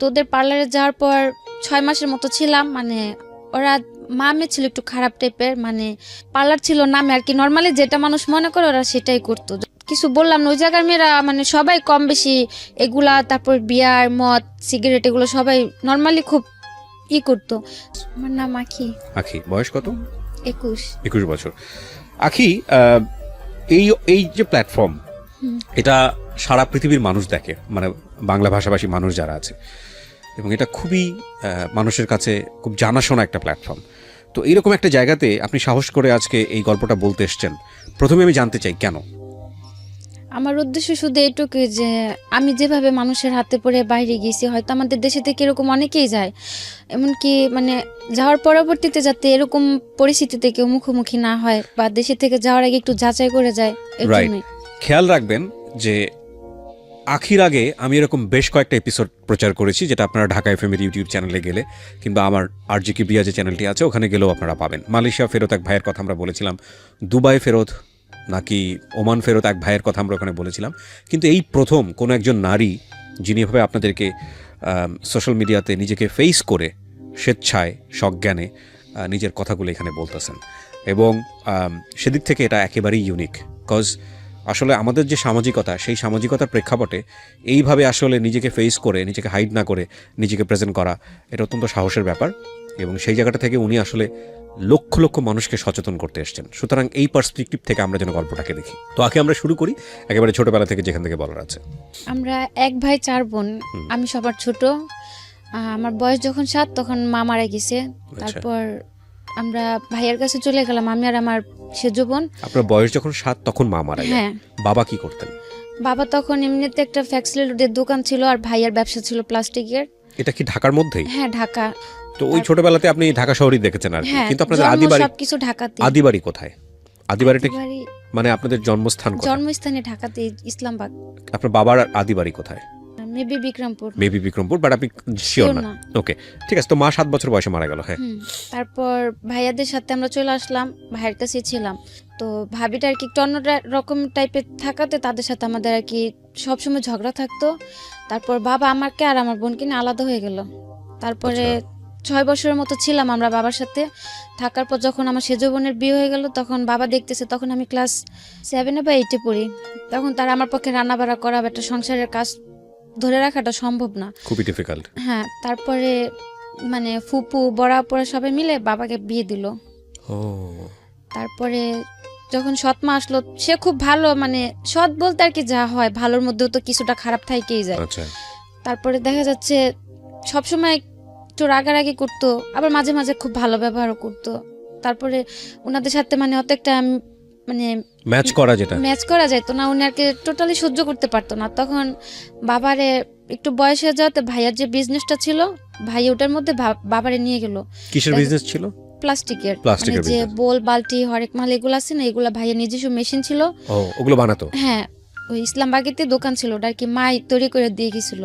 তো ওদের পার্লারে যাওয়ার পর 6 মাসের মতো ছিলাম। মানে ওরা মামে ছিল একটু খারাপ টাইপের, মানে পার্লার ছিল নামে আর কি, নর্মালি যেটা মানুষ মনে করে ওরা সেটাই করতো। কিছু বললাম না, ওই জায়গার মেয়েরা মানে সবাই কম বেশি এগুলা, তারপর বিয়ার মদ সিগারেট এগুলো সবাই নর্মালি খুব করতো। আমার নাম আখি। আখি, বয়স কত? 21 বছর। আখি, এই এই যে প্ল্যাটফর্ম, এটা সারা পৃথিবীর মানুষ দেখে, মানে বাংলা ভাষাভাষী মানুষ যারা আছে, এবং এটা খুবই মানুষের কাছে খুব জানাশোনা একটা প্ল্যাটফর্ম। তো এইরকম একটা জায়গাতে আপনি সাহস করে আজকে এই গল্পটা বলতে এসছেন, প্রথমে আমি জানতে চাই কেন? আমার উদ্দেশ্য শুধু এটুকুই যে আমি যেভাবে মানুষের হাতে পড়ে বাইরে গেছি, হয়তো আমাদের দেশে থেকে এরকম অনেকেই যায়, এমনকি মানে যাওয়ার পরবর্তীতে যাতে এরকম পরিস্থিতিতে কেউ মুখোমুখি না হয়, বা দেশে থেকে যাওয়ার আগে একটু যাচাই করে যায়। রাইট, খেয়াল রাখবেন যে আখির আগে আমি এরকম বেশ কয়েকটা এপিসোড প্রচার করেছি, যেটা আপনারা ঢাকা এফএম এর ইউটিউব চ্যানেলে গেলে কিংবা আমার আরজিকে বিয়া যে চ্যানেলটি আছে ওখানে গেলেও আপনারা পাবেন। মালয়েশিয়া ফেরত এক ভাইয়ের কথা আমরা বলেছিলাম, দুবাই ফেরত নাকি ওমান ফেরত এক ভাইয়ের কথা আমরা ওখানে বলেছিলাম। কিন্তু এই প্রথম কোনো একজন নারী যিনি এভাবে আপনাদেরকে সোশ্যাল মিডিয়াতে নিজেকে ফেস করে স্বেচ্ছায় সজ্ঞানে নিজের কথাগুলো এখানে বলতেছেন, এবং সেদিক থেকে এটা একেবারেই ইউনিক। কজ আসলে আমাদের যে সামাজিকতা, সেই সামাজিকতার প্রেক্ষাপটে এইভাবে আসলে নিজেকে ফেস করে, নিজেকে হাইড না করে নিজেকে প্রেজেন্ট করা, এটা অত্যন্ত সাহসের ব্যাপার, এবং সেই জায়গাটা থেকে উনি আসলে লক্ষ লক্ষ মানুষকে সচেতন করতে এসছেন। সুতরাং এই পার্সপেক্টিভ থেকে আমরা যেন গল্পটাকে দেখি। তো আগে আমরা শুরু করি একেবারে ছোটবেলা থেকে, যেখান থেকে বলার আছে। আমরা 1 ভাই 4 বোন, আমি সবার ছোট। আমার বয়স যখন 7 তখন মা মারা গেছে। তারপর আমরা ভাইয়ের কাছে চলে গেলাম, আমি আর আমার সেজো বোন। আপনার বয়স যখন 7 তখন মা মারা গেছে? হ্যাঁ। বাবা কি করতেন? বাবা তখন এমনিতে একটা ফ্যাক্সিলিটির দোকান ছিল, আর ভাইয়ের ব্যবসা ছিল প্লাস্টিকের। এটা কি ঢাকার মধ্যেই? হ্যাঁ, ঢাকা। তো ওই ছোটবেলাতে আপনি ঢাকা শহরই দেখেছেন আর কি, কিন্তু আপনাদের সবকিছু ঢাকাতে। আদিবাড়ি কোথায়? আদিবাড়িটা মানে আপনাদের জন্মস্থান কোথায়? জন্মস্থানে ঢাকাতে, ইসলামবাগ। আপনার বাবার আদিবাড়ি কোথায়? মেবি বিক্রমপুর, বাট আপনি শিওর না? ওকে, ঠিক আছে। তো মা 7 বছর বয়সে মারা গেল। হ্যাঁ। তারপর ভাইয়াদের সাথে আমরা চলে আসলাম, ভাইয়ের কাছে ছিলাম। তো ভাবিটা আর কি একটু অন্য রকম টাইপের থাকাতে তাদের সাথে আমাদের আর কি সবসময় ঝগড়া থাকতো। তারপর বাবা আমাকে আর আমার বোনকে নিয়ে আলাদা হয়ে গেল। তারপরে 6 বছরের মতো ছিলাম আমরা বাবার সাথে থাকার পর যখন আমার সেজো বোনের বিয়ে হয়ে গেল, তখন বাবা দেখতেছে, তখন আমি ক্লাস 7 বা 8 পড়ি। তখন তারা আমার পক্ষে রান্না বাড়া করা, একটা সংসারের কাজ ধরে রাখাটা সম্ভব না, খুবই ডিফিকাল্ট। হ্যাঁ। তারপরে মানে ফুপু বড়া পড়া সবাই মিলে বাবাকে বিয়ে দিল। তারপরে যখন সৎ মা আসলো, সে খুব ভালো, মানে সৎ বলতে আর কি যা হয়, ভালোর মধ্যেও তো কিছুটা খারাপ থাকেই যায়। তারপরে দেখা যাচ্ছে সবসময় একটু রাগারাগি করতো, আবার মাঝে মাঝে খুব ভালো ব্যবহারও করতো। তারপরে ওনাদের সাথে মানে অত একটা মানে ম্যাচ করা যেত না, উনি আর কি টোটালি সহ্য করতে পারতো না। তখন বাবারে একটু বয়স হয়ে যাওয়াতে ভাইয়ার যে বিজনেসটা ছিল, ভাই ওটার মধ্যে বাবারে নিয়ে গেল। কিসের বিজনেস ছিল? প্লাস্টিকের, যে বোল বালতি হরেক মাল এগুলো আছে না, এগুলা ভাইয়ের নিজস্ব মেশিন ছিল, ওগুলো বানাতো। হ্যাঁ, ওই ইসলামবাগেতে দোকান ছিল, ওটা আর কি মাই তৈরি করে দিয়ে গেছিল।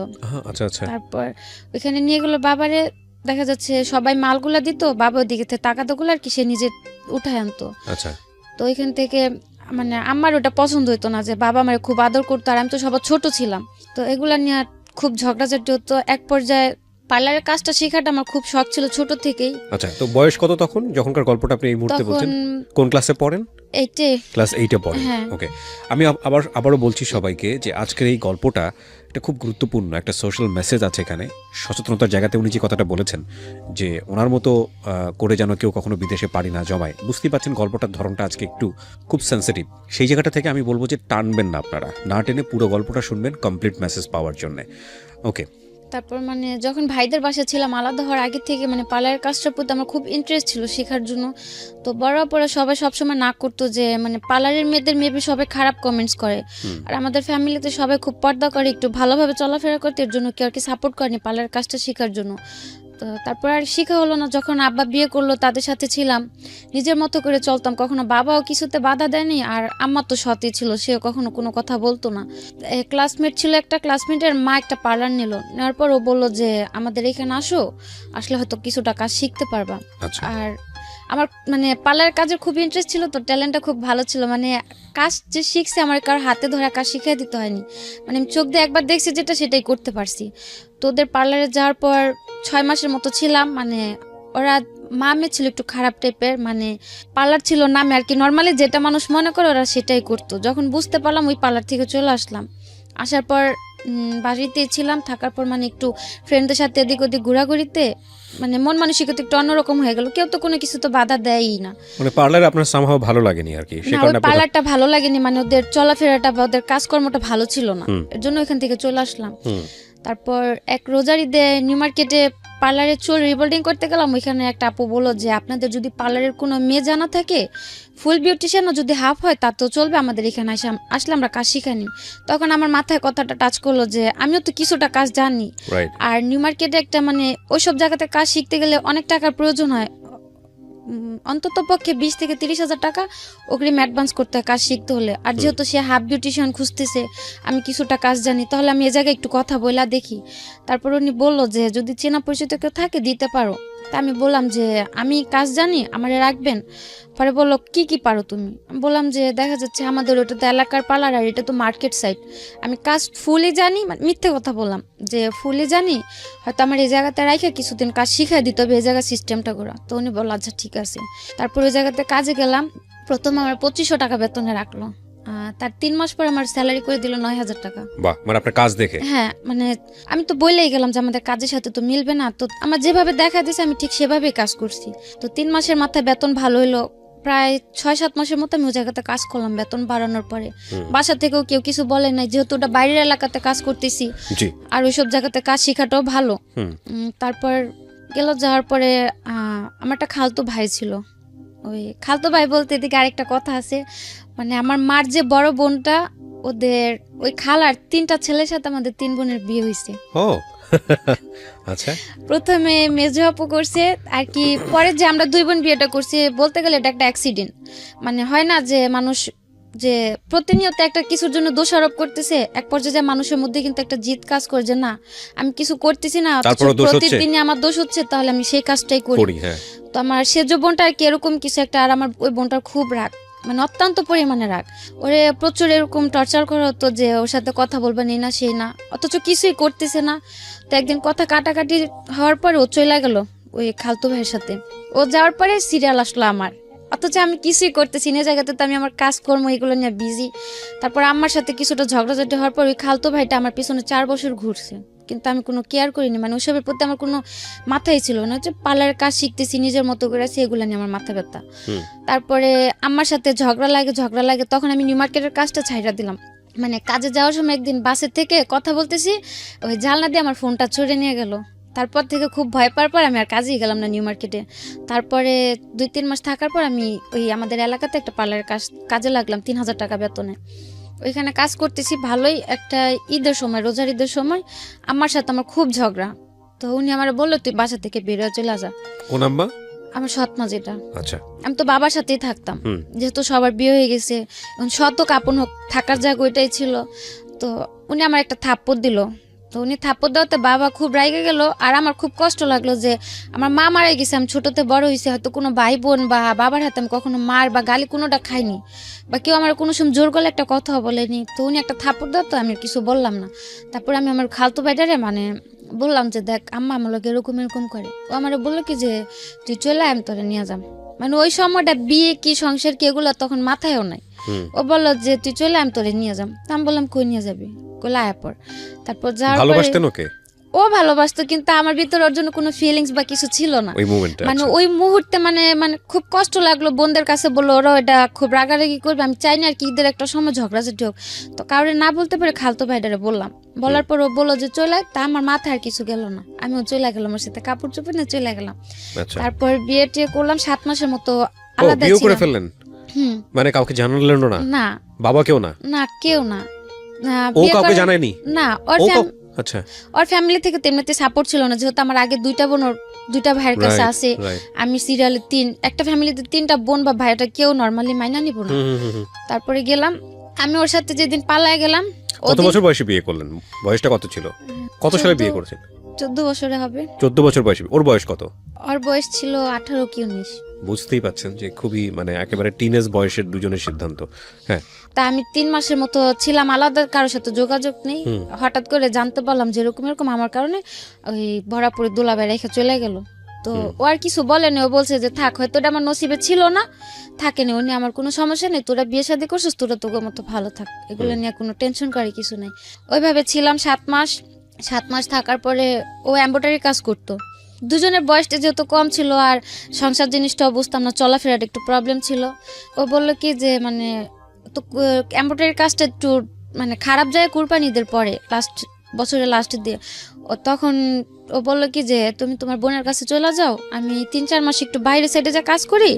তারপর ওইখানে নিয়ে গেল বাবারে। দেখা যাচ্ছে সবাই মালগুলা দিত, বাবা ওদিকে টাকাগুলো আর কি সে নিজে উঠায় আনতো। তো ওইখান থেকে মানে আমার ওটা পছন্দ হতো না যে বাবা আমার খুব আদর করতো, আর আমি তো সবার ছোট ছিলাম, তো এগুলা নিয়ে খুব ঝগড়াঝাটি হতো। এক পর্যায়ে পার্লারের কাজটা শেখাটা আমার খুব শখ ছিল ছোট থেকেই। আচ্ছা, তো বয়স কত তখন যখনকার গল্পটা আপনি এই মুহূর্তে বলছেন? কোন ক্লাসে পড়েন? ক্লাস 8-এ পড়েন। ওকে, আমি আবারও বলছি সবাইকে যে আজকের এই গল্পটা এটা খুব গুরুত্বপূর্ণ, একটা সোশ্যাল মেসেজ আছে এখানে, সচেতনতার জায়গাতে উনি যে কথাটা বলেছেন যে ওনার মতো করে যেন কেউ কখনো বিদেশে পাড়ি না জমায়। বুঝতেই পারছেন গল্পটার ধরনটা আজকে একটু খুব সেন্সিটিভ। সেই জায়গাটা থেকে আমি বলবো যে টানবেন না, আপনারা না টেনে পুরো গল্পটা শুনবেন কমপ্লিট মেসেজ পাওয়ার জন্য। ওকে। তারপর মানে যখন ভাইদের বাসা ছিলাম, আলাদা হওয়ার আগে থেকে মানে পার্লারের কাজটার প্রতি আমার খুব ইন্টারেস্ট ছিল শেখার জন্য। তো বড় পড়া সবাই সবসময় না করতো যে মানে পার্লারের মেয়েদের মেবি সবাই খারাপ কমেন্টস করে, আর আমাদের ফ্যামিলিতে সবাই খুব পর্দা করে, একটু ভালোভাবে চলাফেরা করতে, এর জন্য কেউ আর কি সাপোর্ট করেনি পার্লারের কাজটা শেখার জন্য। তো তারপর আর শেখা হলো না। যখন আব্বা বিয়ে করলো, তাদের সাথে ছিলাম, নিজের মতো করে চলতাম, কখনো বাবাও কিছুতে বাধা দেয়নি, আর আম্মা তো সতই ছিল, সে কখনো কোনো কথা বলতো না। ক্লাসমেট ছিল একটা, ক্লাসমেটের মা একটা পার্লার নেওয়ার পর ও বললো যে আমাদের এখানে আসলে হয়তো কিছুটা কাজ শিখতে পারবা। আর আমার মানে পার্লার কাজের খুব ইন্টারেস্ট ছিল, তো ট্যালেন্টটা খুব ভালো ছিল। মানে কাজ যে শিখছে আমার কারো হাতে ধরা কাজ শিখিয়ে দিতে হয়নি, মানে আমি চোখ দিয়ে একবার দেখছি যেটা সেটাই করতে পারছি। তো ওদের পার্লারে যাওয়ার পর 6 মাসের মতো ছিলাম। মানে ওরা মামে ছিল একটু খারাপ টাইপের, মানে পার্লার ছিল নামে আর কি, নর্মালি যেটা মানুষ মনে করে ওরা সেটাই করতো। যখন বুঝতে পারলাম ওই পার্লার থেকে চলে আসলাম। আসার পর বাড়িতে ছিলাম, থাকার পর মানে একটু ফ্রেন্ডদের সাথে এদিক ওদিক ঘোরাঘুরিতে মানে মন মানসিকতা একটু অন্যরকম হয়ে গেল। কেউ তো কোনো কিছু তো বাধা দেয়ই না। মানে পার্লারে আপনার সামহাও ভালো লাগেনি আর কি, সে না, ওই কারণে পার্লারটা ভালো লাগেনি, মানে ওদের চলাফেরাটা বা ওদের কাজকর্মটা ভালো ছিল না, এর জন্য ওইখান থেকে চলে আসলাম। তারপর এক রোজার ঈদে নিউ মার্কেটে পার্লারে চুল রিবোল্ডিং করতে গেলাম। ওইখানে একটা আপু বললো যে আপনাদের যদি পার্লারের কোনো মেয়ে জানা থাকে, ফুল বিউটিশিয়ানও যদি হাফ হয় তা তো চলবে, আমাদের এখানে আসলে আমরা কাজ শিখানি। তখন আমার মাথায় কথাটা টাচ করলো যে আমিও তো কিছুটা কাজ জানি, রাইট। আর নিউ মার্কেটে একটা মানে ওইসব জায়গাতে কাজ শিখতে গেলে অনেক টাকার প্রয়োজন হয়, অন্তত পক্ষে 20 থেকে 30 হাজার টাকা অগ্রিম অ্যাডভান্স করতে হয় কাজ শিখতে হলে। আর যেহেতু সে হাফ বিউটিশিয়ান খুঁজতেছে, আমি কিছুটা কাজ জানি, তাহলে আমি এ জায়গায় একটু কথা বলা দেখি। তারপর উনি বললো যে যদি চেনা পরিচিত কেউ থাকে দিতে পারো। তা আমি বললাম যে আমি কাজ জানি, আমারে রাখবেন। পরে বললো কি কি পারো তুমি? আমি বললাম যে দেখা যাচ্ছে আমাদের ওটা তো এলাকার পার্লার আর এটা তো মার্কেট সাইড, আমি কাজ ফুলই জানি, মানে মিথ্যে কথা বললাম যে ফুলই জানি, হয়তো আমার এই জায়গাতে রাখে কিছুদিন কাজ শিখাই দিতে হবে, এই জায়গার সিস্টেমটা করা। তো উনি বললো আচ্ছা ঠিক আছে। তারপর ওই জায়গাতে কাজে গেলাম। প্রথম আমার 2500 টাকা বেতনে রাখলো, তার 3 মাস পরে আমার স্যালারি করে দিল 9000 টাকা। বাহ, মানে আপনার কাজ দেখে? হ্যাঁ, মানে আমি তো বলেই গেলাম যে আমাদের কাজের সাথে তো মিলবে না, তো আমার যেভাবে দেখা দিয়েছে আমি ঠিক সেভাবেই কাজ করছি। তো 3 মাসের মাথায় বেতন ভালো হলো। প্রায় 6-7 মাসের মতো আমি ওই জায়গাতে কাজ করলাম বেতন বাড়ানোর পরে। বাসা থেকেও কেউ কিছু বলে নাই, যেহেতু ওটা বাইরের এলাকাতে কাজ করতেছি, আর ওইসব জায়গাতে কাজ শেখাটাও ভালো। তারপর যাওয়ার পরে আমার একটা খালতো ভাই ছিল। ওই খালতো ভাই বলতে এদিকে আরেকটা কথা আছে, মানে আমার মার যে বড় বোনটা, ওদের ওই খালার 3টা ছেলের সাথে আমাদের 3 বোনের বিয়ে হয়েছে। ও আচ্ছা। প্রথমে মেজো আপু করছে আর কি, পরে যে আমরা 2 বোন বিয়েটা করছি, বলতে গেলে এটা একটা অ্যাক্সিডেন্ট। মানে হয় না যে মানুষ যে প্রতিনিয়ত একটা কিছুর জন্য দোষারোপ করতেছে, এক পর্যায়ে যে মানুষের মধ্যে কিন্তু একটা জিদ কাজ করে যে না আমি কিছু করতেছি না, প্রতিদিনই আমার দোষ হচ্ছে, তাহলে আমি সেই কাজটাই করি। তো আমার সেজো বোনটা আর কি এরকম কিছু একটা, আর আমার ওই বোনটার খুব রাগ, মানে অত্যন্ত পরিমাণে রাগ। ওরে প্রচুর এরকম টর্চার করা হতো যে ওর সাথে কথা বলবে নেই না সেই না, অথচ কিছুই করতেছে না। তো একদিন কথা কাটাকাটি হওয়ার পরে ও চলে গেল ওই খালতো ভাইয়ের সাথে। ও যাওয়ার পরে সিরিয়াল আসলো আমার, অথচ আমি কিছুই করতেছি না, জায়গাতে তো আমি আমার কাজকর্ম এগুলো নিয়ে বিজি। তারপর আমার সাথে কিছুটা ঝগড়াঝাটি হওয়ার পর ওই খালতো ভাইটা আমার পিছনে 4 বছর ঘুরছে, কিন্তু আমি কোনো কেয়ার করিনি, মানে ওসবের প্রতি আমার কোনো মাথাই ছিল না। যে পার্লারের কাজ শিখতেছি নিজের মতো করে আছি, এগুলো নিয়ে আমার মাথা ব্যথা। তারপরে আমার সাথে ঝগড়া লাগে, তখন আমি নিউ মার্কেটের কাজটা ছাইড়া দিলাম। মানে কাজে যাওয়ার সময় একদিন বাসের থেকে কথা বলতেছি, ওই জানলা দিয়ে আমার ফোনটা চুরি নিয়ে গেল। তারপর থেকে খুব ভয় পাওয়ার পর আমি আর কাজেই গেলাম না নিউ মার্কেটে। তারপরে 2-3 মাস থাকার পর আমি ওই আমাদের এলাকাতে একটা পার্লারের কাজে লাগলাম 3000 টাকা বেতনে। ওইখানে কাজ করতেছি ভালোই। একটা ঈদের সময়, রোজার ঈদের সময় আমার সাথে আমার খুব ঝগড়া। তো উনি আমার বললো তুই বাসা থেকে বেরোয় চলে যা। কোন আম্মা? আমার সৎ মা যেটা। আচ্ছা। আমি তো বাবার সাথেই থাকতাম, যেহেতু সবার বিয়ে হয়ে গেছে, শত কাপন হোক থাকার জায়গা ওইটাই ছিল। তো উনি আমার একটা থাপ্পড় দিল। তো উনি থাপ্পড় দেওয়াতে বাবা খুব রাগে গেল, আর আমার খুব কষ্ট লাগলো যে আমার মা মারা গেছে, আমি ছোটতে বড় হয়েছে, হয়তো কোনো ভাই বোন বা বাবার হাতে আমি কখনো মার বা গালি কোনোটা খাইনি, বা কেউ আমার কোনো সময় জোর গলে একটা কথা বলেনি। তো উনি একটা থাপ্পড় দেওয়া, তো আমি কিছু বললাম না। তারপর আমি আমার খালতো ভাইটারে মানে বললাম যে দেখ আম্মা আমার লোক এরকম করে। ও আমার বললো কি যে তুই চলে আয় আমি তোরে নিয়ে যাম। মানে ওই সময়টা বিয়ে কি সংসার কি এগুলো তখন মাথায়ও নাই। ও বললো যে তুই চলে আমি তোরে নিয়ে যাম। আমি বললাম কই নিয়ে যাবি? কইলা আয়া পর। তারপর যাওয়ার পরে ও ভালোবাসতো, কিন্তু আমার ভিতরে ওর জন্য কোনো ফিলিংস বা কিছু ছিল না মানে ওই মুহূর্তে। মানে খুব কষ্ট লাগলো। বোনদের কাছে বললো, ওরা এটা খুব রাগারাগি করবে, আমি চাই না আর কি ঈদের একটা সময় ঝগড়াঝাটি হোক। তো কাউরে না বলতে পারে খালতো ভাইটারে বললাম। বলার পর ও বললো যে চলে, তা আমার মাথায় আর কিছু গেল না, আমিও চলে গেলাম, ওর সাথে কাপড় চোপড় নিয়ে চলে গেলাম। তারপর বিয়ে টিয়ে করলাম, 7 মাসের মতো আলাদা ছিলাম। মানে কাউকে জানালেন না? না। বাবা কেউ না? না, কেউ না। ও কাউকে জানায়নি? না। আচ্ছা। ওর ফ্যামিলি থেকে তেমনিতে সাপোর্ট ছিল না, যেহেতু আমার আগে 2টা বোন, 2টা ভাইয়ের কাছে আছে, আমি সিরিয়ালে 3, একটা ফ্যামিলিতে 3টা বোন বা ভাইটা কেউ নরমালি মাইনা নিব না। তারপরে গেলাম আমি ওর সাথে, যেদিন পালায় গেলাম। কত বছর বয়সে বিয়ে করলেন? বয়সটা কত ছিল? কত সালে বিয়ে করেছেন? 14 বছরে হবে। 14 বছর বয়সে। ওর বয়স কত? ওর বয়স ছিল 18 কি 19। বুঝতেই পাচ্ছেন যে খুবই মানে একেবারে টিনেজ বয়সের দুজনের সিদ্ধান্ত। হ্যাঁ, তা আমি 3 মাসের মতো ছিলাম আলাদা, কারোর সাথে যোগাযোগ নেই। হঠাৎ করে জানতে পারলাম যে এরকম এরকম আমার কারণে ওই ভরাপুরে দুলাভাই রেখে চলে গেল। তো ও আর কিছু বলেনি, ও বলছে যে থাক, হয়তো এটা আমার নসিবে ছিল না, থাকেনি, উনি আমার কোনো সমস্যা নেই, তোরা বিয়ে শাদী করছিস, তোরা তোকে মতো ভালো থাক, এগুলো নিয়ে কোনো টেনশন করে কিছু নেই। ওইভাবে ছিলাম 7 মাস। 7 মাস থাকার পরে ও এমব্রয়ডারি কাজ করতো। দুজনের বয়সটা যেহেতু কম ছিল আর সংসার জিনিসটাও বুঝতাম না, চলাফেরার একটু প্রবলেম ছিল। ও বললো কি যে মানে তো এমব্রয়ডারি কাজটা একটু মানে খারাপ যায় কুরবানি ঈদের পরে, বছরের লাস্টের দিয়ে। ও তখন ও বললো কি যে তুমি তোমার বোনের কাছে চলে যাও, আমি 3-4 মাস একটু বাইরে সাইডে যা কাজ করি,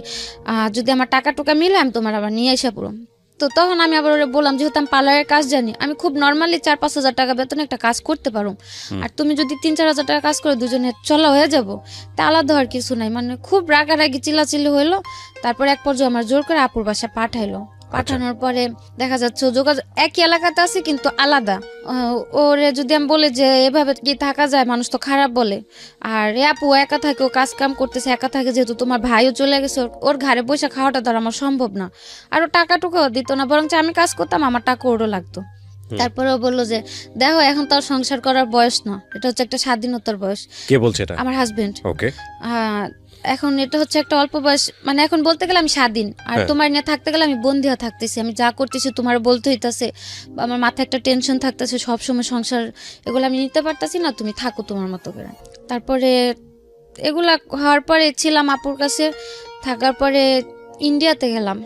যদি আমার টাকা টুকা মিলে আমি তোমার আবার নিয়ে এসে পড়ো। তো তখন আমি আবার ওরা বললাম, যেহেতু আমি পার্লারের কাজ জানি, আমি খুব নর্মালি 4-5 হাজার টাকা বেতনে একটা কাজ করতে পারো, আর তুমি যদি 3-4 হাজার টাকা কাজ করে দুজনে চলা হয়ে যাবো, তা আলাদা হওয়ার কিছু নাই। মানে খুব রাগারাগি চিল্লাচিল্লি হইলো। তারপর এক পর্যায়ে আমার জোর করে আপুর বাসায় পাঠাইলো। পাঠানোর পরে দেখা যাচ্ছে ও যোগাযোগ একই এলাকাতে আছে কিন্তু আলাদা। ওরে যদি আমি বলি যে এভাবে কি থাকা যায়, মানুষ তো খারাপ বলে। আর এ আপু একা থাকে, ও কাজ কাম করতেছে একা থাকে, যেহেতু তোমার ভাইও চলে গেছে, ওর ঘরে বসে খাওয়াটা তো আমার সম্ভব না। আর ও টাকা টুকাও দিত না, বরং আমি কাজ করতাম, আমার টাকা ওরও লাগতো। তারপরে ও বললো যে দেখো এখন তো আর সংসার করার বয়স না, এটা হচ্ছে একটা স্বাধীনতার বয়স। কে বলছে এটা? আমার হাজবেন্ড। ওকে। এখন এটা হচ্ছে একটা অল্প বয়স, মানে এখন বলতে গেলে আমি স্বাধীন, আর তোমার নিয়ে থাকতে গেলে আমি বন্দি হয়ে থাকতেছি, আমি যা করতেছি তোমার বলতে হইতাছে, আমার মাথায় একটা টেনশন থাকতেছে সবসময়, সংসার এগুলো আমি নিতে পারতাছি না, তুমি থাকো তোমার মতো করে। তারপরে এগুলা হওয়ার পরে ছিলাম আপুর কাছে, থাকার পরে ইন্ডিয়াতে গেলাম।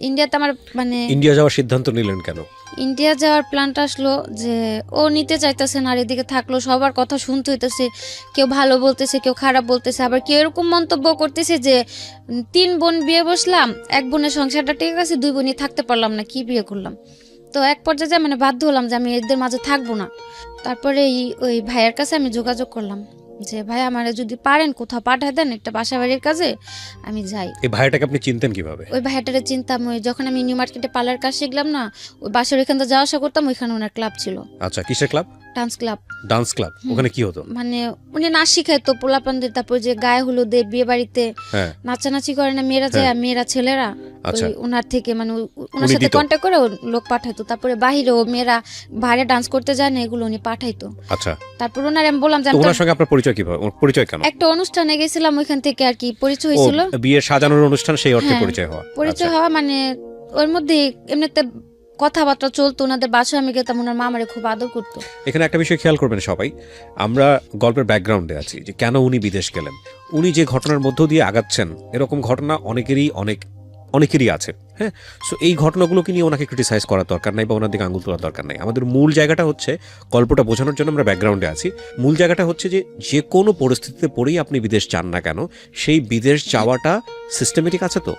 ইন্ডিয়াতে আমার মানে ইন্ডিয়া যাওয়ার সিদ্ধান্ত নিলেন কেন? ইন্ডিয়া যাওয়ার প্ল্যানটা আসলো যে ও নিতে চাইতেছে না, আর এদিকে থাকলো সবার কথা শুনতে হইতেছে, কেউ ভালো বলতেছে, কেউ খারাপ বলতেছে, আবার কেউ এরকম মন্তব্য করতেছে যে 3 বোন বিয়ে বসলাম, এক বোনের সংসারটা ঠিক আছে, 2 বোনই থাকতে পারলাম না, কি বিয়ে করলাম। তো এক পর্যায়ে মানে বাধ্য হলাম যে আমি এদের মাঝে থাকবো না। তারপরে ওই ভাইয়ের কাছে আমি যোগাযোগ করলাম যে ভাই আমারে যদি পারেন কোথাও পাঠায় দেন একটা বাসা বাড়ির কাজে, আমি যাই। এই ভাইটাকে আপনি চিনতেন কিভাবে? ওই ভাইটারে চিনতাম, ওই যখন আমি নিউ মার্কেটে পার্লার কাজ শিখলাম না, ওই বাসার ওইখান থেকে যাওয়া আসা করতাম, ওইখানে ওনার ক্লাব ছিল। আচ্ছা, কিসের club? Dance club. Dance club, ওখানে কি হতো? মানে উনি নাচ শিখাইতো পোলাপানদের, তারপর যে গায়ে হলুদে বিয়ে বাড়িতে নাচানাচি করে না মেয়েরা, যায় মেয়েরা ছেলেরা, ওই ওনার থেকে মানে ওনার সাথে কন্ট্যাক্ট করে লোক পাঠাইতো। তারপরে বাহিরেও মেয়েরা বাইরে ডান্স করতে যায় না, এগুলো উনি পাঠাইতো। আচ্ছা। তারপর ওনার আমি বললাম যে ওনার সঙ্গে আপনার পরিচয় কিভাবে? পরিচয় কেন? একটা অনুষ্ঠানে গেছিলাম, ওইখান থেকে আর কি পরিচয় হয়েছিল। বিয়ের সাজানোর অনুষ্ঠান, সেই অর্থে পরিচয় হওয়া। পরিচয় হওয়া মানে ওর মধ্যে এমনিতে কথাবার্তা চলতো, ওনাদের বাসায় আমি গেতাম, ওনার মা আমারে খুব আদর করতো। এখানে একটা বিষয় খেয়াল করবেন সবাই, আমরা গল্পের ব্যাকগ্রাউন্ডে আছি যে কেন উনি বিদেশ গেলেন। উনি যে ঘটনার মধ্য দিয়ে আগাচ্ছেন, এরকম ঘটনা অনেকেরই আছে। হ্যাঁ, সো এই ঘটনাগুলোকে নিয়ে ওনাকে ক্রিটিসাইজ করার দরকার নাই বা ওনার দিকে আঙুল তোলার দরকার নাই। আমাদের মূল জায়গাটা হচ্ছে, গল্পটা বোঝানোর জন্য আমরা ব্যাকগ্রাউন্ডে আছি, মূল জায়গাটা হচ্ছে যে কোনো পরিস্থিতিতে পড়েই আপনি বিদেশ যান না কেন, সেই বিদেশ যাওয়াটা সিস্টেমেটিক আছে তো,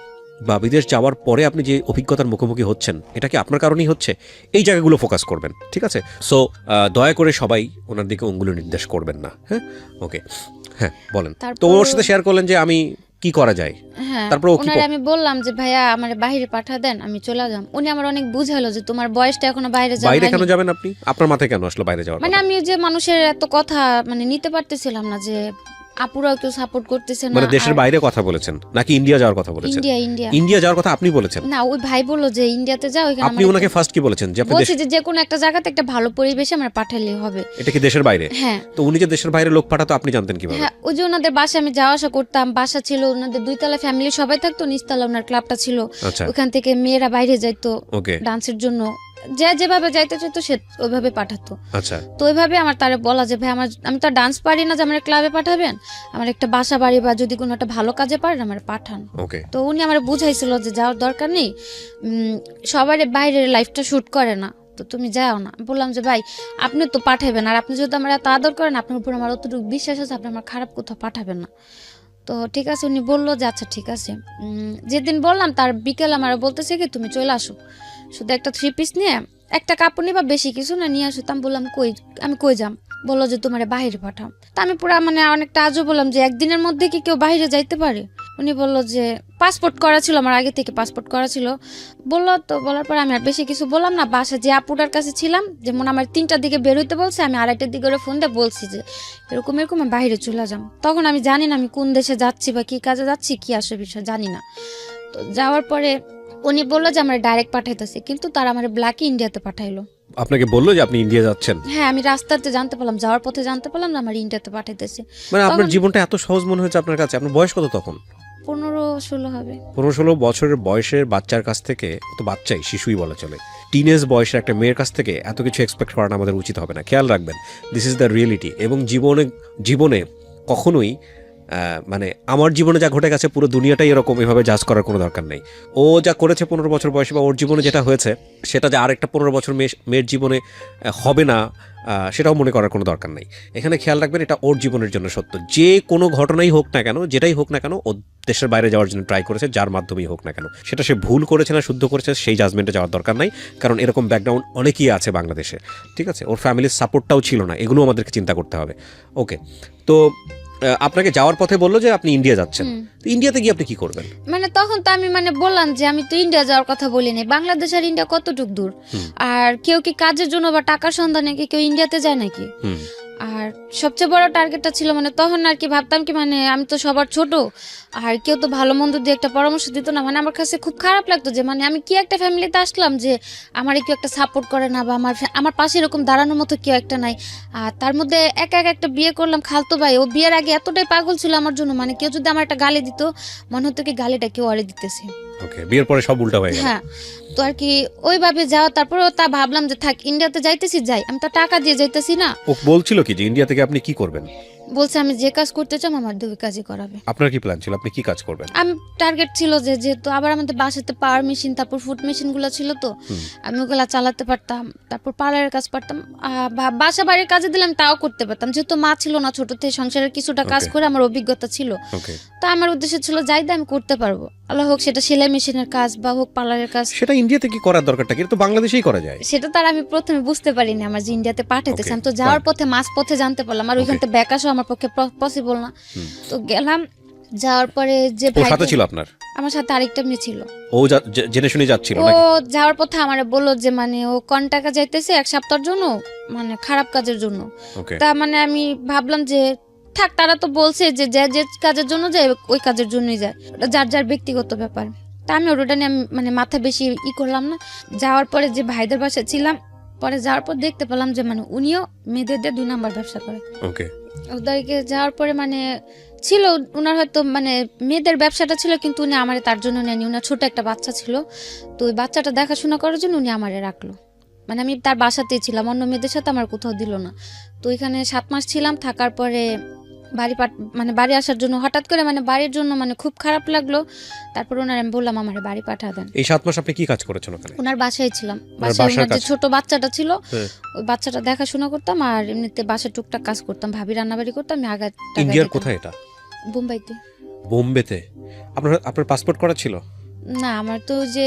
বা বিদেশ যাওয়ার পরে আপনি যে অভিজ্ঞতার মুখোমুখি হচ্ছেন, এটা কি আপনার কারণেই হচ্ছে, এই জায়গাগুলো ফোকাস করবেন। ঠিক আছে? সো দয়া করে সবাই ওনার দিকে অঙ্গুলি নির্দেশ করবেন না। হ্যাঁ, ওকে। হ্যাঁ, বলেন। তো ওর সাথে শেয়ার করলেন যে আমি কি করা যায়। তারপর ওনারে আমি বললাম যে ভাইয়া আমার বাইরে পাঠা দেন, আমি চলে যাম। উনি আমার অনেক বুঝালো যে তোমার বয়সটা এখনো বাইরে যাওয়া। বাইরে কেন যাবেন আপনি? আপনার মাথায় কেন আসলো বাইরে যাওয়ার? মানে আমি যে মানুষের এত কথা মানে নিতে পারতেছিলাম না, যে আপুরাও কেউ সাপোর্ট করতেছে না। মানে দেশের বাইরে কথা বলেছেন নাকি ইন্ডিয়া যাওয়ার কথা বলেছেন? ইন্ডিয়া যাওয়ার কথা আপনি বলেছেন? না, ওই ভাই বলল যে ইন্ডিয়াতে যাও। আপনি ওনাকে ফার্স্ট কি বলেছেন? যে আপনি বলছি যে কোনো একটা জায়গাতে একটা ভালো পরিবেশে আমরা পাঠালে হবে। এটা কি দেশের বাইরে? হ্যাঁ। তো উনি যে দেশের বাইরে লোক পাঠাতো আপনি জানতেন কিভাবে? হ্যাঁ, ওই যে ওনাদের বাসায় আমি যাওয়া আসা করতাম, বাসা ছিল ওনাদের 2 তলা, ফ্যামিলি সবাই থাকতো, নিচতলা ওনার ক্লাবটা ছিল। ওখান থেকে মেয়েরা বাইরে যাইতো ডান্সের জন্য, যেভাবে যাইতে চাইতো সে ওইভাবে পাঠাতো। আচ্ছা। তো ওইভাবে আমার তারে বলা যে ভাই আমি তো ডান্স পারি না যে আমার ক্লাবে পাঠাবেন, আমার একটা বাসা বাড়ি বা যদি কোনো একটা ভালো কাজে পারেন আমার পাঠান। তো উনি আমার বুঝাইছিল যে যাওয়ার দরকার নেই, সবার বাইরের লাইফটা শুট করে না, তো তুমি যাও না। বললাম যে ভাই আপনি তো পাঠাবেন, আর আপনি যদি আমার এত আদর করেন, আপনার উপর আমার অতটুকু বিশ্বাস আছে, আপনি আমার খারাপ কোথাও পাঠাবেন না। তো ঠিক আছে, উনি বললো যে আচ্ছা ঠিক আছে। যেদিন বললাম তার বিকেল আমার বলতেছে কি তুমি চলে আসো, শুধু একটা 3 পিস নিয়ে একটা কাপড় নিবা, বেশি কিছু না, নিয়ে আসো। আমি বললাম আমি কই যাম, বললো যে তোমার বাইরে পাঠাও। তা আমি পুরা মানে অনেকটা আজও বললাম যে একদিনের মধ্যে কি কেউ বাইরে যাইতে পারে? উনি বললো যে পাসপোর্ট করা ছিল, আমার আগে থেকে পাসপোর্ট করা ছিল। বললো তো, বলার পর আমি আর বেশি কিছু বললাম না। বাসা যে আপুটার কাছে ছিলাম, যেমন আমার 3টার দিকে বের হইতে বলছে, আমি 2:30টার দিকে ওরা ফোন দিয়ে বলছি যে এরকম এরকম আমি বাইরে চলে যাম। তখন আমি জানি না আমি কোন দেশে যাচ্ছি বা কি কাজে যাচ্ছি, কি আসে বিষয় জানি না। তো যাওয়ার পরে উনি বললো যে আমার ডাইরেক্ট পাঠাইতেছে, কিন্তু তারা আমার ব্ল্যাকে ইন্ডিয়াতে পাঠাইলো। আপনাকে বললো যে আপনি ইন্ডিয়া যাচ্ছেন? হ্যাঁ, আমি রাস্তাতে জানতে পারলাম, যাওয়ার পথে জানতে পারলাম না আমার ইন্ডিয়াতে পাঠাইতেছে। মানে আপনার জীবনটা এত সহজ মনে হয়েছে আপনার কাছে? আপনার বয়স কত তখন? 15-16 হবে। 15-16 বছরের বয়সের বাচ্চার কাছ থেকে, তো বাচ্চাই, শিশুই বলা চলে, টিনেজ বয়সের একটা মেয়ের কাছ থেকে এত কিছু এক্সপেক্ট করানো আমাদের উচিত হবে না। খেয়াল রাখবেন, দিস ইজ দ্য রিয়েলিটি। এবং জীবনে কখনোই মানে আমার জীবনে যা ঘটে গেছে পুরো দুনিয়াটাই এরকম, এভাবে জাজ করার কোনো দরকার নেই। ও যা করেছে 15 বছর বয়সে, বা ওর জীবনে যেটা হয়েছে সেটা যে আরেকটা 15 বছর মেয়ের জীবনে হবে না, সেটাও মনে করার কোনো দরকার নেই। এখানে খেয়াল রাখবেন, এটা ওর জীবনের জন্য সত্য। যে কোনো ঘটনাই হোক না কেন, যেটাই হোক না কেন, ও দেশের বাইরে যাওয়ার জন্য ট্রাই করেছে, যার মাধ্যমেই হোক না কেন, সেটা সে ভুল করেছে না শুদ্ধ করেছে সেই জাজমেন্টে যাওয়ার দরকার নাই। কারণ এরকম ব্যাকগ্রাউন্ড অনেকেই আছে বাংলাদেশে, ঠিক আছে? ওর ফ্যামিলির সাপোর্টটাও ছিল না, এগুলো আমাদেরকে চিন্তা করতে হবে। ওকে, তো আপনাকে যাওয়ার পথে বললো যে আপনি ইন্ডিয়া যাচ্ছেন। তো ইন্ডিয়াতে গিয়ে আপনি কি করবেন? মানে তখন তো আমি মানে বললাম যে আমি তো ইন্ডিয়া যাওয়ার কথা বলিনি। বাংলাদেশ আর ইন্ডিয়া কতটুক দূর? আর কেউ কি কাজের জন্য বা টাকার সন্ধানে কি কেউ ইন্ডিয়াতে যায় নাকি? আর সবচেয়ে বড় টার্গেটটা ছিল মানে তখন আর কি ভাবতাম কি মানে আমি তো সবার ছোট, আর কেউ তো ভালো মন্দ দিয়ে একটা পরামর্শ দিত না। মানে আমার কাছে খুব খারাপ লাগতো যে মানে আমি কি একটা ফ্যামিলিতে আসলাম যে আমার কেউ একটা সাপোর্ট করে না, বা আমার পাশে এরকম দাঁড়ানোর মতো কেউ একটা নাই। আর তার মধ্যে একা একটা বিয়ে করলাম খালতো ভাই, ও বিয়ের আগে এতটাই পাগল ছিল আমার জন্য, মানে কেউ যদি আমার একটা গালি দিত মনে হতো কি গালিটা কেউ আরে দিতেছে। ওকে, বিয়ের পরে সব উল্টা হয়ে গেল। হ্যাঁ, তো আর কি ওইভাবে যাওয়া। তারপরেও তা ভাবলাম যে থাক, ইন্ডিয়াতে যাইতেছি যাই, আমি তো টাকা দিয়ে যাইতেছি না। ও বলছিল কি যে ইন্ডিয়া থেকে আপনি কি করবেন? বলছে আমি যে কাজ করতে চাই আমার দুই কাজই করাবে। আপনার কি প্ল্যান ছিল, আপনি কি কাজ করবেন? আমি টার্গেট ছিল যে যেহেতু আবার আমাদের বাসাতে পাওয়ার মেশিন তারপর ফুড মেশিন গুলো ছিল, তো আমি ওগুলা চালাতে পারতাম। তারপর পার্লারের কাজ পারতাম, বাসা বাড়ির কাজে দিলাম তাও করতে পারতাম, যেহেতু মা ছিল না, ছোট থেকে সংসারের কিছুটা কাজ করে আমার অভিজ্ঞতা ছিল। তো আমার উদ্দেশ্য ছিল যাই আমি করতে পারবো, আল্লাহ হোক সেটা সেলাই মেশিনের কাজ বা হোক পার্লারের কাজ। সেটা ইন্ডিয়াতে কি করার দরকারটা কি? তো বাংলাদেশেই করা যায়। সেটা তার আমি প্রথমে বুঝতে পারিনি আমার যে ইন্ডিয়াতে পাঠাইতেছে। আমি তো যাওয়ার পথে মাঝ পথে জানতে পারলাম, আর ওইখান থেকে ব্যাক আসা আমার পক্ষে পসিবল না। তো গেলাম, যাওয়ার পরে যে ভাই সাথে ছিল আপনার, আমার সাথে আরেকটা মেয়ে ছিল, ও জেনে শুনে যাচ্ছিল ও যাওয়ার পথে আমারে বললো যে মানে ও কোন টাকা যাইতেছে 1 সপ্তাহের জন্য, মানে খারাপ কাজের জন্য। তা মানে আমি ভাবলাম যে থাক, তারা তো বলছে যে যে কাজের জন্য যায় ওই কাজের জন্যই যায়, ওটা যার যার ব্যক্তিগত ব্যাপার। তা আমি ওটা নিয়ে মানে মাথা বেশি করলাম না। যাওয়ার পরে যে ভাইদের বাসায় ছিলাম, পরে যাওয়ার পর দেখতে পেলাম যে মানে উনিও মেয়েদের 2 নাম্বার ব্যবসা করে। ওদেরকে যাওয়ার পরে মানে ছিল উনার হয়তো মানে মেয়েদের ব্যবসাটা ছিল, কিন্তু উনি আমারে তার জন্য নেয়নি। উনার ছোট একটা বাচ্চা ছিল, তো ওই বাচ্চাটা দেখাশোনা করার জন্য উনি আমারে রাখলো। মানে আমি তার বাসাতেই ছিলাম, অন্য মেয়েদের সাথে আমার কোথাও দিল না। তো এখানে 7 মাস ছিলাম, থাকার পরে বাড়ি আসার জন্য হঠাৎ করে মানে বাড়ির জন্য মানে খুব খারাপ লাগলো। তারপর ওনার আমি বললাম আমার বাড়ি পাঠা দেন। এই 7 মাস আপনি কি কাজ করেছেন ওখানে? ওনার বাসায় ছিলাম, বাসায় ওনার যে ছোট বাচ্চাটা ছিল ওই বাচ্চাটা দেখাশোনা করতাম, আর এমনিতে বাসায় টুকটাক কাজ করতাম, ভাবি রান্নাবাড়ি করতাম। আমি আগে ইন্ডিয়ার কোথায় এটা? বোম্বাইতে। বোম্বেতে? আপনার পাসপোর্ট করা ছিল না? আমার তো যে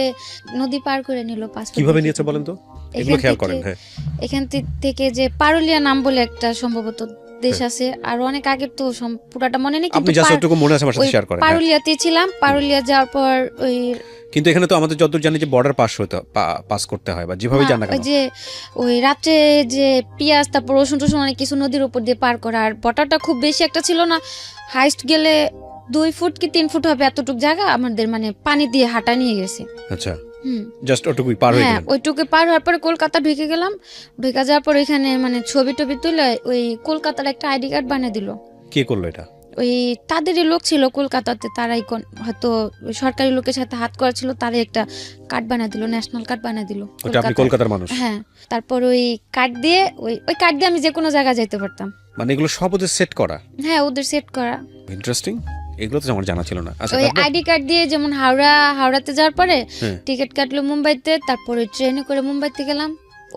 নদী পার করে নিল পাসপোর্ট। কিভাবে নিয়েছে বলেন তো, এগুলো খেয়াল করেন? হ্যাঁ, এখান থেকে যে পারুলিয়া নাম বলে একটা সম্ভবত দেশ আছে, আর অনেক আগে তো পুরাটা মনে নেই, আপনি জাস্ট একটু মনে আছে আমার সাথে শেয়ার করেন। পারুলিয়াতে ছিলাম, পারুলিয়া যাওয়ার পর ওই কিন্তু এখানে তো আমাদের যতদূর জানি যে বর্ডার পাস করতে হয়, বা যেভাবে জানা গেল যে ওই রাতে যে পেঁয়াজ তারপর রসুন টসুন অনেক কিছু নদীর উপর দিয়ে পার করা। আর বর্ডারটা খুব বেশি একটা ছিল না, হাইস্ট গেলে 2 ফুট কি 3 ফুট হবে, এতটুক জায়গা আমাদের মানে পানি দিয়ে হাঁটা নিয়ে গেছে। আচ্ছা, জাস্ট ওটুকুই পার হয়ে গেলেন? ওইটুকু পার হওয়ার পরে কলকাতা ঢুকে গেলাম। ঢুকে যাওয়ার পর এখানে মানে ছবি টবি তুলে ওই কলকাতার একটা আইডি কার্ড বানিয়ে দিল। কে করলো এটা? ওই তাদেরই লোক ছিল কলকাতাতে, তারাই হয়তো সরকারি লোকের সাথে হাত করা ছিল, তারাই একটা কার্ড বানিয়ে দিল, ন্যাশনাল কার্ড বানিয়ে দিল। ওটা আপনি কলকাতার মানুষ? হ্যাঁ। তারপর ওই কার্ড দিয়ে ওই কার্ড দিয়ে আমি যে কোনো জায়গায় যেতে পারতাম। মানে এগুলো সব ওদের সেট করা? হ্যাঁ, ওদের সেট করা। ইন্টারেস্টিং, এগুলো তো আমার জানা ছিল না। আচ্ছা, ওই আইডি কার্ড দিয়ে যেমন হাওড়াতে যাওয়ার পরে টিকিট কাটলো মুম্বাইতে, তারপরে ট্রেনে করে মুম্বাইতে গেলাম,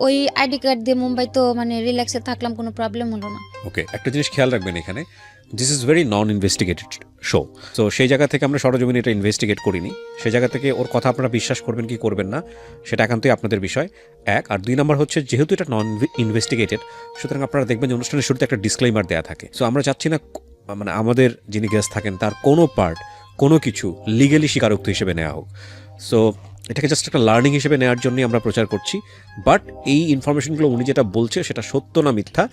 ওই আইডি কার্ড দিয়ে মুম্বাই তো মানে রিল্যাক্সে থাকলাম, কোনো প্রবলেম হলো না। ওকে, একটা জিনিস খেয়াল রাখবেন এখানে, this is very non investigated show. তো সেই জায়গা থেকে আমরা সরজমিনে এটা ইনভেস্টিগেট করিনি, সেই জায়গা থেকে ওর কথা আপনারা বিশ্বাস করবেন কি করবেন না সেটা একান্তই আপনাদের বিষয়, এক। আর দুই নম্বর হচ্ছে, যেহেতু এটা নন ইনভেস্টিগেটেড, সুতরাং আপনারা দেখবেন যে অনুষ্ঠানের শুরুতে একটা ডিসক্লেইমার দেওয়া থাকে। সো আমরা চাচ্ছি না মানে আমাদের যিনি গেস্ট থাকেন তার কোনো পার্ট, কোনো কিছু লিগেলি স্বীকারোক্তি হিসেবে নেওয়া হোক। সো এটাকে জাস্ট একটা লার্নিং হিসেবে নেওয়ার জন্যই আমরা প্রচার করছি। বাট এই ইনফরমেশনগুলো উনি যেটা বলছে সেটা সত্য না মিথ্যা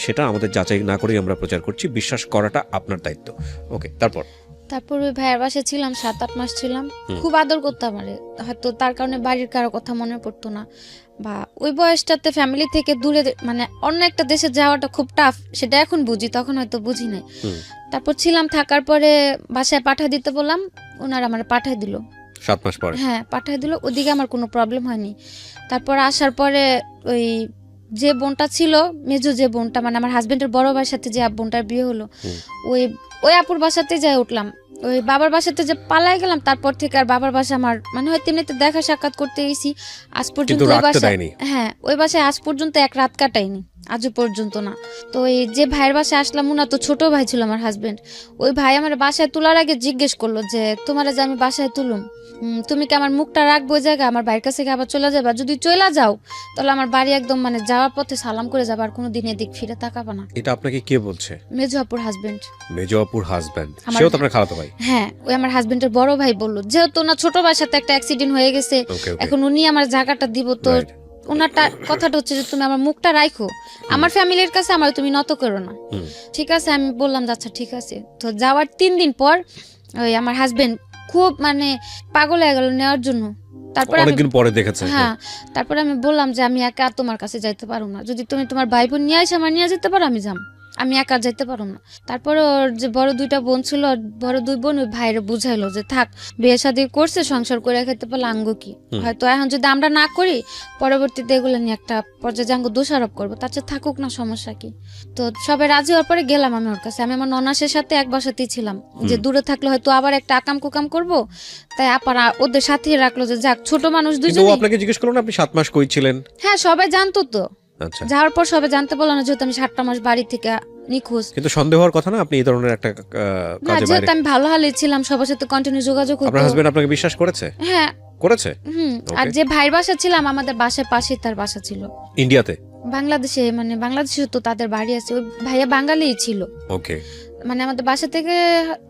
সেটা আমাদের যাচাই না করেই আমরা প্রচার করছি, বিশ্বাস করাটা আপনার দায়িত্ব। ওকে, তারপর ওই ভাইয়ের বাসায় ছিলাম 7-8 মাস ছিলাম, খুব আদর করতো আমারে। হয়তো তার কারণে বাড়ির কারো কথা মনে পড়তো না, বা ওই বয়সটাতে ফ্যামিলি থেকে দূরে মানে অন্য একটা দেশে যাওয়াটা খুব টাফ, সেটা এখন বুঝি, তখন হয়তো বুঝি নাই। তারপর ছিলাম, থাকার পরে বাসায় পাঠিয়ে দিতে বললাম, ওনারা আমার পাঠিয়ে দিল 7 মাস পরে। হ্যাঁ পাঠিয়ে দিল, ওদিকে আমার কোনো প্রবলেম হয়নি। তারপর আসার পরে ওই যে বোনটা ছিল, মেজো যে বোনটা, মানে আমার হাজবেন্ডের বড় ভাইয়ের সাথে যে বোনটার বিয়ে হলো, ওই আপুর বাসাতে যাই উঠলাম। ওই বাবার বাসাতে যে পালাই গেলাম, তারপর থেকে আর বাবার বাসা আমার মানে হয়তো এমনিতে দেখা সাক্ষাৎ করতে গেছি, আজ পর্যন্ত ওই বাসায়, হ্যাঁ ওই বাসায় আজ পর্যন্ত এক রাত কাটাইনি, আজও পর্যন্ত না। তো এই যে ভাইয়ের বাসায় আসলাম, উনা তো ছোট ভাই ছিল আমার হাজবেন্ড, ওই ভাই আমার বাসায় তোলার আগে জিজ্ঞেস করলো যে তোমার যে আমি বাসায় তুলুম, তুমি কি আমার মুখটা রাখবো ওই জায়গায়, আমার বাড়ির কাছে আবার চলে যাবে, যদি চলে যাও তাহলে আমার বাড়ি একদম মানে যাওয়ার পথে সালাম করে যাবে, আর কোনোদিন এদিক ফিরে তাকাবা না। এটা আপনাকে কে বলছে? মেজো আপুর হাজবেন্ড। মেজো আপুর হাজবেন্ড, সেও তো আপনার খালাতো ভাই? হ্যাঁ, ওই আমার হাজবেন্ডের বড় ভাই বললো, যেহেতু না ছোট ভাইয়ের সাথে একটা অ্যাক্সিডেন্ট হয়ে গেছে, এখন উনি আমার জায়গাটা দিব, তো ওনারটা কথাটা হচ্ছে যে তুমি আমার মুখটা রাখো, আমার ফ্যামিলির কাছে আমার তুমি নত করো না। ঠিক আছে, আমি বললাম আচ্ছা ঠিক আছে। তো যাওয়ার 3 দিন পর ওই আমার হাজবেন্ড খুব মানে পাগল হয়ে গেল নেওয়ার জন্য। তারপর অনেকদিন পরে দেখেছে। হ্যাঁ, তারপর আমি বললাম যে আমি একা তোমার কাছে যাইতে পারবো না, যদি তুমি তোমার ভাই বোন নিয়ে আসে আমার নিয়ে যেতে পারো আমি যাম, আমি একা যাইতে পারবো না। তারপরে ওর যে বড় 2টা বোন ছিল, বড় 2 বোন ওই ভাইরে বুঝাইলো যে থাক, বিয়ে শাদী করছে, সংসার করে খেতে পারলে আঙ্গ কি, হয়তো এখন যদি আমরা না করি পরবর্তীতে এগুলো নিয়ে একটা পর্যায়ে আঙ্গ দোষারোপ করবো, তার চেয়ে থাকুক না, সমস্যা কি। তো সবাই রাজি হওয়ার পরে গেলাম আমি ওর কাছে। আমি আমার ননাসের সাথে এক বাসাতেই ছিলাম, যে দূরে থাকলে হয়তো আবার একটা আকাম কুকাম করবো, তাই আপারা ওদের সাথেই রাখলো যে যাক ছোট মানুষ দুইজন। আপনাকে জিজ্ঞেস করলো না আপনি 7 মাস কই ছিলেন? হ্যাঁ, সবাই জানতো তো। আচ্ছা, যাওয়ার পর সবাই জানতে পারলো না, যেহেতু আমি 7টা মাস বাড়ি থেকে নিখোঁজ। কিন্তু সন্দেহ হওয়ার কথা না, আপনি এই ধরনের একটা কাজে বাইরে। যেহেতু আমি ভালো হালে ছিলাম, সবার সাথে কন্টিনিউ যোগাযোগ হতো। আপনার হাজবেন্ড আপনাকে বিশ্বাস করেছে? হ্যাঁ করেছে। আর যে ভাইয়ের বাসা ছিলাম, আমাদের বাসার পাশেই তার বাসা ছিল। ইন্ডিয়াতে? বাংলাদেশে, মানে বাংলাদেশে তো তাদের বাড়ি আছে। ওই ভাইয়া বাঙালিই ছিল। ওকে, মানে আমাদের বাসা থেকে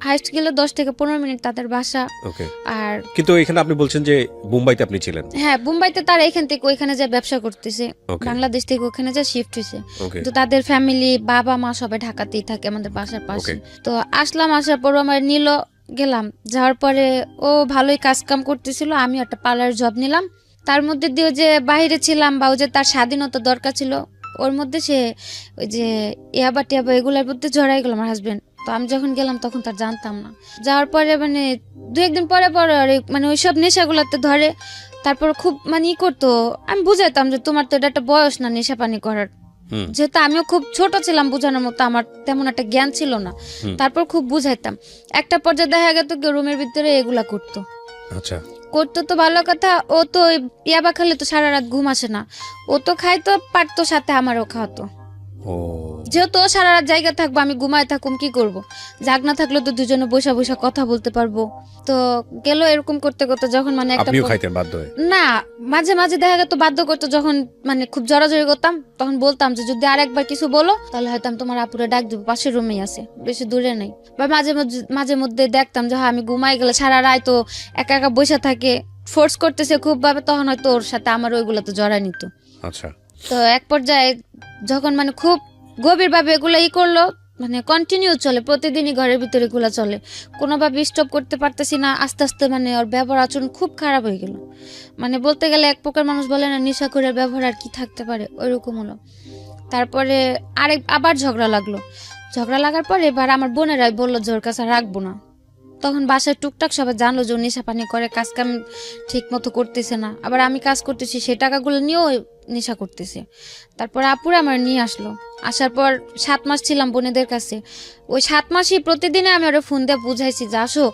হাইস্ট গেলে 10 থেকে 15 মিনিট তাদের বাসা। ওকে। আর কিন্তু এখানে আপনি বলছেন যে মুম্বাইতে আপনি ছিলেন? হ্যাঁ, মুম্বাইতে তারা এখান থেকে ওইখানে যে ব্যবসা করতেছে, বাংলাদেশ থেকে ওখানে যে শিফট হয়েছে। তো তাদের ফ্যামিলি, বাবা মা সবাই ঢাকাতেই থাকে আমাদের বাসার পাশে। তো আসলাম, আসার পর আমার নিল, গেলাম, যাওয়ার পরে ও ভালোই কাজ কাম করতেছিল, আমি একটা পার্লার জব নিলাম। তার মধ্যে দিয়ে যে বাইরে ছিলাম, বা ও যে তার স্বাধীনতা দরকার ছিল, ওর মধ্যে সে ওই যে ইয়াবা টিয়াবা এগুলোর মধ্যে জড়াই গেল আমার হাজবেন্ড। তো আমি যখন গেলাম তখন তার জানতাম না। যাওয়ার পরে মানে 2-1 দিন পরে পরে মানে ওইসব নেশাগুলোতে ধরে। তারপর খুব মানে ই করতো, আমি বুঝাইতাম যে তোমার তো এটা একটা বয়স না নেশা পানি করার, যেহেতু আমিও খুব ছোট ছিলাম, বোঝানোর মতো আমার তেমন একটা জ্ঞান ছিল না। তারপর খুব বুঝাইতাম। একটা পর্যায়ে দেখা গেত কি রুমের ভিতরে এগুলা করতো। আচ্ছা, করতো তো ভালো কথা, ও তো ইয়াবা খেলে তো সারা রাত ঘুম আসে না, ও তো খাইতো পারতো, সাথে আমারও খাওয়াতো। যেহেতু ও সারা রাত জায়গা থাকবো, আমি ঘুমায় থাকুম, কি করব, জাগ না থাকলে তো দুজনে বসা বসা কথা বলতে পারবো। তো গেল এরকম করতে করতে, যখন মানে একটা না মাঝে মাঝে দেখা গেত বাধ্য করতো, যখন মানে খুব জড়াজড়ি করতাম, তখন বলতাম যে যদি আরেকবার কিছু বলো তাহলে হয়তো আমি তোমার আপুরে ডাক দিব, পাশের রুমেই আছে, বেশি দূরে নেই। বা মাঝে মধ্যে দেখতাম যে আমি ঘুমাই গেলে সারা রাত তো একা একা বসে থাকে, ফোর্স করতেছে খুব ভাবে, তখন হয়তো ওর সাথে আমার ওইগুলোতে জড়াই নিত। আচ্ছা। তো এক পর্যায়ে যখন মানে খুব গভীর ভাবে এগুলো করলো, মানে কন্টিনিউ চলে, প্রতিদিনই ঘরের ভিতরে এগুলো চলে, কোনোভাবে স্টপ করতে পারতেছি না। আস্তে আস্তে মানে ওর ব্যবহার আচরণ খুব খারাপ হয়ে গেল। মানে বলতে গেলে এক প্রকার মানুষ বলে না নেশাখোরের ব্যবহার আর কি থাকতে পারে, ওইরকম হলো। তারপরে আবার ঝগড়া লাগলো। ঝগড়া লাগার পর এবার আমার বোনেরাই বললো যে ওর কাছে রাখবো না। তখন বাসায় টুকটাক সবাই জানলো যে নেশা পানি করে, কাজ কাম ঠিক মতো করতেছে না, আবার আমি কাজ করতেছি, সেই টাকাগুলো নিয়েও নেশা করতেছে। তারপর আপুরা আমার নিয়ে আসলো। আসার পর 7 মাস ছিলাম বোনেদের কাছে। ওই 7 মাসই প্রতিদিনে আমি ওরা ফোন দিয়ে বুঝাইছি যে আসো,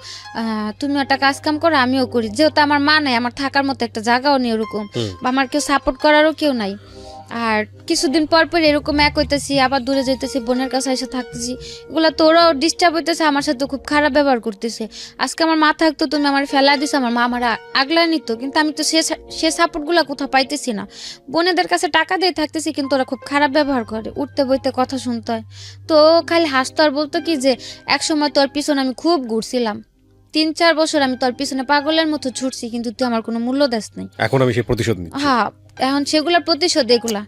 তুমি একটা কাজ কাম করো, আমিও করি। যেহেতু আমার মা নাই, আমার থাকার মতো একটা জায়গাও নেই ওরকম, বা আমার কেউ সাপোর্ট করারও কেউ নাই। আর কিছুদিন পর পর এরকম এক হইতেছি, আবার দূরে যাইতেছি, বোনের কাছে এসে থাকতেছি, এগুলা তোরাও ডিস্টার্ব হইতেছে, আমার সাথে খুব খারাপ ব্যবহার করতেছে। আজকে আমার মা থাকতো, তুমি আমার ফেলা দিছো, আমার মা আমার আগলা নিত, কিন্তু আমি তো সে সাপোর্টগুলো কোথাও পাইতেছি না। বোনেদের কাছে টাকা দিয়ে থাকতেছি, কিন্তু ওরা খুব খারাপ ব্যবহার করে, উঠতে বইতে কথা শুনতে হয়। তো ও খালি হাসতো আর বলতো কি যে একসময় তোর পিছনে আমি খুব ঘুরছিলাম, 3-4 বছর আমি তোর পিছনে পাগলের মতো ছুটছি, কিন্তু তুই আমার কোনো মূল্য দেস নাই। এখন আমি সে প্রতিশোধ নিচ্ছি। হ্যাঁ, এখন সেগুলোর প্রতিশোধ এগুলা।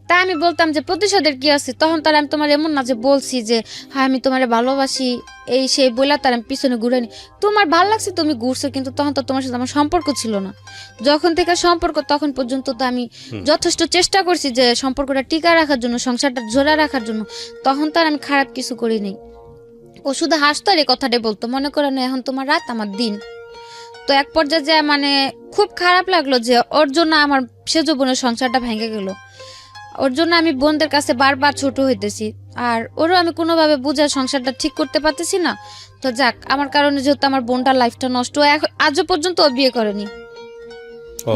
তা আমি বলতাম যে প্রতিশোধের কি আছে, তখন তার আমি তোমার এমন না যে বলছি যে হ্যাঁ আমি তোমারে ভালোবাসি এই সেই বলে তার আমি পিছনে ঘুরে নি, তোমার ভালো লাগছে তুমি ঘুরছো, কিন্তু তখন তো তোমার সাথে আমার সম্পর্ক ছিল না। যখন থেকে সম্পর্ক তখন পর্যন্ত তো আমি যথেষ্ট চেষ্টা করছি যে সম্পর্কটা টিকা রাখার জন্য, সংসারটা জোড়া রাখার জন্য, তখন তার আমি খারাপ কিছু করিনি। ও শুধু হাসতো আর এই কথাটাই বলতো, মনে করো না এখন তোমার রাত আমার দিন। তো এক পর্যায়ে যে মানে খুব খারাপ লাগলো যে ওর জন্য আমার সেজ বোনের সংসারটা ভেঙে গেল, ওর জন্য আমি বোনদের কাছে বারবার ছোট হইতেছি, আর ওরও আমি কোনোভাবে বুঝার সংসারটা ঠিক করতে পারতেছি না। তো যাক, আমার কারণে যেহেতু আমার বোনটার লাইফটা নষ্ট, আজও পর্যন্ত ও বিয়ে করেনি। ও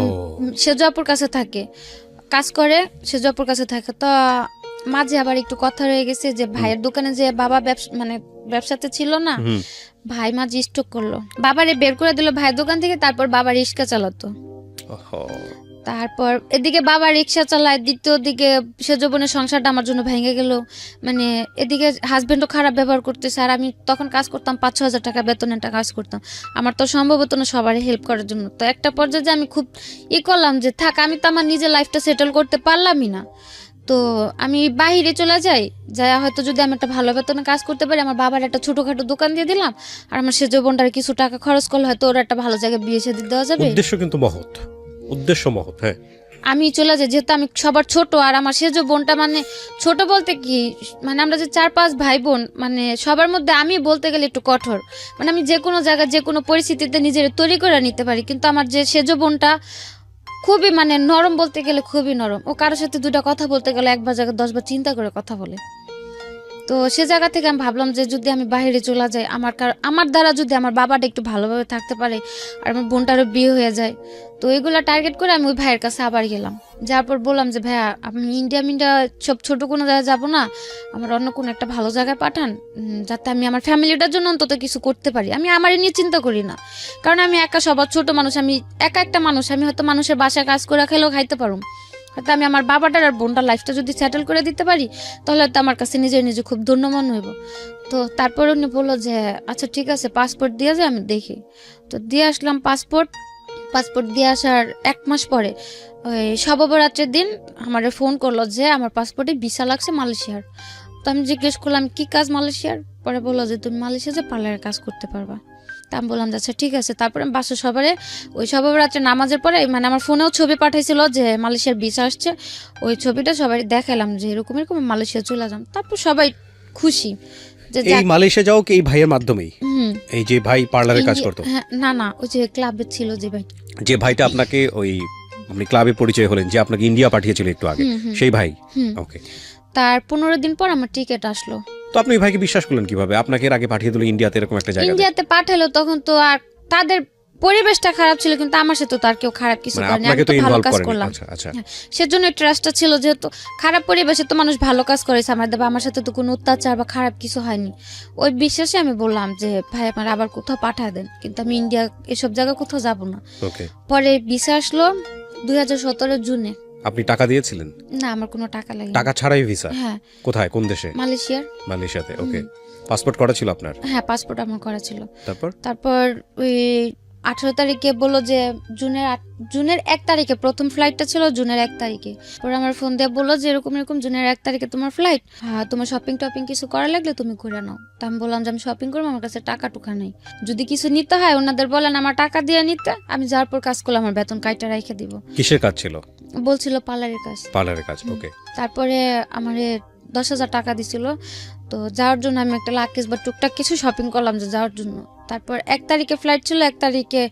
সেজ আপুর কাছে থাকে, কাজ করে, সেজ আপুর কাছে থাকে। তো মাঝে আবার একটু কথা রয়ে গেছে যে ভাইয়ের দোকানে যে বাবা মানে ব্যবসাতে ছিল না, হুম। ভাই মাঝে স্ট্রোক করলো, বাবারে বের করে দিল ভাইয়ের দোকান থেকে, তারপর বাবা রিক্সা চালাতো। ওহো। তারপর এদিকে বাবা রিক্সা চালায়, দ্বিতীয় দিকে সেজ বোনের সংসারটা আমার জন্য ভেঙে গেল। মানে এদিকে হাজবেন্ডও খারাপ ব্যবহার করতেছে, আর আমি তখন কাজ করতাম 5-6 হাজার টাকা বেতনে একটা কাজ করতাম, আমার তো সম্ভব হতো না সবারই হেল্প করার জন্য। তো একটা পর্যায়ে যে আমি খুব করলাম যে থাক, আমি তো আমার নিজের লাইফটা সেটেল করতে পারলামই না, তো আমি বাইরে চলে যাই, যাই হয়তো যদি আমি একটা ভালো বেতনে কাজ করতে পারি, আমার বাবার একটা ছোটখাটো দোকান দিয়ে দিলাম, আর আমার সেজ বোনটার কিছু টাকা খরচ করলে হয়তো ওরা একটা ভালো জায়গায় বিয়ে শাদী দেওয়া যাবে। উদ্দেশ্য কিন্তু মহৎ, উদ্দেশ্য মহৎ। হ্যাঁ, আমি চলে যাই, যেহেতু আমি সবার ছোট, আর আমার সেজ বোনটা মানে ছোট বলতে কি, মানে আমরা যে 4-5 ভাই বোন, মানে সবার মধ্যে আমি বলতে গেলে একটু কঠোর, মানে আমি যে কোনো জায়গায় যে কোনো পরিস্থিতিতে নিজের তৈরি করে নিতে পারি, কিন্তু আমার যে সেজ বোনটা খুবই মানে নরম, বলতে গেলে খুবই নরম। ও কারোর সাথে দুটা কথা বলতে গেলে একবার জায়গায় 10 বার চিন্তা করে কথা বলে। তো সে জায়গা থেকে আমি ভাবলাম যে যদি আমি বাইরে চলে যাই, আমার দ্বারা যদি আমার বাবাটা একটু ভালোভাবে থাকতে পারে, আর আমার বোনটারও বিয়ে হয়ে যায়, তো এগুলা টার্গেট করে আমি ওই ভাইয়ের কাছে আবার গেলাম। যার পর বললাম যে ভাইয়া, আমি ইন্ডিয়া সব ছোট কোনো জায়গায় যাবো না, আমার অন্য কোনো একটা ভালো জায়গায় পাঠান, যাতে আমি আমার ফ্যামিলিটার জন্য অন্তত কিছু করতে পারি। আমি আমার নিয়ে চিন্তা করি না, কারণ আমি একা, সবার ছোট মানুষ, আমি একা একটা মানুষ, আমি হয়তো মানুষের বাসায় কাজ করে খেলেও খাইতে পারুম, হয়তো আমি আমার বাবাটার আর বোনটার লাইফটা যদি সেটেল করে দিতে পারি, তাহলে হয়তো আমার কাছে নিজে খুব ধন্য মনে হইব। তো তারপর উনি বললো যে আচ্ছা ঠিক আছে, পাসপোর্ট দিয়ে যায়, আমি দেখি। তো দিয়ে আসলাম পাসপোর্ট দিয়ে আসার 1 মাস পরে ওই শবে-বরাতের দিন আমার ফোন করলো যে আমার পাসপোর্টে ভিসা লাগছে মালয়েশিয়ার। তো আমি জিজ্ঞেস করলাম কি কাজ মালয়েশিয়ার, পরে বললো যে তুমি মালয়েশিয়া যে পার্লারের কাজ করতে পারবা। তা আমি বললাম যে আচ্ছা ঠিক আছে। তারপরে আমি বাসা সবারে ওই শবে-বরাতের নামাজের পরে, মানে আমার ফোনেও ছবি পাঠাইছিল যে মালয়েশিয়ার ভিসা আসছে, ওই ছবিটা সবাই দেখালাম যে এরকম মালয়েশিয়া চলে যাম। তারপর সবাই খুশি যে এই মালয়েশিয়া যাও কি এই ভাইয়ের মাধ্যমেই? হুম, এই যে ভাই পার্লারে কাজ করতো, হ্যাঁ, না ওই যে ক্লাবে ছিল যে ভাই, যে ভাইটা আপনাকে ওই আপনি ক্লাবে পরিচয় হলেন, যে আপনাকে ইন্ডিয়া পাঠিয়েছিল একটু আগে, সেই ভাই। ওকে। তার 15 দিন পর আমার টিকিট আসলো। তো আপনি ওই ভাইকে বিশ্বাস করলেন কিভাবে? আপনাকে এর আগে পাঠিয়ে দিল ইন্ডিয়াতে এরকম একটা জায়গায়। ইন্ডিয়াতে পাঠালো, তখন তো আর তাদের পরিবেশটা খারাপ ছিল, কিন্তু আমার সাথে তো আর কেউ খারাপ কিছু করেনি, আমি তো ভালো কাজ করলাম। আচ্ছা। সেজন্য ট্রাস্টটা ছিল, যেহেতু খারাপ পরিবেশে তো মানুষ ভালো কাজ করেছে, আমার সাথে তো কোনো অত্যাচার বা খারাপ কিছু হয়নি। ওই বিশ্বাসে আমি বললাম যে ভাই আমার আবার কোথাও পাঠিয়ে দেন, কিন্তু আমি ইন্ডিয়া এসব জায়গায় কোথাও যাব না। ওকে। পরে ভিসা আসলো 2017 জুনে। আপনি টাকা দিয়েছিলেন? না, আমার কোনো টাকা লাগেনি। টাকা ছাড়াই ভিসা? হ্যাঁ। কোথায়, কোন দেশে? মালয়েশিয়াতে। ওকে। পাসপোর্ট করা ছিল আপনার? হ্যাঁ, পাসপোর্ট আমার করা ছিল। তারপর ওই 18 তারিখে বললো যে জুনের 1 তারিখে প্রথম ফ্লাইটটা ছিল, জুনের 1 তারিখে। পরে আমার ফোন দিয়ে বললো যে এরকম জুনের 1 তারিখে তোমার ফ্লাইট, হ্যাঁ তোমার শপিং টপিং কিছু করা লাগলে তুমি করে নাও। তা আমি বললাম যে আমি শপিং করবো, আমার কাছে টাকা টুকা নেই, যদি কিছু নিতে হয় ওনাদের বলেন আমার টাকা দিয়ে নিতে, আমি যাওয়ার পর কাজ করলে আমার বেতন কাইটা রেখে দিব। কিসের কাজ ছিল? বলছিল পার্লারের কাজ। ওকে। তারপরে আমারে 10,000 টাকা দিছিল, তো যাওয়ার জন্য আমি একটা লাকেজ বা টুকটাক কিছু শপিং করলাম যে যাওয়ার জন্য। তারপর 1 তারিখে ফ্লাইট ছিল, 1 তারিখে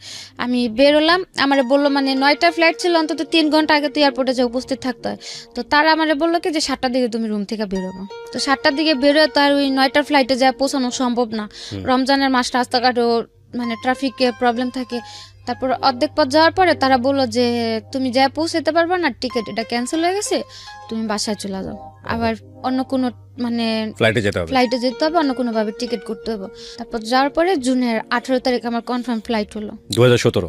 আমি বেরোলাম। আমারে বললো মানে 9টা ফ্লাইট ছিল, অন্তত 3 ঘন্টা আগে তো এয়ারপোর্টে যে উপস্থিত থাকতে হয়। তো তারা আমারে বললো কি যে 7টার দিকে তুমি রুম থেকে বেরোবো। তো 7টার দিকে বেরোয় তো আর ওই 9টার ফ্লাইটে যা পৌঁছানো সম্ভব না, রমজানের মাস রাস্তাঘাটও মানে ট্রাফিকে প্রবলেম থাকে। তারপর অর্ধেক পথ যাওয়ার পরে তারা বললো যে তুমি যা পৌঁছাতে পারবে না, টিকিট এটা ক্যান্সেল হয়ে গেছে, তুমি বাসায় চলে যাও, আবার অন্য কোনো মানে ফ্লাইটে যেতে হবে, অন্য কোনো ভাবে টিকিট করতে হবে। তারপর যাওয়ার পরে জুনের 18 তারিখ আমার কনফার্ম ফ্লাইট হলো 2017।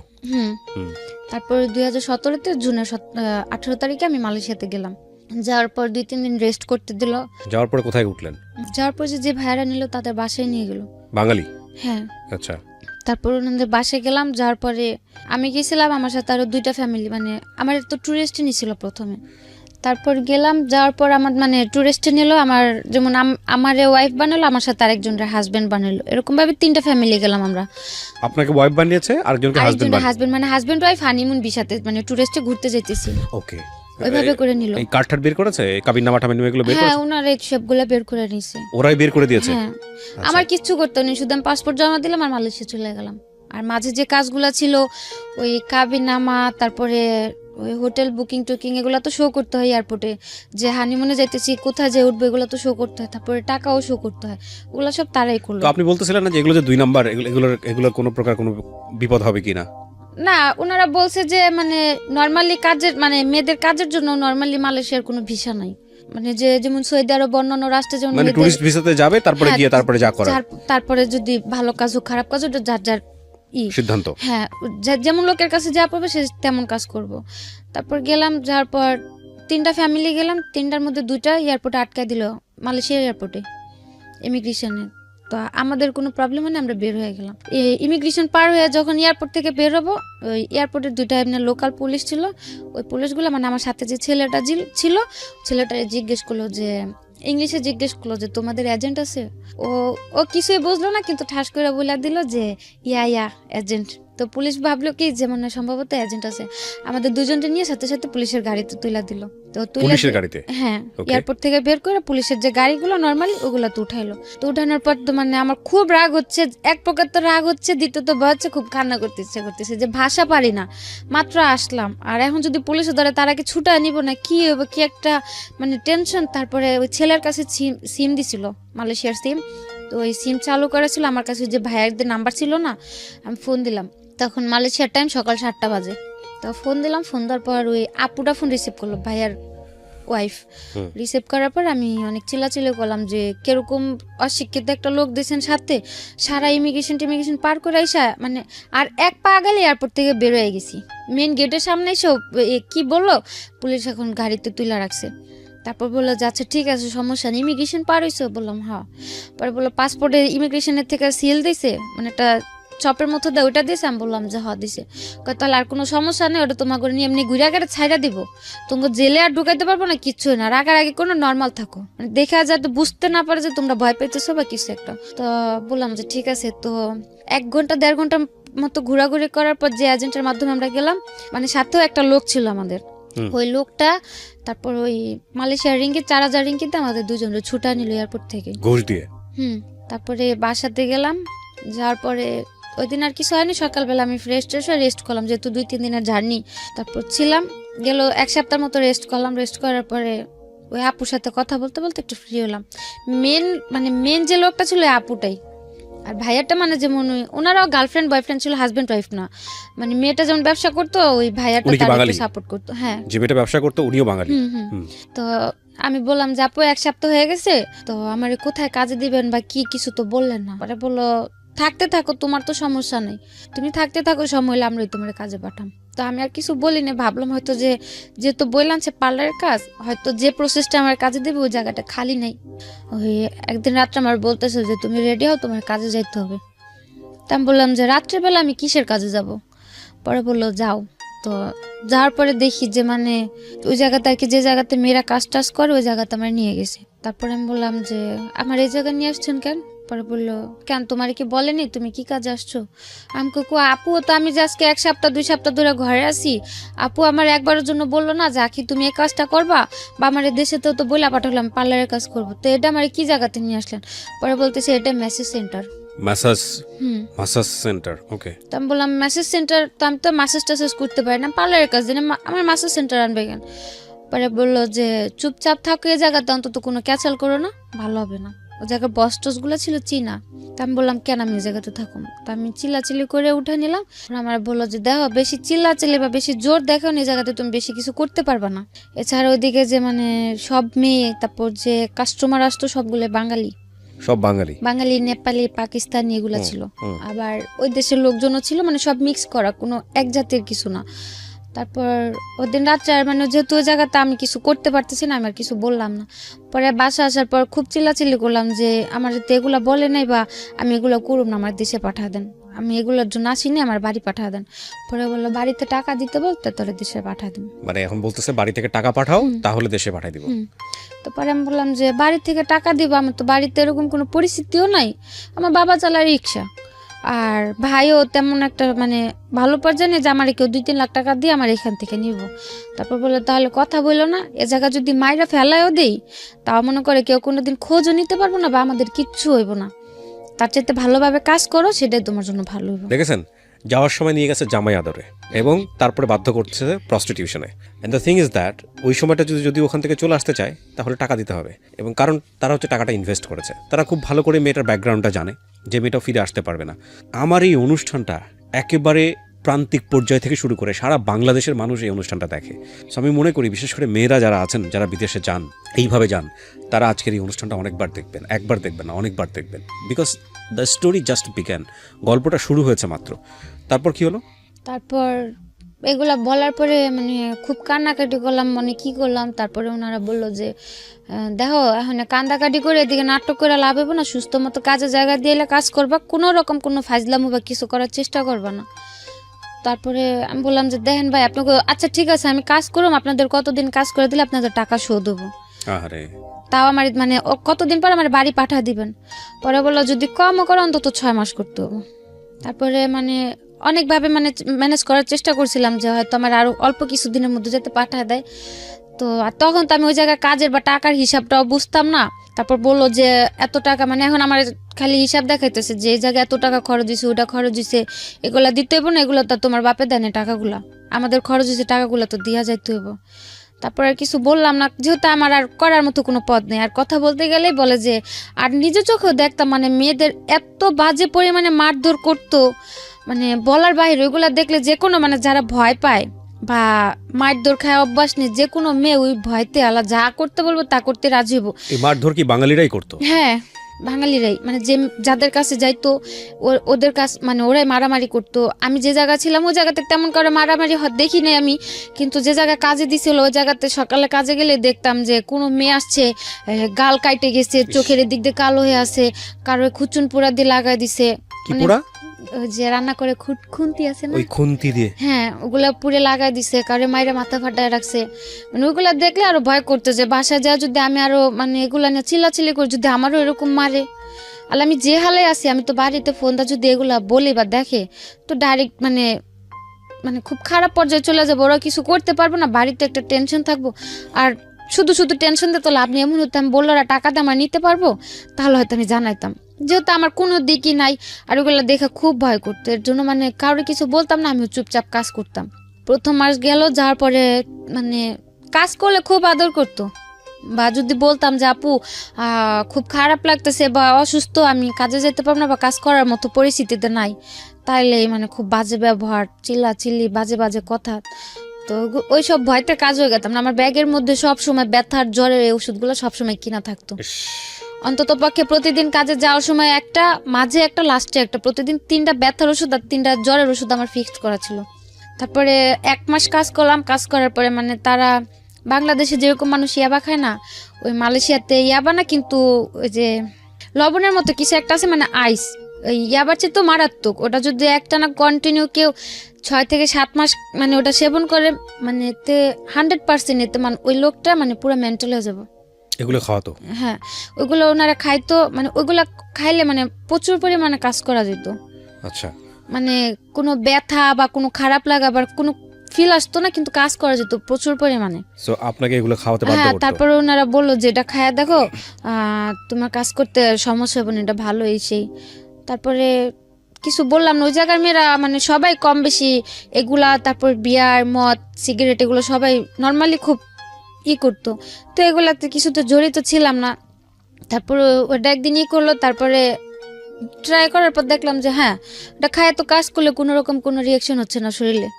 তারপর 2017-তে জুনের 18 তারিখে আমি মালয়েশিয়াতে গেলাম। যাওয়ার পর 2-3 দিন রেস্ট করতে দিল। যাওয়ার পরে কোথায় উঠলেন? যাওয়ার পর যে ভাড়া নিল তাদের বাসায় নিয়ে গেল। বাঙালি? হ্যাঁ। আচ্ছা। তারপর ওনাদের বাসায় গেলাম। যাওয়ার পরে আমি গেছিলাম, আমার সাথে আরো 2টা ফ্যামিলি, মানে আমার তো ট্যুরিস্টই নিছিল প্রথমে। তারপর গেলাম, যাওয়ার পর আমার মানে ট্যুরিস্টে নিল, আমার যেমন আমার ওয়াইফ বানালো, আমার সাথে আরেকজনের হাজবেন্ড বানালো, এরকম ভাবে 3টা ফ্যামিলি গেলাম আমরা। আপনাকে ওয়াইফ বানিয়েছে, আরেকজনকে হাজবেন্ড, মানে হাজবেন্ড ওয়াইফ হানিমুন ভিসাতে, মানে ট্যুরিস্টে ঘুরতে যেতেছি। ওকে। ওইভাবে করে নিল। এই কার্ড বের করেছে, কাবিননামা টামিননামা এগুলো বের করেছে? হ্যাঁ, ওনারা এই সবগুলো বের করে নিছে। ওরাই বের করে দিয়েছে? হ্যাঁ। আমার কিচ্ছু করতে নেই, শুধু আমি পাসপোর্ট জমা দিলাম আর মালয়েশিয়া চলে গেলাম। আর মাঝে যে কাজগুলো ছিল ওই কাবিননামা, তারপরে ওই হোটেল বুকিং টুকিং, এগুলো তো শো করতে হয় এয়ারপোর্টে, যে হানিমুনে যাইতেছি, কোথায় যে উঠবো, এগুলো তো শো করতে হয়। তারপরে টাকাও শো করতে হয়, ওগুলো সব তারাই করলো। তো আপনি বলতেছিলেন না যে এগুলো যে 2 নাম্বার, এগুলোর কোনো প্রকার কোনো বিপদ হবে কিনা? না, ওনারা বলছে যে মানে নরমালি কাজের, মানে মেয়েদের কাজের জন্য নরমালি মালয়েশিয়ার কোনো ভিসা নাই, মানে যে যেমন সৌদি আরব অন্যান্য রাষ্ট্রে যেমন মানে টুরিস্ট ভিসাতে যাবে, তারপরে গিয়ে তারপরে যা করার, তারপরে যদি ভালো কাজ হোক খারাপ কাজ হোক, যার যার সিদ্ধান্ত। হ্যাঁ, যেমন লোকের কাছে যা পাবে সে তেমন কাজ করব। তারপর গেলাম, যাওয়ার পর 3টা ফ্যামিলি গেলাম, 3টার মধ্যে 2টা এয়ারপোর্টে আটকায় দিল, মালয়েশিয়ার এয়ারপোর্টে ইমিগ্রেশনে। তো আমাদের কোনো প্রবলেম হয় না, আমরা বের হয়ে গেলাম। ইমিগ্রেশন পার হয়ে যখন এয়ারপোর্ট থেকে বের হবো, ওই এয়ারপোর্টের 2টা এমনি লোকাল পুলিশ ছিল, ওই পুলিশগুলো মানে আমার সাথে যে ছেলেটা ছিল, ছেলেটা জিজ্ঞেস করলো যে, ইংলিশে জিজ্ঞেস করলো যে তোমাদের এজেন্ট আছে? ও কিছুই বুঝলো না, কিন্তু ঠাস করে বলে দিল যে ইয়া এজেন্ট। তো পুলিশ ভাবলো কি যে মানে সম্ভবত এজেন্ট আছে, আমাদের দুজনকে নিয়ে সাথে সাথে পুলিশের গাড়িতে তুলে দিল। তো পুলিশের গাড়িতে? হ্যাঁ, এয়ারপোর্ট থেকে বের করে পুলিশের যে গাড়িগুলো নরমালি ওগুলো তো উঠাইলো। তো উঠানোর পর তো মানে আমার খুব রাগ হচ্ছে, এক প্রকার তো রাগ হচ্ছে, দ্বিতীয়ত ভয় হচ্ছে, খুব কান্না করতে ইচ্ছে করতেছে যে ভাষা পারি না, মাত্র আসলাম, আর এখন যদি পুলিশে ধরে তারা কি ছুটা নিব না, কি হবে, কি একটা মানে টেনশন। তারপরে ওই ছেলের কাছে সিম দিছিল, মালয়েশিয়ার সিম, তো ওই সিম চালু করেছিল, আমার কাছে যে ভাইয়াদের নাম্বার ছিল না, আমি ফোন দিলাম, তখন মালয়েশিয়ার টাইম সকাল 7টা বাজে। তো ফোন দিলাম, ফোন দেওয়ার পর ওই আপুটা ফোন রিসিভ করলো, ভাইয়ার ওয়াইফ রিসিভ করার পর আমি অনেক চিল্লাচিল্লি করলাম যে কিরকম অশিক্ষিত একটা লোক দিয়েছেন সাথে, সারা ইমিগ্রেশন পার করে আইসা মানে আর এক পা গেলে এয়ারপোর্ট থেকে বের হয়ে গেছি, মেন গেটের সামনে এসেও কি বললো, পুলিশ এখন গাড়িতে তুলে রাখছে। তারপর বললো যে আচ্ছা ঠিক আছে, সমস্যা নেই, ইমিগ্রেশন পার হয়েছে? বললাম হ্যাঁ। পরে বললো পাসপোর্টে ইমিগ্রেশনের থেকে সিল দিয়েছে, মানে একটা চপের মতো দেয়, ওইটা দিয়েছে? আমি বললাম যে হ্যাঁ দিছে। তাহলে আর কোনো সমস্যা নেই, ওটা তোমার করে নিয়ে এমনি ঘুরে গেলে ছাইড়া দিব, তোমাকে জেলে আর ঢুকাইতে পারবো না, কিচ্ছুই না, রাগার আগে কোনো নর্মাল থাকো, মানে দেখা যায় তো বুঝতে না পারে যে তোমরা ভয় পাইতেছো বা কিছু একটা। তো বললাম যে ঠিক আছে। তো 1 ঘন্টা 1.5 ঘন্টা মতো ঘোরাঘুরি করার পর যে এজেন্টের মাধ্যমে আমরা গেলাম, মানে সাথেও একটা লোক ছিল আমাদের, ওই লোকটা তারপর ওই মালয়েশিয়ার রিঙ্গিত 4000 রিঙ্গিত আমাদের দুজনের ছুটা নিল এয়ারপোর্ট থেকে ঘুষ দিয়ে। তারপরে বাসাতে গেলাম, যাওয়ার পরে ওই দিন আর কিছু হয়নি, সকালবেলা আমি ফ্রেশ রেস্ট করলাম, যেহেতু 2-3 দিনের জার্নি। তারপর ছিলাম গেল 1 সপ্তাহ মতো রেস্ট করলাম। রেস্ট করার পরে ওই আপুর সাথে কথা বলতে বলতে একটু ফ্রি হলাম। মেন যে লোকটা ছিল আপুটাই, আর ভাইয়াটা মানে যেমন ওনারাও গার্লফ্রেন্ড বয়ফ্রেন্ড ছিল, হাজবেন্ড ওয়াইফ না, মানে মেয়েটা যেমন ব্যবসা করতো ওই ভাইয়াটা তাকে সাপোর্ট করতো। হ্যাঁ, যে মেয়েটা ব্যবসা করতো উনিও বাঙালি। তো আমি বললাম যে আপু 1 সপ্তাহ হয়ে গেছে, তো আমার কোথায় কাজে দিবেন বা কি কিছু তো বললেন না। পরে বললো থাকতে থাকো, তোমার তো সমস্যা নেই, তুমি থাকতে থাকো, সময় হলে আমরাই তোমার কাজে পাঠাম। তো আমি আর কিছু বলি না, ভাবলাম হয়তো যেহেতু বললাম সে পার্লারের কাজ, হয়তো যে প্রসেসটা আমার কাজে দেবে ওই জায়গাটা খালি নেই। ওই একদিন রাত্রে আমার বলতেছে যে তুমি রেডি হও, তোমার কাজে যাইতে হবে। তা আমি বললাম যে রাত্রেবেলা আমি কিসের কাজে যাব? পরে বললো যাও। তো যাওয়ার পরে দেখি যে মানে ওই জায়গাতে আর কি, যে জায়গাতে মেয়েরা কাজ টাজ করে ওই জায়গাতে আমার নিয়ে গেছে। তারপরে আমি বললাম যে আমার এই জায়গায় নিয়ে আসছেন কেন? পরে বললো কেন তোমার কি বলেনি তুমি কি কাজে আসছো? আমি কো আপু তো আমি যে আজকে 1 সপ্তাহ 2 সপ্তাহ ধরে ঘরে আছি, আপু আমার একবারের জন্য বললো না যে আখি তুমি এই কাজটা করবা, বা আমার দেশেতেও তো বইলা পাঠালাম পার্লারের কাজ করবো, তো এটা আমার কি জায়গাতে নিয়ে আসলেন? পরে বলতেছে এটা মেসেজ সেন্টার। মাসাজ সেন্টার, ওকে। তো আমি বললাম মেসেজ সেন্টার, তো আমি তো মাসাজ টাসাজ করতে পারি না, পার্লারের কাজ দিন, আমার মাসাজ সেন্টার আনবে কেন? পরে বললো যে চুপচাপ থাকো এই জায়গাতে, অন্তত কোনো ক্যাচাল করো না, ভালো হবে না। ও জায়গায় বস টস গুলো ছিল চীনা, তা আমি বললাম কেন আমি এই জায়গাতে থাকুম, তা আমি চিল্লাচিল্লি করে উঠে নিলাম। আমার বললো যে দেখো বেশি চিল্লাচিল্লি বা বেশি জোর দেখো এই জায়গাতে তুমি বেশি কিছু করতে পারবা না। এছাড়া ওইদিকে যে মানে সব মেয়ে, তারপর যে কাস্টমার আসতো সবগুলো বাঙালি, সব বাঙালি বাঙালি, নেপালি, পাকিস্তানি এগুলা ছিল। আবার ওই দেশের লোকজনও ছিল, মানে সব মিক্স করা, কোনো এক জাতের কিছু না। তারপর ওদিন রাত্রে আর মানে যেহেতু ওই জায়গাতে আমি কিছু করতে পারতেছি না, আমি আর কিছু বললাম না। পরে বাসা আসার পর খুব চিল্লাচিল্লি করলাম যে আমার যদি এগুলা বলে নাই বা আমি এগুলো করুম না, আমার দেশে পাঠা দেন, আমি এগুলোর জন্য আসিনি, আমার বাড়ি পাঠা দেন। পরে বললো বাড়িতে টাকা দিতে বলতে তোরে দেশে পাঠা দিন। মানে এখন বলতেছে বাড়ি থেকে টাকা পাঠাও তাহলে দেশে পাঠাই দিব। তো পরে আমি বললাম যে বাড়ি থেকে টাকা দিব, আমার তো বাড়িতে এরকম কোনো পরিস্থিতিও নাই, আমার বাবা চালায় রিক্সা, আর ভাইও তেমন একটা মানে ভালো পর্যায়ে নেই যে আমার কেউ 2-3 লাখ টাকা দিয়ে আমার এখান থেকে নিব। তারপর বললো তাহলে কথা বললো না, এ জায়গা যদি মাইরা ফেলায়ও দেই তাও মনে করে কেউ কোনোদিন খোঁজও নিতে পারবো না বা আমাদের কিচ্ছু হইব না, তার চাইতে ভালোভাবে কাজ করো, সেটাই তোমার জন্য ভালো হইব। দেখেছেন, যাওয়ার সময় নিয়ে গেছে জামাই আদরে এবং তারপরে বাধ্য করতেছে প্রস্টিটিউশনে। And the thing is that ওই সময়টা যদি ওখান থেকে চলে আসতে চায় তাহলে টাকা দিতে হবে, এবং কারণ তারা হচ্ছে টাকাটা ইনভেস্ট করেছে, তারা খুব ভালো করে মেয়েটার ব্যাকগ্রাউন্ডটা জানে যে মেয়েটাও ফিরে আসতে পারবে না। আমার এই অনুষ্ঠানটা একেবারে প্রান্তিক পর্যায় থেকে শুরু করে সারা বাংলাদেশের মানুষ এই অনুষ্ঠানটা দেখে। সো আমি মনে করি বিশেষ করে মেয়েরা যারা আছেন, যারা বিদেশে যান, এইভাবে যান, তারা আজকের এই অনুষ্ঠানটা অনেকবার দেখবেন, একবার দেখবেন না, অনেকবার দেখবেন, because the story just began, গল্পটা শুরু হয়েছে মাত্র। তারপর কি হলো? তারপর এগুলা বলার পরে মানে খুব কান্নাকাটি করলাম, মানে কি করলাম। তারপরে ওনারা বললো যে দেখো এখন কান্দাকাটি করে এদিকে নাটক করে লাভ হবে না, সুস্থ মতো কাজের জায়গা দিয়ে এলে কাজ করবা, কোনো রকম কোনো ফাজলামো বা কিছু করার চেষ্টা করবা না। তারপরে আমি বললাম যে দেখেন ভাই আপনাকে, আচ্ছা ঠিক আছে আমি কাজ করুম, আপনাদের কতদিন কাজ করে দিলে আপনাদের টাকা শোধ দেবো, আরে তাও আমার মানে কতদিন পর আমার বাড়ি পাঠা দিবেন। পরে বললো যদি কমও করো অন্তত 6 মাস করতে হবে। তারপরে মানে অনেকভাবে মানে ম্যানেজ করার চেষ্টা করছিলাম যে হয়তো আমার আরো অল্প কিছু দিনের মধ্যে যাতে পাঠায় দেয়। তো আর তখন তো আমি ওই জায়গায় কাজের বা টাকার হিসাবটাও বুঝতাম না। তারপর বললো যে এত টাকা, মানে এখন আমার খালি হিসাব দেখাইতেছে যে এই জায়গায় এত টাকা খরচ হয়েছে, ওটা খরচ হয়েছে, এগুলা দিতে হইব না, এগুলো তো তোমার বাপে দেয় না টাকাগুলা, আমাদের খরচ হয়েছে টাকাগুলো তো দিয়া যাইতে হইব। তারপর আর কিছু বললাম না, যেহেতু আমার আর করার মতো কোনো পথ নেই। আর কথা বলতে গেলেই বলে যে, আর নিজের চোখেও দেখতাম মানে মেয়েদের এত বাজে পরিমাণে মারধর করতো, মানে বলার বাইরে। ওইগুলা দেখলে যে কোনো মানে যারা ভয় পায় বা মারধর খায় অভ্যাস নেই, যে কোনো মেয়ে ওই ভয়তে আলা যা করতে বলবো তা করতে রাজি হবো। এই মারধর কি বাঙালিরাই করতো? হ্যাঁ, বাঙালিরাই, মানে যে যাদের কাছে যাইতো ওদের কাছে মানে ওরাই মারামারি করতো। আমি যে জায়গা ছিলাম ওই জায়গাতে তেমন করে মারামারি দেখি নাই আমি, কিন্তু যে জায়গায় কাজে দিছিল ওই জায়গাতে সকালে কাজে গেলে দেখতাম যে কোনো মেয়ে আসছে গাল কাইটে গেছে, চোখের দিক দিয়ে কালো হয়ে আছে, কারো খুচুন পুরা দিয়ে লাগাই দিছে, কি পুরা? যে রান্না করে খুন্তি আছে না, ওই খুন্তি দিয়ে, হ্যাঁ ওগুলা পুরে লাগাই দিছে, কারো মাইরা মাথা ফাটায় রাখছে। মানে ওইগুলা দেখলে আরো ভয় করতো যে বাসায় যা যদি আমি আরো মানে এগুলা নিয়ে চিল্লাচিল্লি করি, যদি আমারও এরকম মারে। আর আমি যে হালে আছি, আমি তো বাড়িতে ফোনটা যদি এগুলা বলি বা দেখে তো ডাইরেক্ট মানে মানে খুব খারাপ পর্যায়ে চলে যাবো, ওরা কিছু করতে পারবো না, বাড়িতে একটা টেনশন থাকবো। আর শুধু শুধু টেনশন দিতে লাভ নেই, এমন হতো আমি বললো টাকা দিয়ে আমার নিতে পারবো, তাহলে হয়তো আমি জানাইতাম, যেহেতু আমার কোনো দিকই নাই। আর ওগুলো দেখে খুব ভয় করতো, এর জন্য মানে কারোর কিছু বলতাম না, আমি চুপচাপ কাজ করতাম। প্রথম মাস গেল, যাওয়ার পরে মানে কাজ করলে খুব আদর করতো, বা যদি বলতাম যে আপু খুব খারাপ লাগতেছে বা অসুস্থ, আমি কাজে যেতে পারবো না বা কাজ করার মতো পরিস্থিতিতে নাই, তাইলে মানে খুব বাজে ব্যবহার, চিল্লাচিল্লি, বাজে বাজে কথা। তো ওই সব ভয়তে কাজ হয়ে গেতাম না। আমার ব্যাগের মধ্যে সব সময় ব্যথার জ্বরের এই ওষুধগুলো সবসময় কিনা থাকতো। অন্তত পক্ষে প্রতিদিন কাজে যাওয়ার সময় একটা, মাঝে একটা, লাস্টে একটা, প্রতিদিন 3টা ব্যথার ওষুধ আর 3টা জ্বরের ওষুধ আমার ফিক্সড করা ছিল। তারপরে 1 মাস কাজ করলাম, কাজ করার পরে মানে তারা বাংলাদেশে যেরকম মানুষ ইয়াবা খায় না, ওই মালয়েশিয়াতে ইয়াবা না, কিন্তু ওই যে লবণের মতো কিছু একটা আছে, মানে আইস, ওই ইয়াবার চেয়ে তো মারাত্মক। ওটা যদি একটানা কন্টিনিউ কেউ 6 থেকে 7 মাস মানে ওটা সেবন করে, মানে এতে 100% এতে মানে ওই লোকটা মানে পুরো মেন্টাল হয়ে যাবে। এগুলো খাওয়াতো? হ্যাঁ, ওইগুলো ওনারা খাইতো, মানে ওইগুলা খাইলে মানে প্রচুর পরিমাণে কাজ করা যেত। আচ্ছা, মানে কোনো ব্যথা বা কোনো খারাপ লাগা বা কোনো ফিল আসতো না, কিন্তু কাজ করা যেত প্রচুর পরিমাণে। সো আপনাকে এগুলো খাওয়াতে বাধ্য হ্যাঁ, করতো? তারপরে ওনারা বললো যে এটা খায়া দেখো, তোমার কাজ করতে সমস্যা হবে না, এটা ভালো এই সেই। তারপরে কিছু বললাম না, ওই জায়গার মেয়েরা মানে সবাই কম বেশি এগুলা, তারপর বিয়ার, মদ, সিগারেট, এগুলো সবাই নর্মালি খুব করতো। তো এগুলাতে কিছুতে জড়িত ছিলাম না। তারপর ওটা একদিন করলো, তারপরে ট্রাই করার পর দেখলাম যে হ্যাঁ ওটা খায় তো কাজ করলে কোনো রকম কোনো রিয়াকশন হচ্ছে না শরীরে,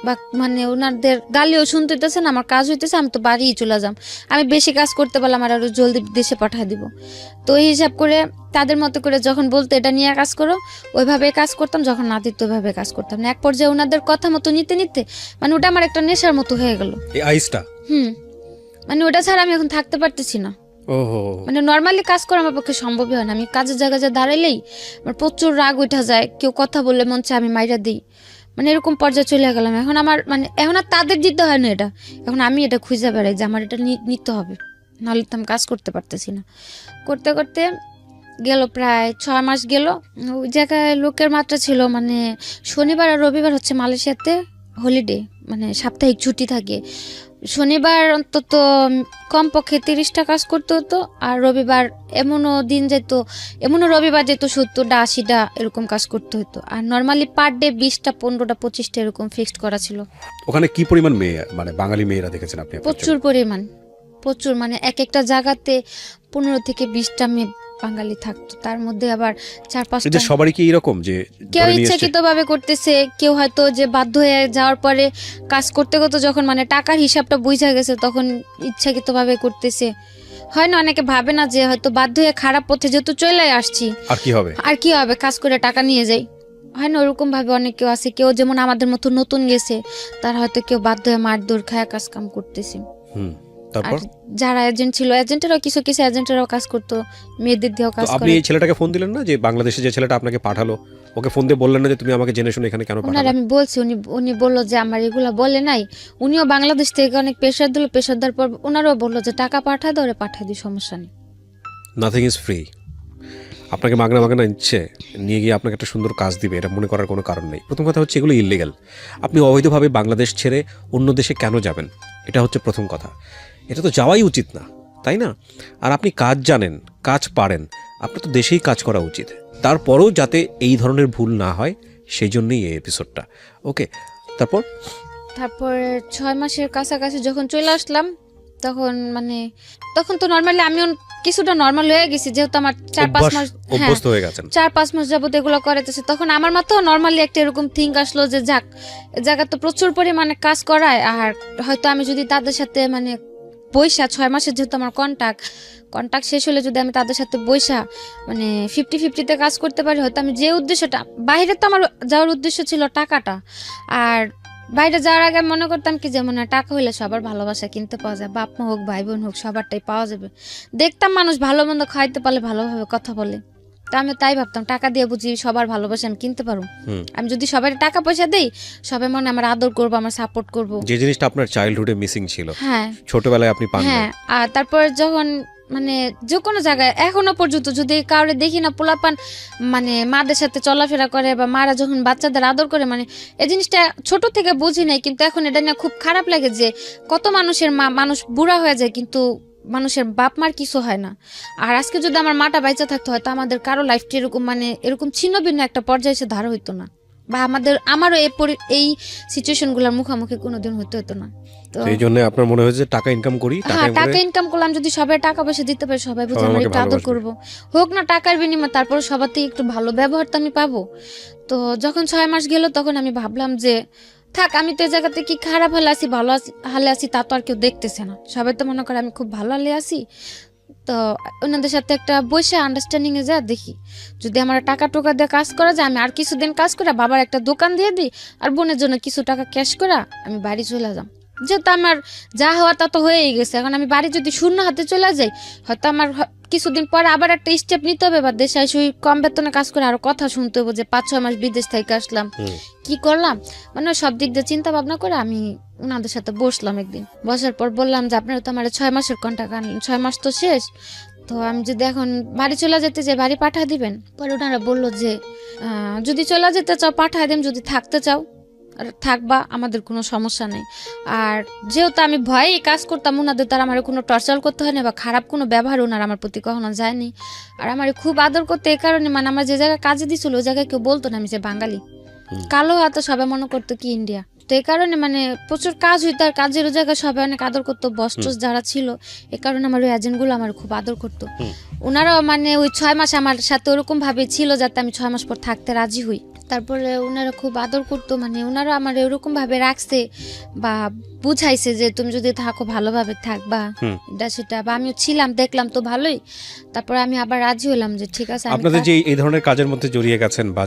বা মানে ওনাদের গালিও শুনতে হইতেছে না, আমার কাজ হইতেছে, আমি তো বাড়িই চলে যাম, আমি বেশি কাজ করতে পারলাম আর আরো জলদি দেশে পাঠিয়ে দিব। তো এই হিসাব করে তাদের মতো করে যখন বলতো এটা নিয়ে কাজ করো ওইভাবে কাজ করতাম, যখন না দিত ওইভাবে কাজ করতাম না। এক পর্যায়ে ওনাদের কথা মতো নিতে নিতে মানে ওটা আমার একটা নেশার মতো হয়ে গেল। এই আইসটা মানে ওটা ছাড়া আমি এখন থাকতে পারতেছি না। ওহো, মানে নর্মালি কাজ করা আমার পক্ষে সম্ভবই হয় না। আমি কাজের জায়গায় যা দাঁড়াইলেই আমার প্রচুর রাগ উঠা যায়, কেউ কথা বললে মন চায় আমি মাইরা দিই, মানে এরকম পর্যায়ে চলে গেলাম। এখন আমার মানে এখন আর তাদের দিতে হয় না এটা, এখন আমি এটা খুঁজে বেড়াই যে আমার এটা নিতে হবে, নাহলে তো আমি কাজ করতে পারতেছি না। করতে করতে গেল প্রায় 6 মাস গেল। ওই জায়গায় লোকের মাত্রা ছিল, মানে শনিবার আর রবিবার হচ্ছে মালয়েশিয়াতে হলিডে, মানে সাপ্তাহিক ছুটি থাকে। শনিবার অন্তত কমপক্ষে 30টা কাজ করতে হতো, আর রবিবার এমনও দিন যেত, এমনও রবিবার যেত 70টা 80টা এরকম কাজ করতে হতো। আর নর্মালি পার ডে 20টা 15টা 25টা এরকম ফিক্সড করা ছিল। ওখানে কি পরিমাণ মেয়ে, মানে বাঙালি মেয়েরা দেখেছেন আপনি? প্রচুর পরিমাণ, প্রচুর, মানে এক একটা জায়গাতে 15 থেকে 20টা মেয়ে বাঙালি থাকতো। তার মধ্যে আবার 4-5টা সবারই কি এরকম যে কেউ ইচ্ছাকৃত ভাবে করতেছে, কেউ হয়তো যে বাধ্য হয়ে যাওয়ার পরে কাজ করতে করতে যখন মানে টাকার হিসাবটা বুঝা গেছে তখন ইচ্ছাকৃত ভাবে করতেছে। হয় না, অনেকে ভাবে না যে হয়তো বাধ্য হয়ে খারাপ পথে যেহেতু চলে আসছি আর কি হবে কাজ করে টাকা নিয়ে যাই, হয় না ওরকম ভাবে অনেক কেউ আছে। কেউ যেমন আমাদের মতো নতুন গেছে, তার হয়তো কেউ বাধ্য হয়ে মারধর খায় কাজ কাম করতেছে। আর যারা এজেন্ট ছিল, এজেন্টেরাও কিছু কিছু এজেন্টেরাও কাজ করতো, মেয়েদের দিয়েও কাজ করে। আপনি এই ছেলেটাকে ফোন দিলেন না, যে বাংলাদেশে যে ছেলেটা আপনাকে পাঠালো, ওকে ফোন দিয়ে বললেন না যে তুমি আমাকে জেনে শুনে এখানে কেন পাঠালে? আমি বলছি, উনি বললো যে আমার এগুলা বলে নাই। উনিও বাংলাদেশ থেকে অনেক প্রেশার দিল, প্রেশার দেওয়ার পর ওনারাও বললো যে টাকা পাঠা দাও, পাঠাই দিই, সমস্যা নেই। Nothing is free. আপনাকে মাগনা মাগনা ইচ্ছে নিয়ে গিয়ে আপনাকে একটা সুন্দর কাজ দিবে, এটা মনে করার কোনো কারণ নেই। প্রথম কথা হচ্ছে এগুলো ইললিগাল। আপনি অবৈধভাবে বাংলাদেশ ছেড়ে অন্য দেশে কেন যাবেন, এটা হচ্ছে প্রথম কথা। এটা তো যাওয়াই উচিত না, তাই না? আর আপনি কাজ জানেন, কাজ পারেন, আপনার তো দেশেই কাজ করা উচিত। তারপরেও যাতে এই ধরনের ভুল না হয় সেই জন্যই এই এপিসোডটা। ওকে, তারপর 6 মাসের কাছাকাছি যখন চলে আসলাম তখন তো নর্মালি আমিও কিছুটা নর্মাল হয়ে গেছি, যেহেতু আমার 4-5 মাস অভ্যস্ত হয়ে গেছেন, 4-5 মাস যাবত এগুলো করাইতেছে। তখন আমার মাথাও নর্মালি একটা এরকম থিঙ্ক আসলো যে যাক, জায়গা তো প্রচুর পরিমাণে কাজ করায়, আর হয়তো আমি যদি তাদের সাথে মানে বৈশা 6 মাসের যেহেতু আমার কন্ট্যাক্ট শেষ হলে যদি আমি তাদের সাথে বৈশা মানে 50-50-তে কাজ করতে পারি, হয়তো আমি যে উদ্দেশ্যটা, বাইরে তো আমার যাওয়ার উদ্দেশ্য ছিল টাকাটা, আর বাইরে যাওয়ার আগে মনে করতাম কি যে মনে টাকা হইলে সবার ভালোবাসা কিনতে পাওয়া যায়, বাপ মা হোক ভাই বোন হোক সবারটাই পাওয়া যাবে। দেখতাম মানুষ ভালো মন্দ খাইতে পারলে ভালোভাবে কথা বলে, তা আমি তাই ভাবতাম টাকা দিয়ে বুঝি সবার ভালোবাসা আমি কিনতে পারবো। আমি যদি সবাই টাকা পয়সা দেই, সবাই মনে আমার আদর করবো, আমার সাপোর্ট করবো, যে জিনিসটা আপনার চাইল্ডহুডে মিসিং ছিল। হ্যাঁ, ছোটবেলায় আপনি পান। হ্যাঁ, আর তারপর যখন মানে যে কোনো জায়গায় এখনো পর্যন্ত যদি কাউরে দেখি না পোলাপান মানে মাদের সাথে চলাফেরা করে, বা মারা যখন বাচ্চাদের আদর করে, মানে এই জিনিসটা ছোট থেকে বুঝি নাই, কিন্তু এখন এটা নিয়ে খুব খারাপ লাগে যে কত মানুষের মানুষ বুড়া হয়ে যায় কিন্তু মানুষের বাপ মার কিছু হয় না। আর আজকে যদি আমার মাটা বাইচা থাকতো, হয়তো আমাদের কারো লাইফটা এরকম মানে এরকম ছিন্ন ভিন্ন একটা পর্যায়ে এসে ধার হইতো না, বা আমারও এই সিচুয়েশনগুলোর মুখোমুখি কোনোদিন হতো না। তো এই জন্য আপনার মনে হয়েছে টাকা ইনকাম করি, টাকা ইনকাম করলাম, যদি সবাই টাকা পয়সা দিতে পারে, সবাই বুঝে আমার একটু আদর করবো, হোক না টাকার বিনিময়ে, তারপর সবার থেকে একটু ভালো ব্যবহার তো আমি পাবো। তো যখন 6 মাস গেল তখন আমি ভাবলাম যে থাক, আমি তো এই জায়গাতে কি খারাপ হালে আছি ভালো হালে আছি তা তো আর কেউ দেখতেছে না, সবাই তো মনে করে আমি খুব ভালো হালে আছি। তো ওনাদের সাথে একটা বসে আন্ডারস্ট্যান্ডিং এ যা দেখি, যদি আমার টাকা টোকা দিয়ে কাজ করা যায়, আমি আর কিছুদিন কাজ করে বাবার একটা দোকান দিয়ে দিই, আর বোনের জন্য কিছু টাকা ক্যাশ করে আমি বাড়ি চলে যাম। যেহেতু আমার যা হওয়া তা তো হয়েই গেছে, এখন আমি বাড়ি যদি শূন্য হাতে চলে যাই, হয়তো আমার কিছুদিন পরে আবার একটা স্টেপ নিতে হবে, বা দেশে এসে কম বেতনে কাজ করে আরো কথা শুনতে হবে যে 5-6 মাস বিদেশ থেকে আসলাম, কি করলাম, মানে সব দিক দিয়ে চিন্তা ভাবনা করে আমি ওনাদের সাথে বসলাম। একদিন বসার পর বললাম যে আপনারা তো আমার 6 মাসের কন্ট্রাক্ট আনলেন, 6 মাস তো শেষ, তো আমি যদি এখন বাড়ি চলে যেতে চাই বাড়ি পাঠা দিবেন? পরে ওনারা বললো যে যদি চলে যেতে চাও পাঠা দেন, যদি থাকতে চাও থাকবা, আমাদের কোনো সমস্যা নেই। আর যেহেতু আমি ভয়ে কাজ করতাম, ওনাদের তার আমার কোনো টর্চার করতে হয় না, বা খারাপ কোনো ব্যবহার ওনার আমার প্রতি কখনো যায়নি। আর আমার খুব আদর করতে এই কারণে, মানে আমার যে জায়গায় কাজে দিছিল ওই জায়গায় কেউ বলতো না আমি যে বাঙালি, কালো হাতে সবাই মনে করতো কি ইন্ডিয়া। তো এই কারণে মানে প্রচুর কাজ হইতো, আর কাজের জায়গায় সবাই অনেক আদর করতো, বস টস যারা ছিল, এই কারণে আমার ওই এজেন্টগুলো আমার খুব আদর করতো। ওনারাও মানে ওই 6 মাস আমার সাথে ওরকম ভাবে ছিল যাতে আমি 6 মাস পর থাকতে রাজি হই। তারপরে ওনারা খুব আদর করতো, মানে ওনারা আমার এরকম ভাবে রাখছে বা বুঝাইছে যে তুমি যদি থাকো ভালোভাবে থাকবা, এটা সেটা, বা আমিও ছিলাম, দেখলাম তো ভালোই। তারপরে আমি আবার রাজি হলাম যে ঠিক আছে। আপনাদের যে এই ধরনের কাজের মধ্যে জড়িয়ে গেছেন বা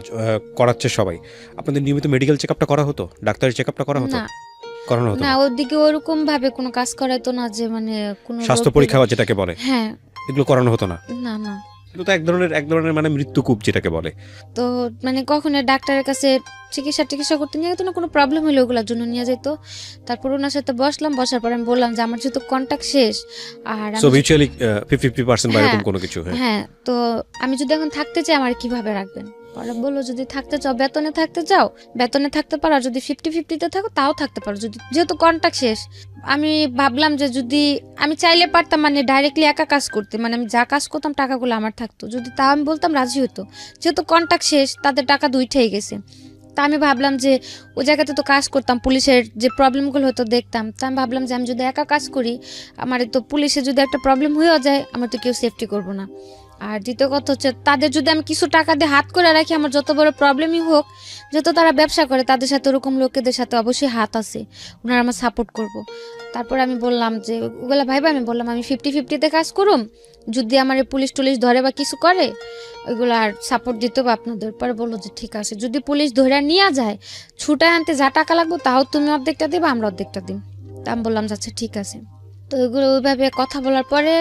করাচ্ছে সবাই, আপনাদের নিয়মিত মেডিকেল চেকআপটা করা হতো, ডাক্তারি চেকআপটা করা হতো? না করানো হতো না, ওদিকে ওরকম ভাবে কোনো কাজ করাইতো না, যে মানে কোনো স্বাস্থ্য পরীক্ষা যেটাকে বলে, হ্যাঁ এগুলো করানো হতো না? না না, এটা তো এক ধরনের মানে মৃত্যুকূপ যেটাকে বলে। তো মানে কখনো ডাক্তারের কাছে চিকিৎসা করতে নিয়ে যেত না, কোনো প্রবলেম হলে ওগুলোর জন্য নিয়ে যেত। তারপর ওনার সাথে বসার পর আমি বললাম যে আমার যেহেতু কন্ট্যাক্ট শেষ, আর সো মিউচুয়ালি 50% বা এরকম কোনো কিছু। হ্যাঁ, তো আমি যদি এখন থাকতে চাই আমার কিভাবে রাখবেন? পরে বললো যদি থাকতে চাও বেতনে থাকতে চাও বেতনে থাকতে পারো, আর যদি 50-50-তে থাকো তাও থাকতে পারো, যদি যেহেতু কন্ট্যাক্ট শেষ। আমি ভাবলাম যে যদি আমি চাইলে পারতাম মানে ডাইরেক্টলি একা কাজ করতে, মানে আমি যা কাজ করতাম টাকাগুলো আমার থাকতো, যদি তাও আমি বলতাম রাজি হতো। যেহেতু কন্ট্যাক্ট শেষ, তাদের টাকা দুইটাই গেছে। তা আমি ভাবলাম যে ওই জায়গাতে তো কাজ করতাম, পুলিশের যে প্রবলেমগুলো হতো দেখতাম, তা আমি ভাবলাম যে আমি যদি একা কাজ করি, আমার তো পুলিশে যদি একটা প্রবলেম হয়েও যায় আমার তো কেউ সেফটি করবো না। আর দ্বিতীয় কথা হচ্ছে তাদের যদি আমি কিছু টাকা দিয়ে হাত করে রাখি, আমার যত বড় প্রবলেমই হোক, যত তারা ব্যবসা করে তাদের সাথে ওরকম লোকেদের সাথে অবশ্যই হাত আছে, ওনারা আমার সাপোর্ট করব। তারপর আমি বললাম যে ওগুলা ভাইবা, আমি বললাম আমি 50-50-তে কাজ করুম, যদি আমার পুলিশ টুলিশ ধরে বা কিছু করে ওইগুলো আর সাপোর্ট দিতে হবে আপনাদের। পরে বললো যে ঠিক আছে, যদি পুলিশ ধরে নিয়ে যায় ছুটায় আনতে যা টাকা লাগবে তাও তুমি অর্ধেকটা দিবা, আমরা অর্ধেকটা দিই। তা আমি বললাম আচ্ছা ঠিক আছে। তো ওইগুলো ওইভাবে কথা বলার পরে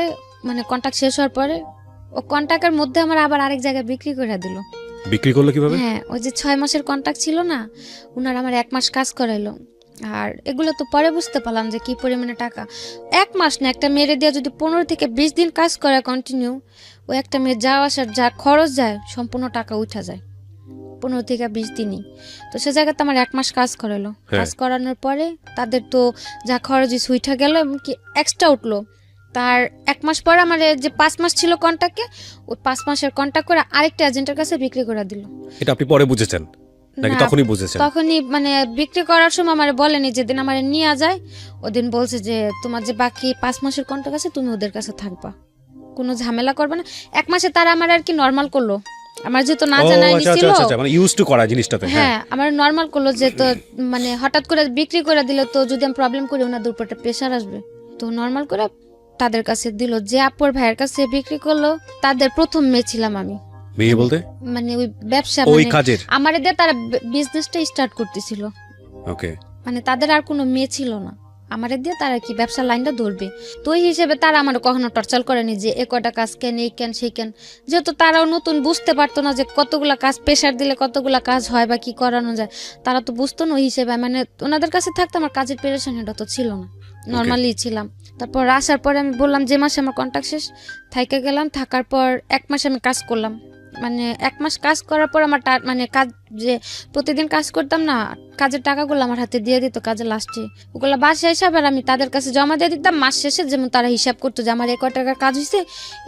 মানে কন্ট্যাক্ট শেষ হওয়ার পরে ও কন্ট্যাক্টের মধ্যে আমার আবার আরেক জায়গায় বিক্রি করে দিল। বিক্রি করলো কিভাবে? হ্যাঁ, ওই যে 6 মাসের কন্ট্যাক্ট ছিল না, ওনার আমার 1 মাস কাজ করাইলো। আর এগুলো তো পরে বুঝতে পারলাম যে কি পরিমাণে টাকা। 1 মাস না, একটা মেয়েরে দিয়ে যদি 15 থেকে 20 দিন কাজ করে কন্টিনিউ, ওই একটা মেয়ের যাওয়া আসার যা খরচ যায় সম্পূর্ণ টাকা উঠা যায় 15 থেকে 20 দিনই। তো সে জায়গাতে আমার 1 মাস কাজ করালো। কাজ করানোর পরে তাদের তো যা খরচ উঠা গেল, এমনকি এক্সট্রা উঠলো। তার 1 মাস পর আমার যে 5 মাস ছিল কন্ট্যাক্টে, ওই 5 মাসের কন্ট্যাক্ট করে আরেকটা এজেন্টের কাছে বিক্রি করে দিল। এটা আপনি পরে বুঝেছেন নাকি তখনই বুঝেছেন? তখনই মানে বিক্রি করার সময় আমার বলেনি, যেদিন আমার নিয়ে যায় ওদিন বলছে যে তোমার যে বাকি 5 মাসের কন্ট্যাক্ট আছে তুমি ওদের কাছে থাকবা, কোনো ঝামেলা করবে না। 1 মাসে তারা আমার আর কি নরমাল করলো, আমার যেহেতু না জানাই ছিল, মানে ইউজ টু করা জিনিসটাতে। হ্যাঁ আমার নরমাল করলো যে তো মানে হঠাৎ করে বিক্রি করে দিল, তো যদি আমি প্রবলেম করি ওনাদের উপর একটা প্রেশার আসবে, তো নরমাল করে তাদের কাছে দিল। যে আপুর ভাইয়ের কাছে বিক্রি করলো তাদের প্রথম মেয়ে ছিলাম আমি। মেয়ে বলতে মানে ওই ব্যবসা ওই মানে কাজের আমার দিয়ে তারা বিজনেসটা স্টার্ট করতেছিল। ওকে, মানে তাদের আর কোনো মেয়ে ছিল না, আমার দিয়ে তারা কি ব্যবসা লাইনটা ধরবে। তো ওই হিসেবে তারা আমার কখনো টর্চার করেনি যে এ কয়টা কাজ কেন এই কেন সেই কেন, যেহেতু তারাও নতুন বুঝতে পারতো না যে কতগুলা কাজ প্রেশার দিলে কতগুলা কাজ হয় বা কি করানো যায়, তারা তো বুঝতো না। ওই হিসেবে মানে ওনাদের কাছে থাকতে আমার কাজের পেরেশানিটা তো ছিল না, নর্মালি ছিলাম। তারপর আসার পরে আমি বললাম যে মাসে আমার কন্ট্যাক্ট শেষ, থাইকে গেলাম। থাকার পর 1 মাস আমি কাজ করলাম, মানে 1 মাস কাজ করার পর আমার মানে কাজ যে প্রতিদিন কাজ করতাম না, কাজের টাকাগুলো আমার হাতে দিয়ে দিত কাজের লাস্টে, ওগুলো বাসায় হিসাব আর আমি তাদের কাছে জমা দিয়ে দিতাম মাস শেষে। যেমন তারা হিসাব করতো যে আমার 1 টাকার কাজ হয়েছে,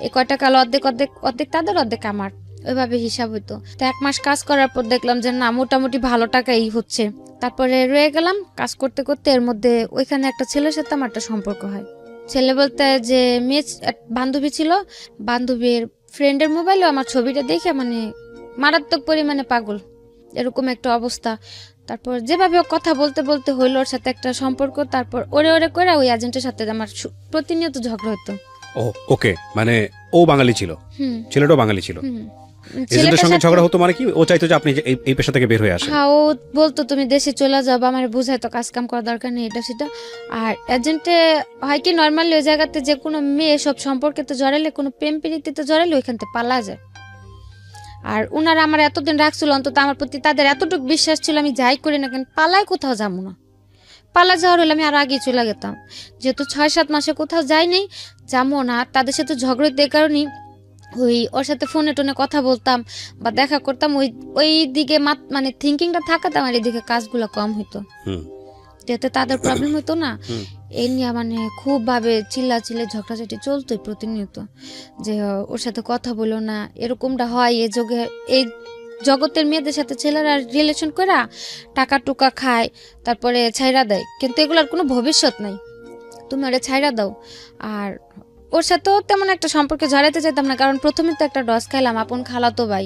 1 টাকা অর্ধেক অর্ধেক অর্ধেক তাদের অর্ধেক আমার, ওইভাবে হিসাব হইতো। তো 1 মাস কাজ করার পর দেখলাম যে না মোটামুটি ভালো টাকাই হচ্ছে। তারপরে রয়ে গেলাম কাজ করতে করতে। এর মধ্যে ওইখানে একটা ছেলের সাথে আমার একটা সম্পর্ক হয়। ছেলে বলতে যে মেয়ে বান্ধবী ছিল, বান্ধবীর ফ্রেন্ডের মোবাইলে আমার ছবিটা দেখে মানে মারাত্মক পরিমাণে পাগল, এরকম একটা অবস্থা। তারপর যেভাবে কথা বলতে বলতে হইলো ওর সাথে একটা সম্পর্ক। তারপর ওরে করে ওই এজেন্টের সাথে আমার প্রতিনিয়ত ঝগড়া হতো। ওকে, মানে ও বাঙালি ছিল, ছেলেটাও বাঙালি ছিল, এজেন্টের সঙ্গে ঝগড়া হতো। মানে কি ও চাইতো যে আপনি এই পেশা থেকে বের হয়ে আসেন? হ্যাঁ, ও বলতো তুমি দেশে চলে যাও, আমার বুঝাইতো কাজ কাম করার দরকার নেই এটা সেটা। আর এজেন্টে হয় কি নর্মালি ওই জায়গাতে যে কোনো মেয়ে সব সম্পর্কে তো জড়াইলে, কোনো প্রেম প্রীতিতে জড়াইলে ওইখান থেকে পালা যায়। আর ওনারা আমার এতদিন রাখছিল, অন্তত আমার প্রতি তাদের এতটুকু বিশ্বাস ছিল আমি যাই করি না কেন পালায় কোথাও যাবো না। পালা যাওয়ার হলে আমি আরো আগে চলে যেতাম, যেহেতু 6-7 মাসে কোথাও যাইনি যাবো না। তাদের সাথে ঝগড়া এই কারণেই ওই ওর সাথে ফোনে টোনে কথা বলতাম বা দেখা করতাম, ওই দিকে মানে থিঙ্কিংটা থাকাতে আমার এদিকে কাজগুলো কম হইতো, যাতে তাদের প্রবলেম হইতো না। এই নিয়ে মানে খুব ভাবে চিল্লাচিল্লি ঝগড়াঝাটি চলতোই প্রতিনিয়ত, যে ওর সাথে কথা বলো না, এরকমটা হয় এই যুগে, এই জগতের মেয়েদের সাথে ছেলেরা রিলেশন করে টাকা টুকা খায়, তারপরে ছাইরা দেয়, কিন্তু এগুলোর কোনো ভবিষ্যৎ নাই। তুমি ওরা ছাইরা দাও। আর ওর সাথেও তেমন একটা সম্পর্কে জড়াইতে চাইতাম না, কারণ প্রথমে তো একটা ডস খাইলাম, আপন খালাতো ভাই,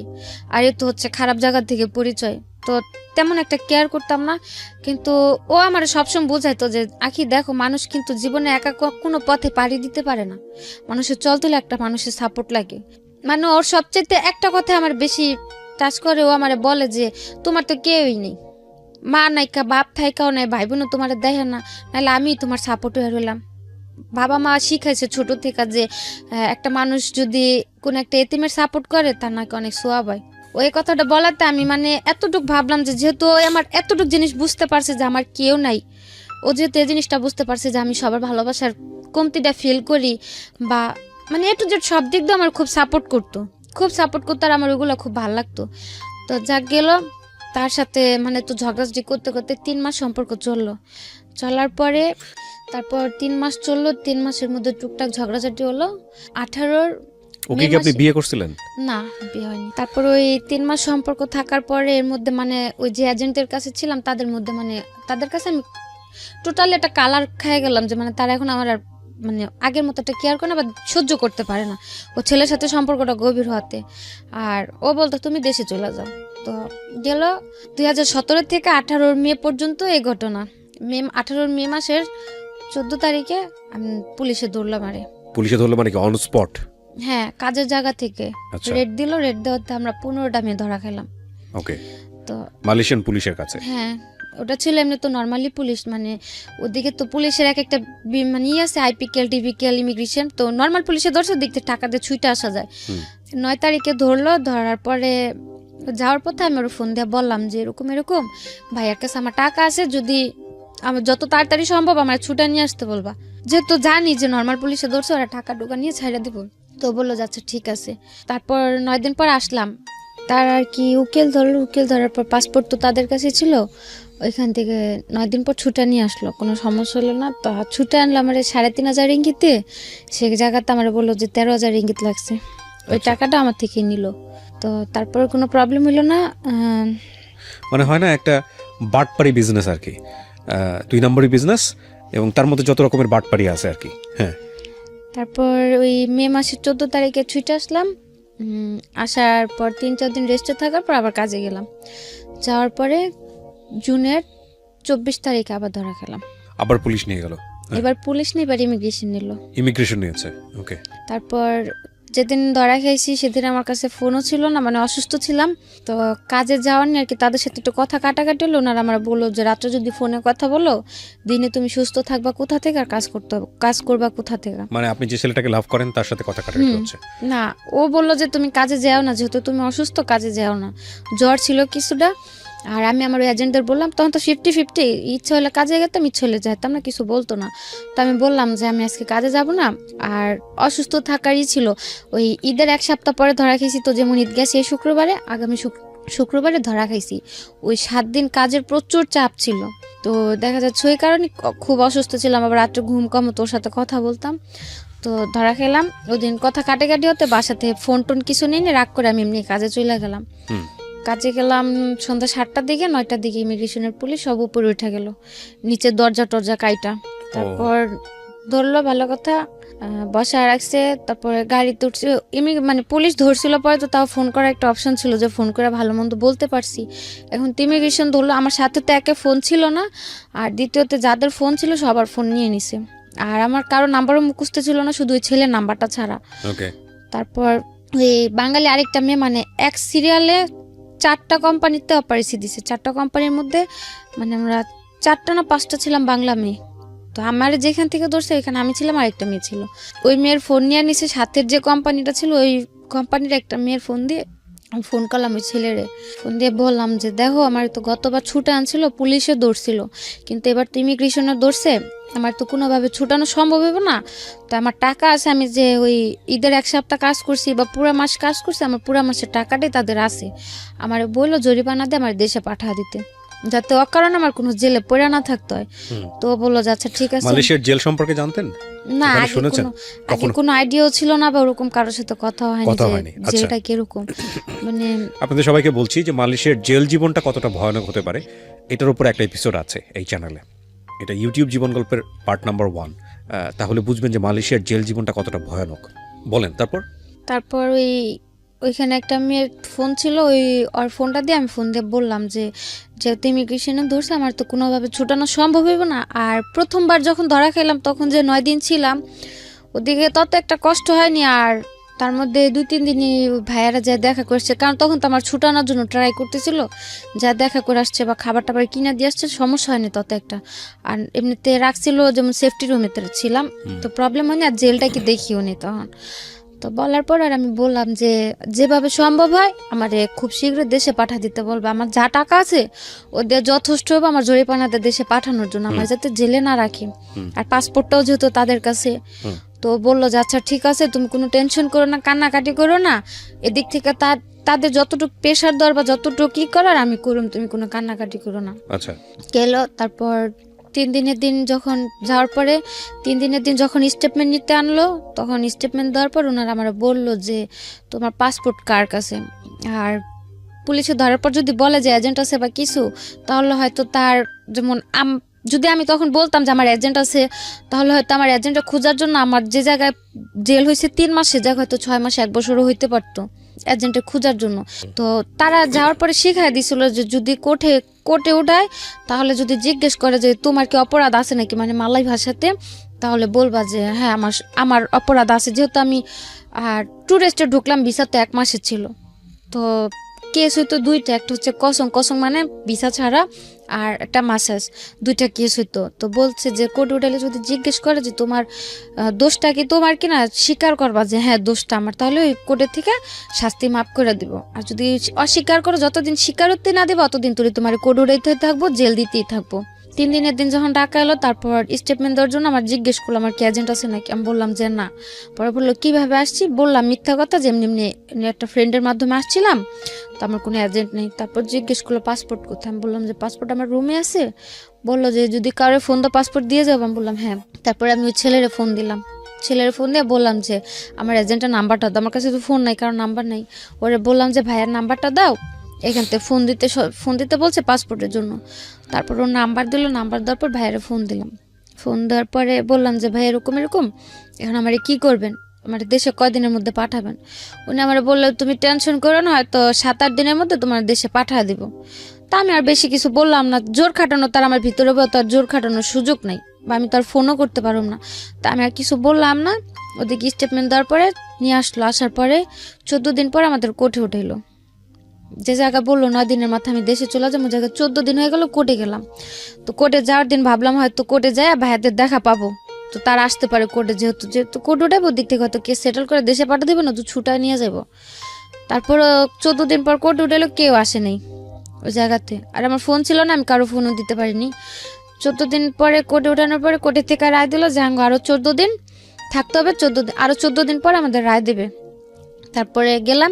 আর এ তো হচ্ছে খারাপ জায়গা থেকে পরিচয়, তো তেমন একটা কেয়ার করতাম না। কিন্তু ও আমার সবসময় বোঝাইতো যে আখি দেখো, মানুষ কিন্তু জীবনে একা কোনো পথে পাড়ি দিতে পারে না, মানুষের চলতে হলে একটা মানুষের সাপোর্ট লাগে। মানে ওর সবচেয়ে একটা কথা আমার বেশি টাচ করে, ও আমার বলে যে তোমার তো কেউই নেই, মা নাইকা বাপ থাইকাও নাই, ভাই বোনও তোমার দেখে না, নাহলে আমি তোমার সাপোর্ট হয়ে রইলাম। বাবা মা শিখাইছে ছোট থেকে যে একটা মানুষ যদি কোন একটা এতিমের সাপোর্ট করে তার নাকি অনেক সোয়াব হয়। ওই কথাটা বলাতে আমি মানে এতটুকু ভাবলাম যে যেহেতু ও আমার এতটুকু জিনিস বুঝতে পারছে যে আমার কেউ নাই, ও যেহেতু এই জিনিসটা বুঝতে পারছে যে আমি সবার ভালোবাসার কমতিটা ফিল করি, বা মানে একটু যে সব দিক দিয়ে আমার খুব সাপোর্ট করতো, আর আমার ওইগুলো খুব ভালো লাগতো। তো যাক গেল, তার সাথে মানে তো ঝগড়াঝাটি করতে করতে 3 মাস সম্পর্ক চলার পরে তারপর 3 মাস চললো, 3 মাসের মধ্যে টুকটাক ঝগড়াঝাটি হলো। 18 ওকে কি আপনি বিয়ে করছিলেন? না, বিয়ে হয়নি। তারপর ওই 3 মাস সম্পর্ক থাকার পরে এর মধ্যে মানে ওই যে এজেন্টের কাছে ছিলাম তাদের মধ্যে মানে তাদের কাছে আমি টোটালি একটা কালার খেয়ে গেলাম যে মানে তারা এখন আমার আর মানে আগের মতো একটা কেয়ার করে না বা সহ্য করতে পারে না ও ছেলের সাথে সম্পর্কটা গভীর হতে। আর ও বলতো তুমি দেশে চলে যাও। তো গেল 2017 থেকে 18 মে পর্যন্ত এই ঘটনা। 18 মে মাসের 14 তারিখে আমি পুলিশে ধরলাম। পুলিশে ধরলো মানে কি অন স্পট? হ্যাঁ, কাজের জায়গা থেকে রেড দিল, রেড দেওয়াতে আমরা 15টা মেয়ে ধরা খেলাম। ওকে, তো মালয়েশিয়ান পুলিশের কাছে? হ্যাঁ, ওটা ছিল এমনি তো নর্মালি পুলিশ, মানে ওদিকে তো পুলিশের এক একটা মানে ইয়ে আছে, আইপিকেল টিপিকেল ইমিগ্রেশন, তো নর্মাল পুলিশে ধরছে দিক থেকে টাকা দিয়ে ছুটে আসা যায়। 9 তারিখে ধরলো, ধরার পরে যাওয়ার পথে আমি ওর ফোন দিয়ে বললাম যে এরকম এরকম ভাইয়ার কাছে আমার টাকা আছে, যদি আমার যত তাড়াতাড়ি সম্ভব আমার ছুটে নিয়ে আসতে বলবা, যেহেতু জানি যে নর্মাল পুলিশে ধরছে ওরা টাকা টুকা নিয়ে ছাইড়া দিব। তো বললো যাচ্ছে ঠিক আছে। তারপর 9 দিন পর আসলাম, তার আর কি উকিল ধরলো, উকিল ধরার পর পাসপোর্ট তো তাদের কাছে ছিল, ওইখান থেকে 9 দিন পর ছুটে নিয়ে আসলো, কোনো সমস্যা হলো না। তো ছুটে আনলো আমার 3,500 রিঙ্গিতে, সে জায়গাতে আমার বললো যে 13,000 রিঙ্গিত লাগছে, ওই টাকাটা আমার থেকে নিল। তো তারপর কোনো প্রবলেম হলো না। মানে হয় না একটা বাটপারি বিজনেস আর কি, 2 নম্বরই বিজনেস, এবং তার মধ্যে যত রকমের বাটপারি আছে আর কি। হ্যাঁ, তারপর ওই মে মাসের 14 তারিখে ছুটে আসলাম। আসার পর 3-4 দিন রেস্টে থাকার পর আবার কাজে গেলাম। যাওয়ার পরে জুনের 24 তারিখে আবার ধরা খেলাম। আবার পুলিশ নিয়ে গেল? এবার পুলিশ নেই, এবার ইমিগ্রেশন নিল। ইমিগ্রেশন নিয়েছে, ওকে। তারপর যেদিন ধরা খেয়েছি সেদিন আমার কাছে ফোনও ছিল না, মানে অসুস্থ ছিলাম, তো কাজে যাওয়ার নিয়ে আর কি, তাদের সাথে একটু কথা কাটাকাটি হলো। ওনারা আমার বললো যে রাত্রে যদি ফোনে কথা বলো, দিনে তুমি সুস্থ থাকবা কোথা থেকে আর কাজ করবা কোথা থেকে। মানে আপনি যে ছেলেটাকে লাভ করেন তার সাথে কথা কাটাকাটি হচ্ছে? না, ও বললো যে তুমি কাজে যাও না, যেহেতু তুমি অসুস্থ কাজে যাও না। জ্বর ছিল কিছুটা, আর আমি আমার ওই এজেন্টদের বললাম, তখন তো 50-50, ইচ্ছে হলে কাজে যেতাম, ইচ্ছে হলে যেতাম না, কিছু বলতো না। তো আমি বললাম যে আমি আজকে কাজে যাব না, আর অসুস্থ থাকারই ছিল। ওই ঈদের 1 সপ্তাহ পরে ধরা খেয়েছি, তো যেমন ঈদ গেছে এই শুক্রবারে, আগামী শুক্রবারে ধরা খাইছি। ওই 7 দিন কাজের প্রচুর চাপ ছিল, তো দেখা যাচ্ছে ওই কারণে খুব অসুস্থ ছিলাম, আবার রাত্রে ঘুম কম, তোর সাথে কথা বলতাম। তো ধরা খেলাম, ওই দিন কথা কাটাকাটি হতে বাসাতে ফোন টোন কিছু নেই, রাগ করে আমি এমনি কাজে চলে গেলাম। কাজে গেলাম সন্ধ্যা 7টার দিকে, 9টার দিকে ইমিগ্রেশনের পুলিশ সব উপরে উঠে গেল, নিচে দরজা টরজা কাইটা। তারপর ধরলো, ভালো কথা, বসা রাখছে। তারপরে গাড়িতে উঠছে, মানে পুলিশ ধরছিল পরে, তো তাও ফোন করার একটা অপশন ছিল যে ফোন করে ভালো মন্দ বলতে পারছি। এখন তো ইমিগ্রেশন ধরলো, আমার সাথে তো একে ফোন ছিল না, আর দ্বিতীয়তে যাদের ফোন ছিল সবার ফোন নিয়ে নিছে, আর আমার কারো নাম্বারও মুখস্থ ছিল না, শুধু ওই ছেলের নাম্বারটা ছাড়া। তারপর ওই বাঙালি আরেকটা মেয়ে, মানে এক সিরিয়ালে 4টা কোম্পানিতে অপারেসি দিছে, 4টা কোম্পানির মধ্যে মানে আমরা 4টা না 5টা ছিলাম বাংলা মেয়ে। তো আমার যেখান থেকে ধরছে ওইখানে আমি ছিলাম, আরেকটা মেয়ে ছিল। ওই মেয়ের ফোন নিয়ে নিছে, সাথের যে কোম্পানিটা ছিল ওই কোম্পানির একটা মেয়ের ফোন দিয়ে ফোন করলাম ওই ছেলেরে, ফোন দিয়ে বললাম যে দেখো আমার তো গতবার ছুটে আনছিল, পুলিশে ধরছিল, কিন্তু এবার তো ইমিগ্রেশনে ধরছে, আমার তো কোনোভাবে ছুটানো সম্ভব হবে না। তো আমার টাকা আছে, আমি যে ওই ঈদের 1 সপ্তাহ কাজ করছি বা পুরো মাস কাজ করছি, আমার পুরো মাসের টাকাটাই তাদের আছে। আমার বললো জরিমানা দিয়ে আমার দেশে পাঠা দিতে। যাতে অকারণে আমার কোনো জেলে পড়ে না থাকতে হয়। হুম। তো ও বললো যে আচ্ছা ঠিক আছে। মালয়েশিয়ার জেল সম্পর্কে জানতেন? না, ওখানে আগে শুনেছেন? কোনো আইডিয়াও ছিল না, বা ওরকম কারোর সাথে কথা হয়নি কথা যে হয়নি, আচ্ছা। জেলটা কিরকম। মানে আপনাদের সবাইকে বলছি যে মালয়েশিয়ার জেল জীবনটা কতটা ভয়ানক হতে পারে, এটার উপর একটা এপিসোড আছে এই চ্যানেলে। এটা ইউটিউব জীবন গল্পের পার্ট নাম্বার 1। তাহলে বুঝবেন যে মালয়েশিয়ার জেল জীবনটা কতটা ভয়ানক। বলেন তারপর। ওইখানে একটা মেয়ের ফোন ছিল, ওর ফোনটা দিয়ে আমি ফোন দিয়ে বললাম যে যেহেতু ইমিগ্রেশনে ধরছে, আমার তো কোনোভাবে ছুটানো সম্ভব হইব না। আর প্রথমবার যখন ধরা খেলাম তখন যে 9 দিন ছিলাম, ওদিকে তত একটা কষ্ট হয়নি। আর তার মধ্যে 2-3 দিনই ভাইয়ারা যা দেখা করছে, কারণ তখন তো আমার ছুটানোর জন্য ট্রাই করতেছিল, যা দেখা করে আসছে বা খাবার টাবার কিনে দিয়ে আসছে, সমস্যা হয়নি তত একটা। আর এমনিতে রাখছিল যেমন সেফটি রুমে ছিলাম, তো প্রবলেম হয়নি। আর জেলটা কি দেখিও নি তখন। তো বলার পর আর আমি বললাম যে যেভাবে সম্ভব হয় আমার খুব শীঘ্র দেশে পাঠা দিতে বলবে। আমার যা টাকা আছে ওদের যথেষ্ট হবে আমার জরিপানাতে দেশে পাঠানোর জন্য, আমার যাতে জেলে না রাখি। আর পাসপোর্টটাও যেহেতু তাদের কাছে। তো বললো যে আচ্ছা ঠিক আছে, তুমি কোনো টেনশন করো না, কান্নাকাটি করো না, এদিক থেকে তাদের যতটুকু প্রেশার দেওয়ার বা যতটুকু কি করার আমি করুম, তুমি কোনো কান্নাকাটি করো না। আচ্ছা। গেল। তারপর 3 দিনের দিন যখন যাওয়ার পরে 3 দিনের দিন যখন স্টেটমেন্ট নিতে আনলো, তখন স্টেটমেন্ট দেওয়ার পর ওনারা আমার বললো যে তোমার পাসপোর্ট কার কাছে। আর পুলিশে ধরার পর যদি বলে যে এজেন্ট আছে বা কিছু, তাহলে হয়তো তার যেমন যদি আমি তখন বলতাম যে আমার এজেন্ট আছে, তাহলে হয়তো আমার এজেন্টটা খোঁজার জন্য আমার যে জায়গায় জেল হয়েছে 3 মাস, সে জায়গায় হয়তো 6 মাস 1 বছরও হইতে পারতো এজেন্টের খোঁজার জন্য। তো তারা যাওয়ার পরে শিখাই দিছিল যে যদি কোর্টে উঠায়, তাহলে যদি জিজ্ঞেস করে যে তোমার কি অপরাধ আছে নাকি, মানে মালয় ভাষাতে, তাহলে বলবা যে হ্যাঁ আমার অপরাধ আছে। যেহেতু আমি ট্যুরিস্টে ঢুকলাম, ভিসা তো 1 মাসের ছিল। তো কেস হইতো 2টা, একটা হচ্ছে কসম মানে ভিসা ছাড়া, আর একটা মাসাজ, 2টা কেস হইতো। তো বলছে যে কোর্ট উঠালে যদি জিজ্ঞেস করে যে তোমার দোষটা কি তোমার কিনা, স্বীকার করবা যে হ্যাঁ দোষটা আমার, তাহলে ওই কোর্টের থেকে শাস্তি মাফ করে দিব। আর যদি অস্বীকার করো, যতদিন স্বীকারোক্তি না দেবো অতদিন তুই তোমার কোর্ট উঠাইতে থাকবো, জেল দিতেই থাকবো। 3 দিনের দিন যখন টাকা এলো, তারপর স্টেটমেন্ট দেওয়ার জন্য আমার জিজ্ঞেস করলো আমার কি এজেন্ট আছে নাকি। আমি বললাম যে না। পরে বললো কিভাবে আসছি, বললাম মিথ্যা কথা, যেমনি একটা ফ্রেন্ডের মাধ্যমে আসছিলাম, তো আমার কোনো এজেন্ট নেই। তারপর জিজ্ঞেস করলো পাসপোর্ট কোথায়। আমি বললাম যে পাসপোর্ট আমার রুমে আছে। বললো যে যদি কারো ফোন তো পাসপোর্ট দিয়ে যাবো। আমি বললাম হ্যাঁ। তারপরে আমি ওই ছেলেরে ফোন দিলাম, ফোন দিয়ে বললাম যে আমার এজেন্টের নাম্বারটা দাও। আমার কাছে তো ফোন নাই, কারণ নাম্বার নাই। ওরে বললাম যে ভাইয়ের নাম্বারটা দাও, এখান থেকে ফোন দিতে বলছে পাসপোর্টের জন্য। তারপর ওর নাম্বার দিল, নাম্বার দেওয়ার পর ভাইয়ের ফোন দিলাম। ফোন দেওয়ার পরে বললাম যে ভাই এরকম এখন আমার কি করবেন, আমার দেশে কয়দিনের মধ্যে পাঠাবেন। উনি আমার বললো তুমি টেনশন করো না, হয়তো 7-8 দিনের মধ্যে তোমার দেশে পাঠিয়ে দিব। তা আমি আর বেশি কিছু বললাম না, জোর খাটানো তার আমার ভিতরে তার জোর খাটানোর সুযোগ নাই, বা আমি তার ফোনও করতে পারব না। তা আমি আর কিছু বললাম না। ওদিকে স্টেটমেন্ট দেওয়ার পরে নিয়ে আসলো, আসার পরে 14 দিন পর আমাদের কোর্টে উঠাইলো। যে জায়গা বললো 9 দিনের মাথায় আমি দেশে চলে যাবো, জায়গায় 14 দিন হয়ে গেল, কোর্টে গেলাম। তো কোর্টে যাওয়ার দিন ভাবলাম হয়তো কোর্টে যায় ভাইয়াদের দেখা পাবো, তো তারা আসতে পারে কোর্টে, যেহেতু কোর্ট উঠাবো, দিক থেকে হয়তো কেস সেটেল করে দেশে পাঠিয়ে দেবে, না তো ছুটায় নিয়ে যাবো। তারপর 14 দিন পর কোর্ট উঠালো, কেউ আসে নাই ওই জায়গাতে। আর আমার ফোন ছিল না, আমি কারো ফোনও দিতে পারিনি। 14 দিন পরে কোর্টে উঠানোর পরে কোর্টের থেকে রায় দিল যে আরো 14 দিন থাকতে হবে, আরো 14 দিন পর আমাদের রায় দেবে। তারপরে গেলাম,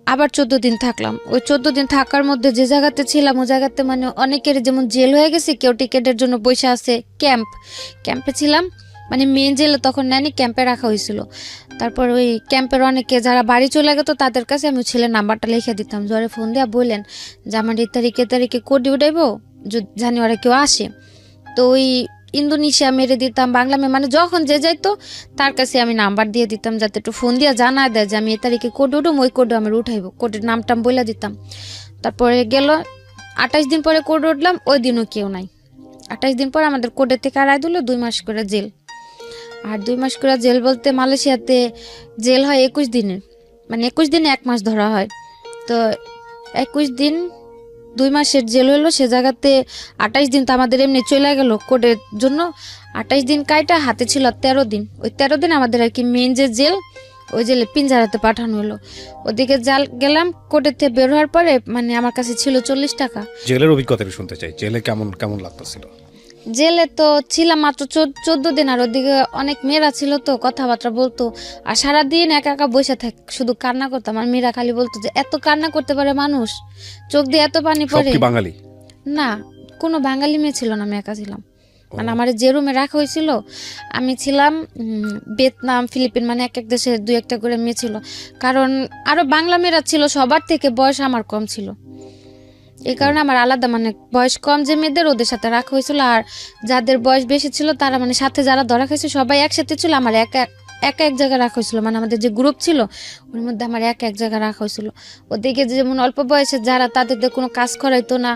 আবার 14 দিন থাকলাম। ওই 14 দিন থাকার মধ্যে যে জায়গাতে ছিলাম, ওই জায়গাতে মানে অনেকের যেমন জেল হয়ে গেছে, কেউ টিকেটের জন্য বসে আছে, ক্যাম্পে ছিলাম, মানে মেন জেলে তখন নেয়নি, ক্যাম্পে রাখা হয়েছিল। তারপর ওই ক্যাম্পের অনেকে যারা বাড়ি চলে গেতো তাদের কাছে আমি ছেলের নাম্বারটা লিখে দিতাম, জ্বরে ফোন দিয়ে বললেন যে আমার এই তারিখে কোডি উঠাইবো, জানি ওরা কেউ আসে। তো ওই ইন্দোনেশিয়া মেরে দিতাম, বাংলা মানে যখন যে যাইতো তার কাছে আমি নাম্বার দিয়ে দিতাম, যাতে একটু ফোন দিয়ে জানা দেয় যে আমি এই তারিখে কোড উঠুম, ওই কোডে আমি উঠাইবো, কোডের নামটাম বলে দিতাম। তারপরে গেল 28 দিন পরে কোড উঠলাম, ওই দিনও কেউ নাই। 28 দিন পর আমাদের কোডের থেকে আড়াই দিল 2 মাস করে জেল। আর 2 মাস করে জেল বলতে মালয়েশিয়াতে জেল হয় 21 দিনের, মানে 21 দিনে 1 মাস ধরা হয়। তো 21 দিন 2 মাসের জেল হলো, সে জায়গাতে 28 দিন তো আমাদের এমনি চলে গেল কোর্টের জন্য। 28 দিন কাইটা হাতে ছিল 13 দিন। ওই 13 দিন আমাদের আর কি মেন যে জেল, ওই জেলে পিঞ্জারাতে পাঠানো হলো। ওদিকে গেলাম, কোর্টের থেকে বের হওয়ার পরে মানে আমার কাছে ছিল 40 টাকা। জেলের অভিজ্ঞতা শুনতে চাই, জেলে কেমন লাগতেছিল? জেলে তো ছিলাম মাত্র 14 দিন, আর ওদিকে অনেক মেয়েরা ছিল তো কথাবার্তা বলতো, আর সারাদিন একা একা বসে থাক শুধু কান্না করতাম। আর মেয়েরা খালি বলতো যে এত কান্না করতে পারে মানুষ, চোখ দিয়ে এত পানি সব পড়ে। কি বাঙালি? না, কোনো বাঙালি মেয়ে ছিল না, আমি একা ছিলাম। মানে আমার যে রুমে রাখা হয়েছিল, আমি ছিলাম ভিয়েতনাম, ফিলিপিন, মানে এক এক দেশে 2-1টা করে মেয়ে ছিল। কারণ আরো বাংলা মেয়েরা ছিল, সবার থেকে বয়স আমার কম ছিল, এই কারণে আমার আলাদা মানে বয়স কম যে মেয়েদের ওদের সাথে রাখা হয়েছিল। আর যাদের বয়স বেশি ছিল তারা মানে সাথে যারা ধরা খাইছে সবাই একসাথে ছিল, আমার একা একা এক জায়গায় রাখা হয়েছিল। মানে আমাদের যে গ্রুপ ছিল ওর মধ্যে আমার একা এক জায়গায় রাখা হয়েছিল। ওদিকে যেমন অল্প বয়সে যারা, তাদের দিয়ে কোনো কাজ করাইতো না,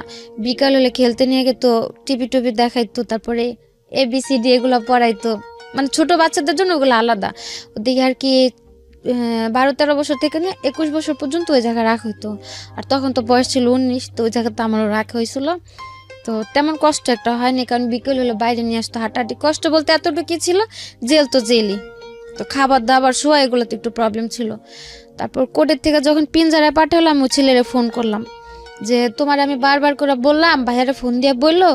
বিকাল হলে খেলতে নিয়ে যেত, টিভি টুভি দেখাইতো, তারপরে ABCD এগুলো পড়াইতো। মানে ছোট বাচ্চাদের জন্য ওগুলো আলাদা। ওদিকে আর কি 12-13 বছর থেকে নিয়ে 21 বছর পর্যন্ত ওই জায়গায় রাখা হইতো। আর তখন তো বয়স ছিল 19, তো ওই জায়গাতে আমারও রাখা হয়েছিল। তো তেমন কষ্ট একটা হয়নি, কারণ বিকেল হলে বাইরে নিয়ে আসতো, হাঁটাহাঁটি। কষ্ট বলতে এতটুকু ছিল, জেল তো জেলই, তো খাবার দাবার শোয়া এগুলোতে একটু প্রবলেম ছিল। তারপর কোর্টের থেকে যখন পিঞ্জারায় পাঠালাম, ও ছেলেরে ফোন করলাম যে তোমার আমি বারবার করে বললাম, ভাইয়ারে ফোন দিয়ে বললো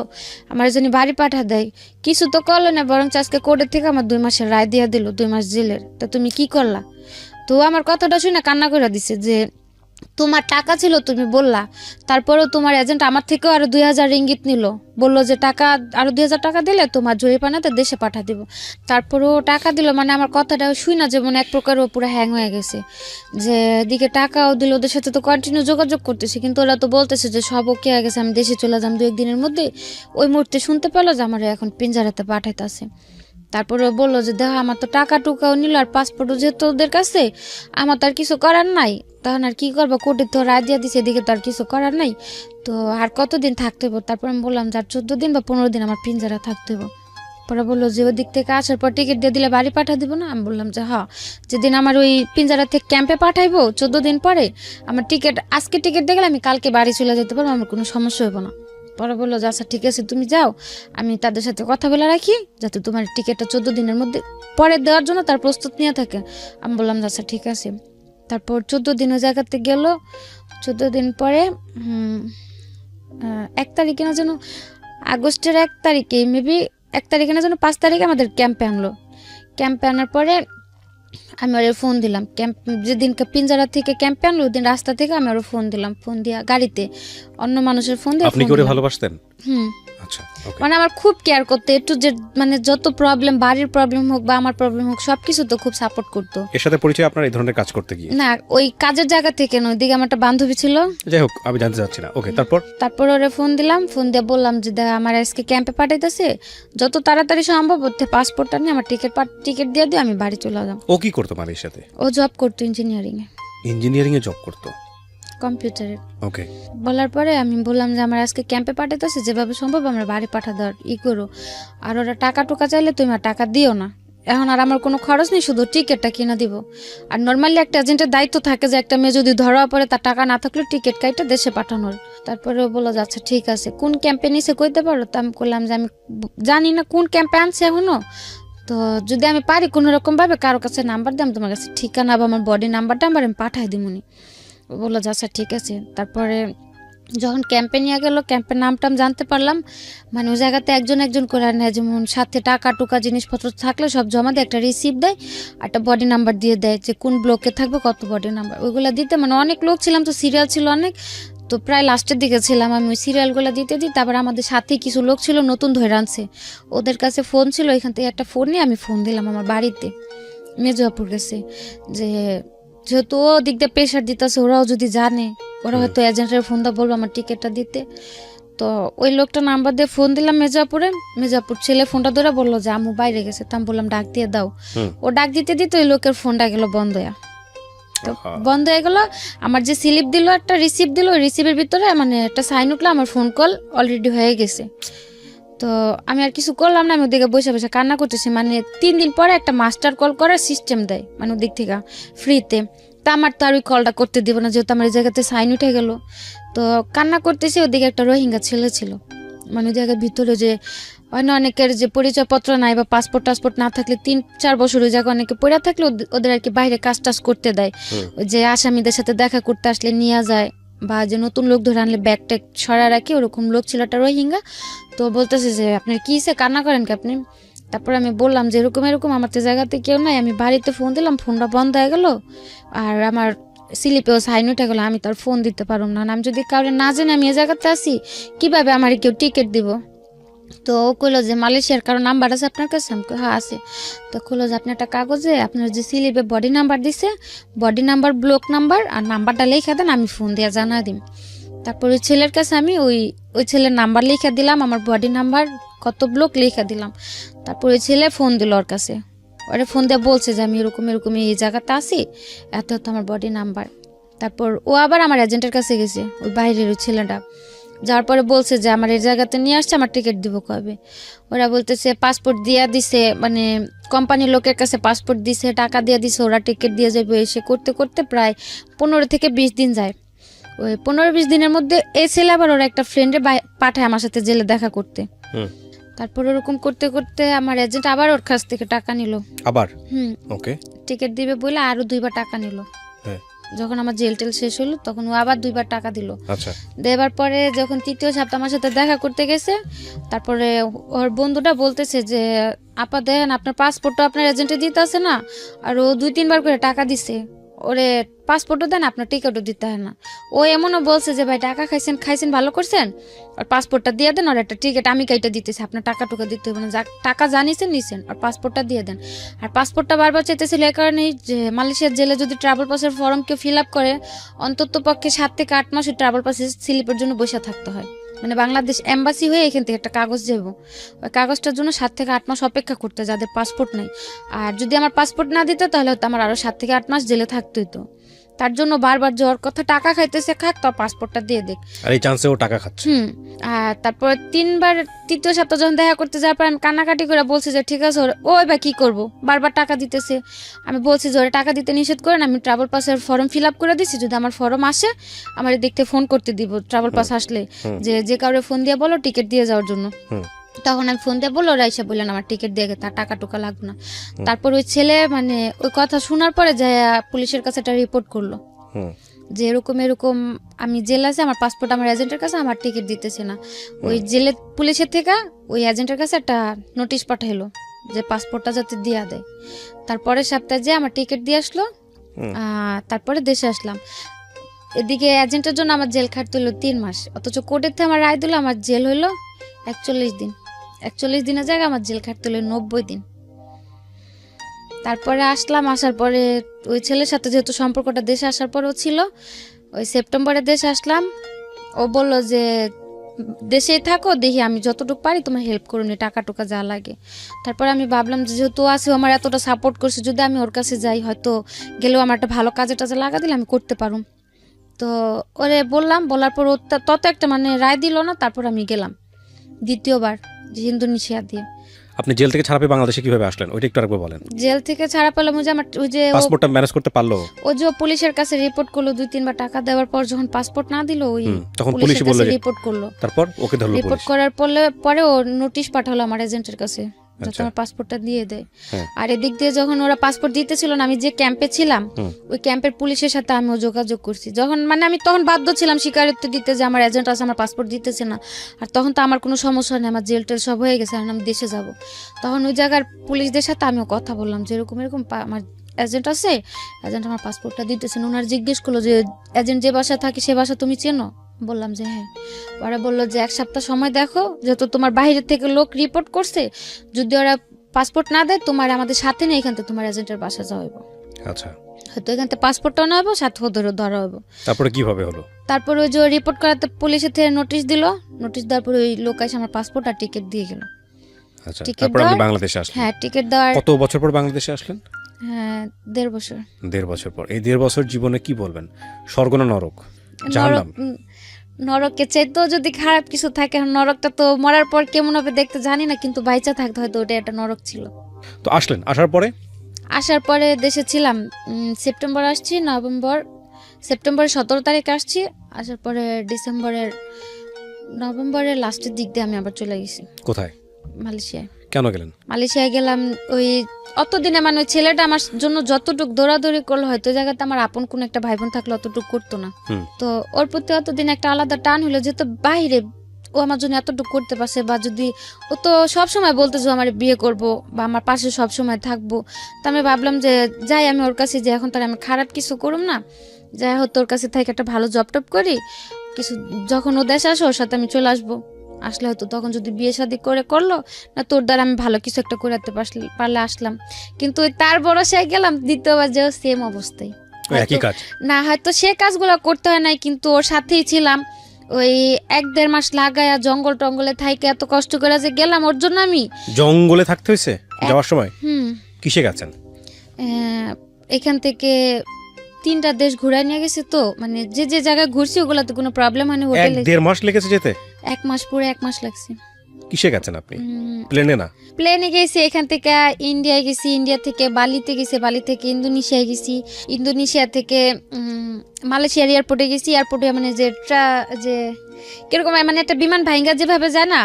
আমার জন্য বাড়ি পাঠা দেয়, কিছু তো করলো না, বরং আজকে কোর্টের থেকে আমার 2 মাসের রায় দিয়ে দিল, 2 মাস জেলের। তা তুমি কি করলা? তো আমার কথাটা শুনে কান্না করে দিছে যে তোমার টাকা ছিল, তুমি বললা, তারপরেও তোমার এজেন্ট আমার থেকেও আরো 2000 রিঙ্গিত নিল, বললো যে টাকা আরো 2000 টাকা দিলে তোমার জরিপানাতে দেশে পাঠা দিব। তারপরেও টাকা দিল, মানে আমার কথাটা শুই না যেমন এক প্রকার ও পুরো হ্যাং হয়ে গেছে, যে এদিকে টাকাও দিল, ওদের সাথে তো কন্টিনিউ যোগাযোগ করতেছে, কিন্তু ওরা তো বলতেছে যে সব ওকে হয়ে গেছে, আমি দেশে চলে যাম 2-1 দিনের মধ্যে। ওই মুহূর্তে শুনতে পেলো যে আমার এখন পিঞ্জারাতে পাঠাইতেছে। তারপরে বললো যে দেখো আমার তো টাকা টুকাও নিল, আর পাসপোর্টও যেহেতু ওদের কাছে, আমার তো আর কিছু করার নাই, তখন আর কি করবো, কোর্টে তো রায় দিয়ে দিছে, এদিকে তো আর কিছু করার নাই, তো আর কতদিন থাকতে হইব? তারপর আমি বললাম যে আর 14 দিন বা 15 দিন আমার পিঞ্জারা থাকতে হইব। পরে বললো যে ওদিক থেকে আসার পর টিকিট দিয়ে দিলে বাড়ি পাঠা দিব না? আমি বললাম যে হ্যাঁ, যেদিন আমার ওই পিঞ্জারা থেকে ক্যাম্পে পাঠাইবো 14 দিন পরে, আমার টিকিট আজকে টিকিট দিয়ে গেলে আমি কালকে বাড়ি চলে যেতে পারবো, আমার কোনো সমস্যা হইব না। পরে বললো যে আচ্ছা ঠিক আছে, তুমি যাও, আমি তাদের সাথে কথা বলে রাখি যাতে তোমার টিকিটটা 14 দিনের মধ্যে পরে দেওয়ার জন্য তার প্রস্তুত নিয়ে থাকে। আমি বললাম যে আচ্ছা ঠিক আছে। তারপর 14 দিন ওই জায়গাতে গেল। 14 দিন পরে 1 তারিখে না যেন, আগস্টের 1 তারিখে মেবি, 1 তারিখে না যেন 5 তারিখে আমাদের ক্যাম্পে আনলো। ক্যাম্পে আনার পরে আমি ওর ফোন দিলাম, ক্যাম্প যেদিনকে পিঞ্জারা থেকে ক্যাম্পে আনলো ওই দিন রাস্তা থেকে আমি ওর ফোন দিলাম, ফোন দিয়া গাড়িতে অন্য মানুষের ফোন দিয়ে। আপনি কি ওরে ভালোবাসতেন? হুম, আচ্ছা, ওকে। মানে আমার খুব কেয়ার করতো, একটু যে মানে যত প্রবলেম, বাড়ির প্রবলেম হোক বা আমার প্রবলেম হোক, সবকিছু তো খুব সাপোর্ট করতো। এর সাথে পরিচয় আপনার এই ধরনের কাজ করতে গিয়ে? না, ওই কাজের জায়গা থেকে নয়, ওইদিকে আমার একটা বান্ধবী ছিল। যাই হোক, আমি জানতে চাচ্ছি না। ওকে, তারপর ওরে ফোন দিলাম, ফোন দিয়ে বললাম যে দেখ আমার আজকে ক্যাম্পে পাঠাইতেছে, যত তাড়াতাড়ি সম্ভব ওর পাসপোর্টটা নিয়ে আমার টিকিট দিয়ে দিও, আমি বাড়ি চলে যাম। ও কি করতো মানে এর সাথে? ও জব করতো ইঞ্জিনিয়ারিং এ, ইঞ্জিনিয়ারিং এ জব করতো? কম্পিউটারে। ওকে। বলার পরে আমি বললাম যে আমার আজকে ক্যাম্পে পাঠাইতেছে, যেভাবে সম্ভব আমরা বাড়ি পাঠা দেওয়ার করো, আর ওরা টাকা টুকা চাইলে তুমি আর টাকা দিও না, এখন আর আমার কোনো খরচ নেই, শুধু টিকিটটা কিনে দিব। আর নর্মালি একটা এজেন্টের দায়িত্ব থাকে যে একটা মেয়ে যদি ধরা পড়ে তার টাকা না থাকলে টিকিট কাইটে দেশে পাঠানোর। তারপরে ও বললো যে আচ্ছা ঠিক আছে, কোন ক্যাম্পে নিছে কইতে পারো? তো আমি বললাম যে আমি জানি না কোন ক্যাম্পে আনছে এখনো, তো যদি আমি পারি কোনো রকম ভাবে কারো কাছে নাম্বার দিই, তোমার কাছে ঠিকানা বা আমার বডি নাম্বারটা আমার আমি পাঠাই দিমুনি। ও বললো যে আচ্ছা ঠিক আছে। তারপরে যখন ক্যাম্পে নিয়ে গেল, ক্যাম্পের নামটাম জানতে পারলাম, মানে ওই জায়গাতে একজন একজন করে নেয়, যেমন সাথে টাকা টুকা জিনিসপত্র থাকলে সব জমা দিয়ে একটা রিসিপ্ট দেয়, একটা বডি নাম্বার দিয়ে দেয় যে কোন ব্লকে থাকবে, কত বডি নাম্বার, ওইগুলো দিতে। মানে অনেক লোক ছিলাম তো, সিরিয়াল ছিল অনেক, তো প্রায় লাস্টের দিকে ছিলাম আমি, ওই সিরিয়ালগুলো দিতে দিই। তারপর আমাদের সাথে কিছু লোক ছিল নতুন ধরে আনছে, ওদের কাছে ফোন ছিল, এখান থেকে একটা ফোন নিয়ে আমি ফোন দিলাম আমার বাড়িতে মেজোপুর গেছে, যে যেহেতু ও দিক দিয়ে প্রেশার দিতেছে, ওরাও যদি জানে, ওরা হয়তো এজেন্টের ফোন দিয়ে বলবো আমার টিকিটটা দিতে। তো ওই লোকটা নাম্বার দিয়ে ফোন দিলাম মেজাপুর ছেলে ফোনটা ধরে বললো যে আম্মু বাইরে গেছে। তা আমি বললাম ডাক দিয়ে দাও। ও ডাক দিতে দিতে ওই লোকের ফোনটা গেল বন্ধ হয়ে, তো বন্ধ হয়ে গেল। আমার যে স্লিপ দিল, একটা রিসিপ্ট দিল, ওই রিসিপ্টের ভিতরে মানে একটা সাইন উঠলো, আমার ফোন কল অলরেডি হয়ে গেছে। তো আমি আর কিছু করলাম না, আমি ওদিকে বসে বসে কান্না করতেছি। মানে 3 দিন পরে একটা মাস্টার কল করার সিস্টেম দেয়, মানে ওদিক থেকে ফ্রিতে। তা আমার তো আর ওই কলটা করতে দিব না, যেহেতু আমার এই জায়গাতে সাইন উঠে গেল। তো কান্না করতেছি, ওদিকে একটা রোহিঙ্গা ছেলে ছিল, মানে ওই জায়গার ভিতরে যে অনেকের যে পরিচয়পত্র নাই বা পাসপোর্ট টাসপোর্ট না থাকলে 3-4 বছর ওই জায়গায় অনেকে পড়ে থাকলে ওদের আর কি বাইরে কাজ টাজ করতে দেয়, ওই যে আসামিদের সাথে দেখা করতে আসলে নিয়ে যায়, বা যে নতুন লোক ধরে আনলে ব্যাগ ট্যাগ সরা রাখি, ওরকম লোক ছিল একটা রোহিঙ্গা। তো বলতেছে যে আপনার কী হয়েছে, কান্না করেন কি আপনি? তারপরে আমি বললাম যে এরকম এরকম আমার তো জায়গাতে কেউ নাই, আমি বাড়িতে ফোন দিলাম, ফোনটা বন্ধ হয়ে গেল, আর আমার স্লিপেও সাইন উঠে গেলো, আমি তার ফোন দিতে পারবো না, আমি যদি কাউরে না জানি আমি এ জায়গাতে আসি, কীভাবে আমার কেউ টিকিট দিব? তো ও কইলো যে মালয়েশিয়ার কারো নাম্বার আছে আপনার কাছে? আমি হ্যাঁ আছে। তো কইলো যে আপনি একটা কাগজে আপনার যে স্লিপে বডি নাম্বার দিছে, বডি নাম্বার, ব্লক নাম্বার আর নাম্বারটা লেখা দেন, আমি ফোন দিয়ে জানা দিম। তারপর ওই ছেলের কাছে আমি ওই ছেলের নাম্বার লিখে দিলাম, আমার বডি নাম্বার কত ব্লক লিখে দিলাম। তারপর ওই ছেলে ফোন দিল ওর কাছে, ওরে ফোন দিয়ে বলছে যে আমি এরকম এরকম এই জায়গাতে আছি, এত এত আমার বডি নাম্বার। তারপর ও আবার আমার এজেন্টের কাছে গেছে, ওই বাইরের ওই ছেলেটা, যাওয়ার পরে বলছে যে আমার এই জায়গাতে নিয়ে আসছে, আমার টিকিট দিব কবে? ওরা বলতেছে পাসপোর্ট দিয়া দিছে, মানে কোম্পানির লোকের কাছে পাসপোর্ট দিছে, টাকা দিয়ে দিছে, ওরা টিকিট দিয়ে যাবে। এসে করতে করতে প্রায় 15 থেকে 20 দিন যায়। ওই 15-20 দিনের মধ্যে এই ছেলে আবার ওরা একটা ফ্রেন্ডে পাঠায় আমার সাথে জেলে দেখা করতে। তারপর ওরকম করতে করতে আমার এজেন্ট আবার ওর কাছ থেকে টাকা নিল আবার। ওকে। টিকিট দিবে বলে আরো 2বার টাকা নিল। যখন আমার জেল টেল শেষ হলো তখন ও আবার 2বার টাকা দিল। আচ্ছা। দেবার পরে যখন 3য় সপ্তাহ আমার সাথে দেখা করতে গেছে, তারপরে ওর বন্ধুটা বলতেছে যে আপা দেন আপনার পাসপোর্টটা আপনার এজেন্টে দিতে আছে না, আর ও 2-3বার করে টাকা দিছে, ওরে পাসপোর্টও দেন, আপনার টিকিটও দিতে হয় না। ও এমনও বলছে যে ভাই টাকা খাইছেন ভালো করছেন, আর পাসপোর্টটা দিয়ে দেন, আর একটা টিকিট আমি কাইটা দিতেছি, আপনার টাকা টুকা দিতে হবে না, টাকা জানিছেন নিছেন, আর পাসপোর্টটা দিয়ে দেন। আর পাসপোর্টটা বারবার চাইতেছিল এই কারণেই যে মালয়েশিয়ার জেলে যদি ট্রাভেল পাসের ফর্ম কেউ ফিল আপ করে, অন্তত পক্ষে 7 থেকে 8 মাস ওই ট্রাভেল পাসের স্লিপের জন্য বসে থাকতে হয়। মানে বাংলাদেশ এম্বাসি হয়ে এখান থেকে একটা কাগজ যাব, ওই কাগজটার জন্য 7 থেকে 8 মাস অপেক্ষা করতে, যাদের পাসপোর্ট নেই। আর যদি আমার পাসপোর্ট না দিত তাহলে হয়তো আমার আরও 7 থেকে 8 মাস জেলে থাকতে হতো। তার জন্য বারবার যাওয়ার কথা, টাকা খাইতেছে খাক, তার পাসপোর্টটা দিয়ে দেখ। আর এই চান্সে ও টাকা খাচ্ছে। আর তারপর 3বার 3য় সপ্তাহ যখন দেখা করতে যাওয়ার পর আমি কান্নাকাটি করে বলছি যে ঠিক আছে ও এবার কী করবো, বারবার টাকা দিতেছে। আমি বলছি যে ওরা টাকা দিতে নিষেধ করেন, আমি ট্রাভেল পাসের ফর্ম ফিল আপ করে দিচ্ছি, যদি আমার ফর্ম আসে আমার দেখতে ফোন করতে দিব, ট্রাভেল পাস আসলে যে কাউরে ফোন দিয়ে বলো টিকিট দিয়ে যাওয়ার জন্য। তখন আমি ফোন দিয়ে বললো, ওরা এসে বললেন আমার টিকিট দিয়ে তার টাকা টুকা লাগবে না। তারপর ওই ছেলে মানে ওই কথা শোনার পরে যে পুলিশের কাছে একটা রিপোর্ট করলো যে এরকম এরকম আমি জেল আছে, আমার পাসপোর্ট আমার এজেন্টের কাছে, আমার টিকিট দিতেছে না। ওই জেলে পুলিশের থেকে ওই এজেন্টের কাছে একটা নোটিশ পাঠাইলো যে পাসপোর্টটা যাতে দিয়া দেয়। তারপরের সপ্তাহে যে আমার টিকিট দিয়ে আসলো, তারপরে দেশে আসলাম। এদিকে এজেন্টের জন্য আমার জেল খাটতে হলো 3 মাস, অথচ কোর্টের থেকে আমার রায় দিল আমার জেল হইলো 41 দিন। 41 দিনের জায়গায় আমার জেল খাটতে হলো 90 দিন। তারপরে আসলাম, আসার পরে ওই ছেলের সাথে যেহেতু সম্পর্কটা দেশে আসার পরেও ছিল, ওই সেপ্টেম্বরে দেশে আসলাম। ও বলল যে দেশেই থাকো, দেখি আমি যতটুকু পারি তোমার হেল্প করুন, টাকা টুকা যা লাগে। তারপরে আমি ভাবলাম যে যেহেতু আছে আমার এতটা সাপোর্ট করছে, যদি আমি ওর কাছে যাই হয়তো গেলেও আমার একটা ভালো কাজে টাজে লাগা দিলে আমি করতে পারুম। তো ওরে বললাম, বলার পর ও তত একটা মানে রায় দিল না। তারপর আমি গেলাম দ্বিতীয়বার যে ইন্দোনেশিয়া দিয়ে। আপনি জেল থেকে ছাড়া পেয়ে বাংলাদেশে কিভাবে আসলেন ওইটা একটু আরেকবার বলেন। জেল থেকে ছাড়া পেলাম ওই যে আমার ওই যে পাসপোর্টটা ম্যানেজ করতে পারলো, ও যে পুলিশের কাছে রিপোর্ট করলো 2-3বার টাকা দেওয়ার পর যখন পাসপোর্ট না দিল, ওই তখন পুলিশ পুলিশের বলল কাছে রিপোর্ট করলো। তারপর ওকে ধরলো পুলিশ। রিপোর্ট করার পরে ও নোটিশ পাঠালো আমার এজেন্টের কাছে যাতে আমার পাসপোর্টটা দিয়ে দেয়। আর এদিক দিয়ে যখন ওরা পাসপোর্ট দিতেছিল না, আমি যে ক্যাম্পে ছিলাম ওই ক্যাম্পের পুলিশের সাথে আমিও যোগাযোগ করছি। যখন মানে আমি তখন বাধ্য ছিলাম স্বীকারোক্তি দিতে যে আমার এজেন্ট আছে, আমার পাসপোর্ট দিতেছে না। আর তখন তো আমার কোনো সমস্যা নেই, আমার জেল টেল সব হয়ে গেছে, আর আমি দেশে যাব। তখন ওই জায়গার পুলিশদের সাথে আমিও কথা বললাম যে এরকম এরকম আমার এজেন্ট আছে, এজেন্ট আমার পাসপোর্টটা দিতেছে না। ওনার জিজ্ঞেস করলো যে এজেন্ট যে বাসায় থাকে সে বাসা তুমি চেনো? বললাম যে হ্যাঁ। ওরা বললো যে 1 সপ্তাহ সময় দেখো, যেহেতু তোমার বাইরের থেকে লোক রিপোর্ট করছে, যদি ওরা পাসপোর্ট না দেয় তোমার আমাদের সাথে নিয়ে এখান থেকে তোমার এজেন্টের বাসা যাওয়া হইব। আচ্ছা, হয়তো এখান থেকে পাসপোর্টটাও না হইব, সাথে ধরা হইব। তারপরে কিভাবে হলো? তারপরে ওই যে রিপোর্ট করাতে পুলিশের থেকে নোটিশ দিল, নোটিশ দেওয়ার পরে ওই লোক এসে আমার পাসপোর্ট আর টিকিট দিয়ে গেল। আচ্ছা, তারপর আপনি বাংলাদেশে আসলেন? হ্যাঁ, টিকিট দেওয়ার কত বছর পর বাংলাদেশে আসলেন? হ্যাঁ, 1.5 বছর। 1.5 বছর পর। এই 1.5 বছর জীবনে কি বলবেন, স্বর্গ না নরক? জাহান্নাম? নরকে চাইতেও যদি খারাপ কিছু থাকে, নরকটা তো মরার পর কেমন হবে দেখতে জানি না, কিন্তু বাইচা থাকতে হয়তো ওটা একটা নরক ছিল। তো আসলেন, আসার পরে দেশে ছিলাম সেপ্টেম্বর আসছি, সেপ্টেম্বরের 17 তারিখে আসছি। আসার পরে নভেম্বরের লাস্টের দিক দিয়ে আমি আবার চলে গেছি। কোথায়? মালয়েশিয়ায়। কেন গেলেন? মালয়েশিয়ায় গেলাম ওই অতদিনে মানে ওই ছেলেটা আমার জন্য যতটুকু দৌড়াদৌড়ি করলো হয়তো ওই জায়গাতে আমার আপন কোনো একটা ভাই বোন থাকলে অতটুকু করতো না। হুম। তো ওর প্রতি অতদিন একটা আলাদা টান হলো, যেহেতু বাইরে ও আমার জন্য এতটুকু করতে পারছে, বা যদি ও তো সবসময় বলতো যে আমার বিয়ে করব বা আমার পাশে সবসময় থাকবো, তো আমি ভাবলাম যে যাই আমি ওর কাছে, যে এখন তার আমি খারাপ কিছু করুম না, যাই হোক তোর কাছে থেকে একটা ভালো জব টপ করি, কিছু যখন ও দেশে আসে ওর সাথে আমি চলে আসবো, আসলে হয়তো তখন যদি বিয়ে শাদী করে করলো না তোর দ্বারা আমি ভালো কিছু একটা করাতে পারলে আসলাম। কিন্তু ওই তার ভরসায় গেলাম, দ্বিতীয়বার যেও সেম অবস্থায়। একই কাজ না হয়তো সে কাজগুলো করতে হয় নাই, কিন্তু ওর সাথেই ছিলাম, ওই 1-1.5 মাস লাগায়া জঙ্গল টঙ্গলে থাইকে এত কষ্ট করে যে গেলাম ওর জন্য আমি। জঙ্গলে থাকতে হয়েছে যাওয়ার সময়? হুম। কিসে গেছেন? এখান থেকে 3টা দেশ ঘুরাই নিয়ে গেছে, তো মানে যে যে জায়গায় ঘুরছি ওগুলাতে কোনো প্রবলেম হয়নি। হোটেলে 1-1.5 মাস লেগেছে যেতে? 1 মাস, পুরো 1 মাস লাগছে। কিসে গেছেন আপনি? প্লেনে না? প্লেনে গেছি, এখান থেকে ইন্ডিয়ায় গেছি, ইন্ডিয়া থেকে বালিতে গেছি, বালি থেকে ইন্দোনেশিয়ায় গেছি, ইন্দোনেশিয়া থেকে মালয়েশিয়ার এয়ারপোর্টে গেছি, এয়ারপোর্টে মানে যে কিরকম মানে একটা বিমান ভাইঙ্গা যেভাবে যায় না,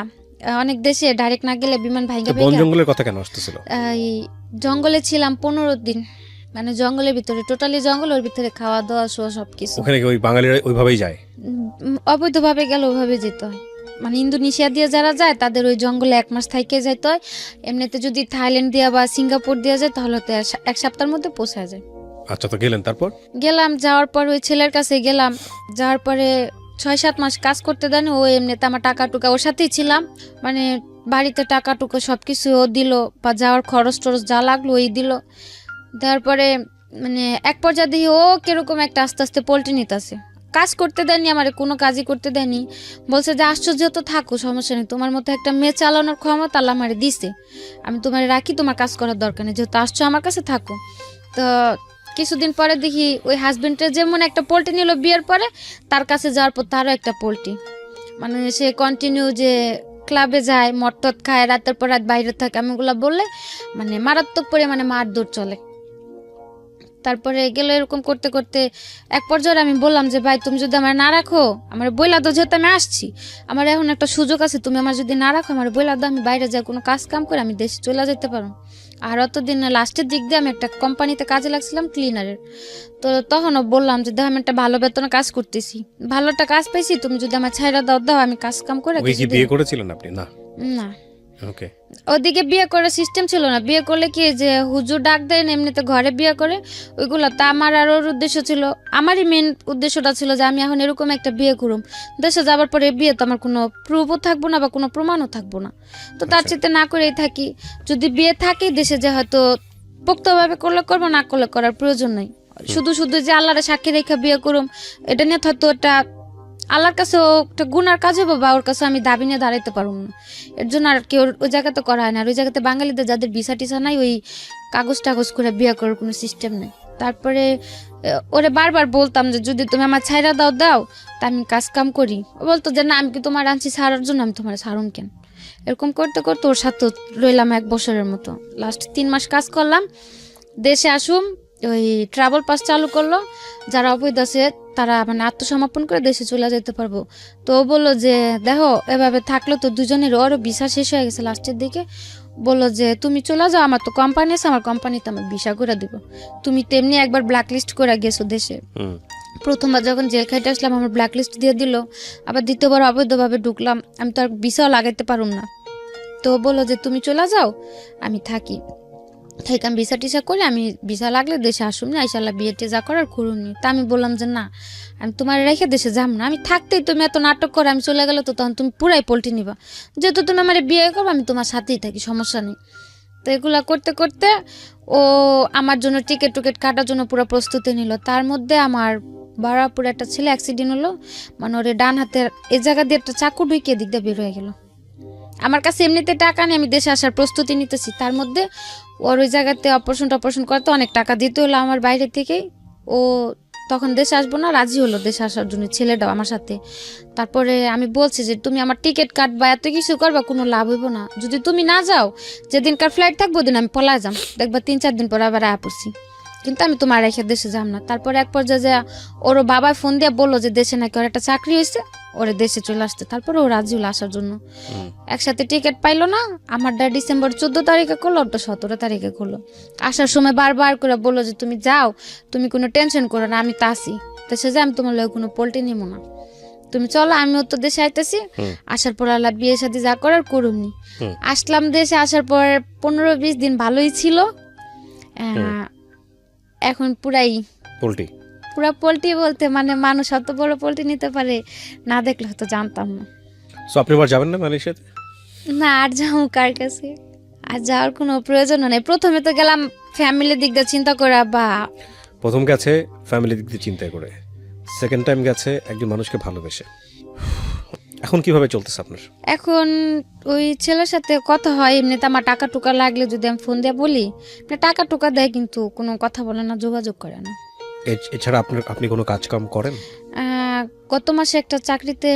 অনেক দেশে ডাইরেক্ট না গেলে বিমান ভাইঙ্গা বন জঙ্গলের কথা কেন আসতেছিল? এই জঙ্গলে ছিলাম 15 দিন, মানে জঙ্গলের ভিতরে, টোটালি জঙ্গল, ওর ভিতরে খাওয়া দাওয়া সহ সবকিছু। ওখানে কি ওই বাঙালিরা ওইভাবেই যায়? অবৈধভাবে গেলে ওইভাবে যেতে হয়, মানে ইন্দোনেশিয়া দিয়ে যারা যায় তাদের ওই জঙ্গলে 1 মাস থেকে যেতে হয়। এমনিতে যদি থাইল্যান্ড দিয়ে বা সিঙ্গাপুর দিয়ে যায় তাহলে তো 1 সপ্তাহের মধ্যে পৌঁছা যায়। আচ্ছা, তো গেলেন, তারপর? গেলাম, যাওয়ার পর ওই ছেলের কাছে গেলাম, যাওয়ার পরে 6-7 মাস কাজ করতে দেন ও, এমনিতে আমার টাকা টুকা ওর সাথেই ছিলাম, মানে বাড়িতে টাকা টুকা সবকিছু ও দিল, বা যাওয়ার খরচ টরচ যা লাগলো ওই দিল। দেওয়ার পরে মানে এক পর্যায়ে দেখি ও কিরকম একটা আস্তে আস্তে পোল্ট্রি নিতেছে, কাজ করতে দেয়নি, আমার কোনো কাজই করতে দেয়নি, বলছে যে আশ্চর্য তো থাকো, সমস্যা নেই, তোমার মতো একটা মেয়ে চালানোর ক্ষমতা আল্লাহ আমারে দিছে, আমি তোমার রাখি, তোমার কাজ করার দরকার নেই, যেহেতু আসছো আমার কাছে থাকো। তো কিছুদিন পরে দেখি ওই হাজবেন্ডের যেমন একটা পোল্ট্রি নিল বিয়ের পরে, তার কাছে যাওয়ার পর তারও একটা পোল্ট্রি, মানে সে কন্টিনিউ যে ক্লাবে যায়, মদ টদ খায়, রাতের পর রাত বাইরে থাকে, আমি ওগুলা বললে মানে মারাত্মক পরিমাণে মারধর চলে। তারপরে গেল এরকম করতে করতে এক পর্যায়ে আমি বললাম যে ভাই তুমি যদি আমার না রাখো, আমার বইলা দাও, যেহেতু আমি আসছি, আমার এখন একটা সুযোগ আছে, তুমি আমার যদি না রাখো আমার বইলা দাও, আমি বাইরে যাই কোনো কাজ কাম করে আমি দেশে চলে যেতে পারো। আর অতদিন লাস্টের দিক দিয়ে আমি একটা কোম্পানিতে কাজে লাগছিলাম ক্লিনারের, তো তখনও বললাম যে দেখো আমি একটা ভালো বেতনে কাজ করতেছি, ভালো একটা কাজ পেয়েছি, তুমি যদি আমার ছাইরা দাও আমি কাজ কাম করে। কি বিয়ে করেছিলেন আপনি? না না, ওকে। ওদিকে বিয়ে করার সিস্টেম ছিল না, বিয়ে করলে কি যে হুজুর ডাক দেয়, এমনিতে ঘরে বিয়ে করে ওইগুলো। তা আমার আর ওর উদ্দেশ্য ছিল, আমারই মেন উদ্দেশ্যটা ছিল যে আমি এখন এরকম একটা বিয়ে করুম, দেশে যাবার পরে বিয়ে তো আমার কোনো প্রুফও থাকবো না বা কোনো প্রমাণও থাকবো না, তো তার চেয়ে না করেই থাকি। যদি বিয়ে থাকে দেশে যে হয়তো পোক্তভাবে করলে করবো, না করলে করার প্রয়োজন নেই। শুধু শুধু যে আল্লাহরে সাক্ষী রেখে বিয়ে করুম, এটা নিয়ে হয়তো একটা আল্লাহর কাছে একটা গুনার কাজ হবে, বা ওর কাছে আমি দাবি নিয়ে দাঁড়াইতে পারবো না, এর জন্য আর কেউ ওই জায়গাতে করা হয় না। আর ওই জায়গাতে বাঙালিদের যাদের ভিসা টিসা নাই, ওই কাগজ টাগজ করে বিয়ে করার কোনো সিস্টেম নেই। তারপরে ওরে বারবার বলতাম যে যদি তুমি আমার ছাইরা দাও তা আমি কাজ কাম করি, ও বলতো যে না আমি কি তোমার আনছি ছাড়ার জন্য, আমি তোমার ছাড়ুন কেন। এরকম করতে করতে ওর সাথে রইলাম 1 বছরের মতো, লাস্ট 3 মাস কাজ করলাম। দেশে আসুম ওই ট্রাভেল পাস চালু করলো, যারা অবৈধ আছে তারা মানে আত্মসমর্পণ করে দেশে চলে যেতে পারবো। তো ও বললো যে দেখো এভাবে থাকলো তো দুজনের, ওরও ভিসা শেষ হয়ে গেছে লাস্টের দিকে, বললো যে তুমি চলে যাও, আমার তো কোম্পানি আছে, আমার কোম্পানিতে আমার ভিসা করে দিব, তুমি তেমনি একবার ব্ল্যাক লিস্ট করে গেছো দেশে, প্রথমবার যখন জেল খাইতে আসলাম আমার ব্ল্যাক লিস্ট দিয়ে দিল, আবার দ্বিতীয়বার অবৈধভাবে ঢুকলাম, আমি তো আর ভিসাও লাগাইতে পারুম না। তো বললো যে তুমি চলে যাও, আমি থাকি, আমি ভিসা টিসা করে আমি ভিসা লাগলে দেশে আসুন না, ইনশাল্লাহ বিয়ে টিয়ে যা করার করুন নি। তা আমি বললাম যে না, আমি তোমার রেখে দেশে যাম না, আমি থাকতেই তুমি এত নাটক করে আমি চলে গেলে তো তখন তুমি পুরাই পল্টি নিবা, যেহেতু তুমি আমার বিয়ে করবো আমি তোমার সাথেই থাকি, সমস্যা নেই। তো এগুলা করতে করতে ও আমার জন্য টিকিট কাটার জন্য পুরো প্রস্তুতি নিল। তার মধ্যে আমার বারাপুর একটা ছেলে অ্যাক্সিডেন্ট হলো, মানে ওর ডান হাতের এই জায়গা দিয়ে একটা চাকু ঢুকিয়ে দিক দিয়ে বের হয়ে গেল। আমার কাছে এমনিতে টাকা নেই, আমি দেশে আসার প্রস্তুতি নিতেছি, তার মধ্যে ওর ওই জায়গাতে অপারেশন করতে অনেক টাকা দিতে হলো আমার বাইরে থেকেই। ও তখন দেশে আসবো না, রাজি হলো দেশে আসার জন্য ছেলেটাও আমার সাথে। তারপরে আমি বলছি যে তুমি আমার টিকিট কাটবা, এত কিছু করবা, কোনো লাভ হইব না, যদি তুমি না যাও যেদিনকার ফ্লাইট থাকবো দিন আমি পলা যাম, দেখবা 3-4 দিন পর আবার আয়া পড়ছি, কিন্তু আমি তোমার রেখে দেশে যাম না। তারপরে এক পর্যায়ে ওর বাবা ফোন দিয়ে বললো যে দেশে নাকি ওর একটা চাকরি হয়েছে, ওরে দেশে চলে আসতে, তারপরে ও রাজি হলো আসার জন্য। একসাথে টিকিট পাইলো না, আমারটা ডিসেম্বর 14 তারিখে করলো, ওটা 17 তারিখে করলো। আসার সময় বারবার করে বললো যে তুমি যাও, তুমি কোনো টেনশন করো না, আমি তো আসি দেশে, যে আমি তোমার লগে কোনো পোল্ট্রি নিবো না, তুমি চলো, আমিও তো দেশে আইতেছি। আসার পর আল্লাহ বিয়ে শাদী যা করার করুনি। আসলাম দেশে, আসার পর 15-20 দিন ভালোই ছিল। এখন পুরাই পোল্ট্রি, পুরা পোল্ট্রি বলতে মানে মানুষ অত বড় পোল্ট্রি নিতে পারে না দেখলে হয়তো জানতাম না। সো আপনি আবার যাবেন না মালয়েশিয়াতে? না, আর যাও কার কাছে, আর যাওয়ার কোনো প্রয়োজন নেই। প্রথমে তো গেলাম ফ্যামিলির দিক দিয়ে চিন্তা করে, বা প্রথম গেছে ফ্যামিলির দিক দিয়ে চিন্তা করে, সেকেন্ড টাইম গেছে একজন মানুষকে ভালোবেসে। এখন কিভাবে চলতেছে আপনার? এখন ওই ছেলের সাথে কথা হয়, এমনিতে আমার টাকা টুকা লাগলে যদি আমি ফোন দিয়ে বলি, টাকা টুকা দেয়, কিন্তু কোনো কথা বলে না, যোগাযোগ করে না। এছাড়া আপনি কোনো কাজ কাম করেন? গত মাসে একটা চাকরিতে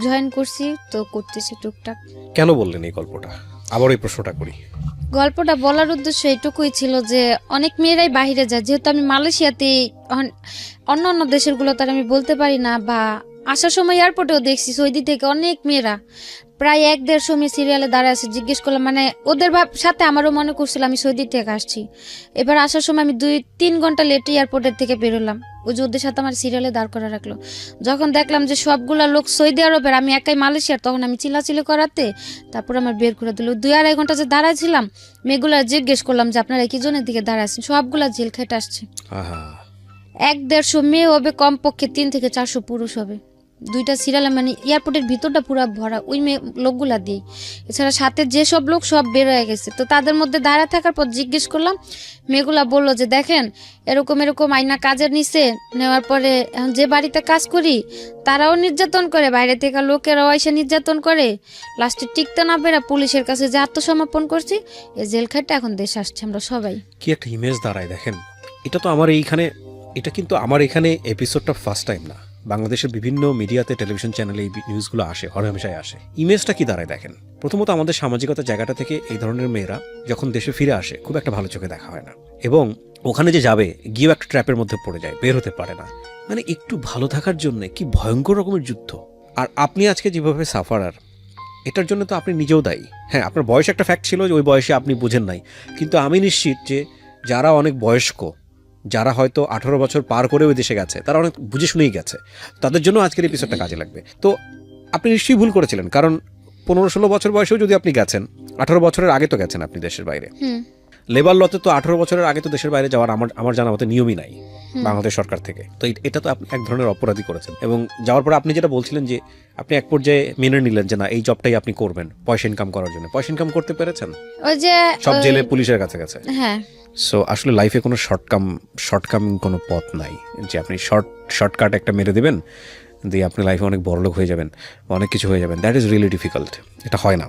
জয়েন করছি, তো করতেছি টুকটাক। কেন বললেন এই গল্পটা? আবার এই প্রশ্নটা করি। গল্পটা বলার উদ্দেশ্য এইটুকুই ছিল যে অনেক মেয়েরাই বাইরে যায়, যেহেতু আমি মালয়েশিয়াতে, অন্য অন্য দেশের গুলো তার আমি বলতে পারি না, বা আসার সময় এয়ারপোর্টেও দেখছি সৌদি থেকে অনেক মেয়েরা প্রায় 1-1.5 মেয়ে সিরিয়ালে দাঁড়ায় আছে। জিজ্ঞেস করলাম, মানে ওদের সাথে আমারও মনে করছিল আমি সৌদি থেকে আসছি। এবার আসার সময় আমি 2-3 ঘন্টা লেটে এয়ারপোর্টের থেকে বেরোলাম, ওই যে ওদের সাথে আমার সিরিয়ালে দাঁড় করা রাখলো। যখন দেখলাম যে সবগুলা লোক সৌদি আরবের, আমি একাই মালয়েশিয়ার, তখন আমি চিল্লাচিল্লি করাতে তারপর আমার বের করে দিল। 2-2.5 ঘন্টা যে দাঁড়াইছিলাম, মেয়েগুলা জিজ্ঞেস করলাম যে আপনারা কি জনের দিকে দাঁড়াচ্ছেন, সবগুলা জেল খেটে আসছে। 1-1.5 মেয়ে হবে, কমপক্ষে 3 থেকে 400 পুরুষ হবে। 2টা সিরিয়ালে, মানে এয়ারপোর্টের ভিতরটা পুরো ভরা ওই মেয়ে লোকগুলা দিয়ে। এছাড়া সাথে যেসব লোক সব বের হয়ে গেছে। তো তাদের মধ্যে দাঁড়া থাকার পর জিজ্ঞেস করলাম, মেয়েগুলা বললো যে দেখেন এরকম এরকম আইনা কাজের নিচে নেওয়ার পরে এখন যে বাড়িতে কাজ করি তারাও নির্যাতন করে, বাইরে থেকে লোকেরাও এসে নির্যাতন করে, লাস্টে টিকতে না পেরে পুলিশের কাছে যে আত্মসমর্পণ করছি, এই জেল খাটটা এখন দেশে আসছে আমরা সবাই। কি একটা ইমেজ দাঁড়ায় দেখেন। এটা তো আমার এইখানে, এটা কিন্তু আমার এখানে এপিসোডটা ফার্স্ট টাইম না, বাংলাদেশের বিভিন্ন মিডিয়াতে, টেলিভিশন চ্যানেলে এই নিউজগুলো আসে, হরহামেশাই আসে। ইমেজটা কি দাঁড়ায় দেখেন। প্রথমত আমাদের সামাজিকতা জায়গাটা থেকে এই ধরনের মেয়েরা যখন দেশে ফিরে আসে খুব একটা ভালো চোখে দেখা হয় না, এবং ওখানে যে যাবে গিয়েও একটা ট্র্যাপের মধ্যে পড়ে যায়, বের হতে পারে না। মানে একটু ভালো থাকার জন্য কি ভয়ঙ্কর রকমের যুদ্ধ। আর আপনি আজকে যেভাবে সাফারার, এটার জন্য তো আপনি নিজেও দায়ী। হ্যাঁ, আপনার বয়স একটা ফ্যাক্ট ছিল যে ওই বয়সে আপনি বুঝেন নাই, কিন্তু আমি নিশ্চিত যে যারা অনেক বয়স্ক, যারা হয়তো 18 বছর পার করে ওই দেশে গেছে, তারা অনেক বুঝে শুনেই গেছে, তাদের জন্য আজকের এপিসোডটা কাজে লাগবে। তো আপনি নিশ্চয়ই ভুল করেছিলেন, কারণ 15-16 বছর বয়সেও যদি আপনি গেছেন, 18 বছরের আগে তো গেছেন আপনি দেশের বাইরে। লেবার লতে তো 18 বছরের আগে তো দেশের বাইরে যাওয়ার আমার জানা মতে নিয়মই নাই বাংলাদেশ সরকার থেকে। তো এটা তো আপনি এক ধরনের অপরাধী করেছেন। এবং যাওয়ার পরে আপনি যেটা বলছিলেন যে আপনি এক পর্যায়ে মেনে নিলেন যে না, এই জবটাই আপনি করবেন পয়সা ইনকাম করার জন্য। পয়সা ইনকাম করতে পেরেছেন? ওই যে সব জেলে পুলিশের কাছে গেছে। হ্যাঁ। সো আসলে লাইফে কোনো শর্টকামিং কোনো পথ নাই যে আপনি শর্টকাট একটা মেরে দেবেন দিয়ে আপনি লাইফে অনেক বড়লোক হয়ে যাবেন, অনেক কিছু হয়ে যাবেন। That is really difficult. এটা হয় না।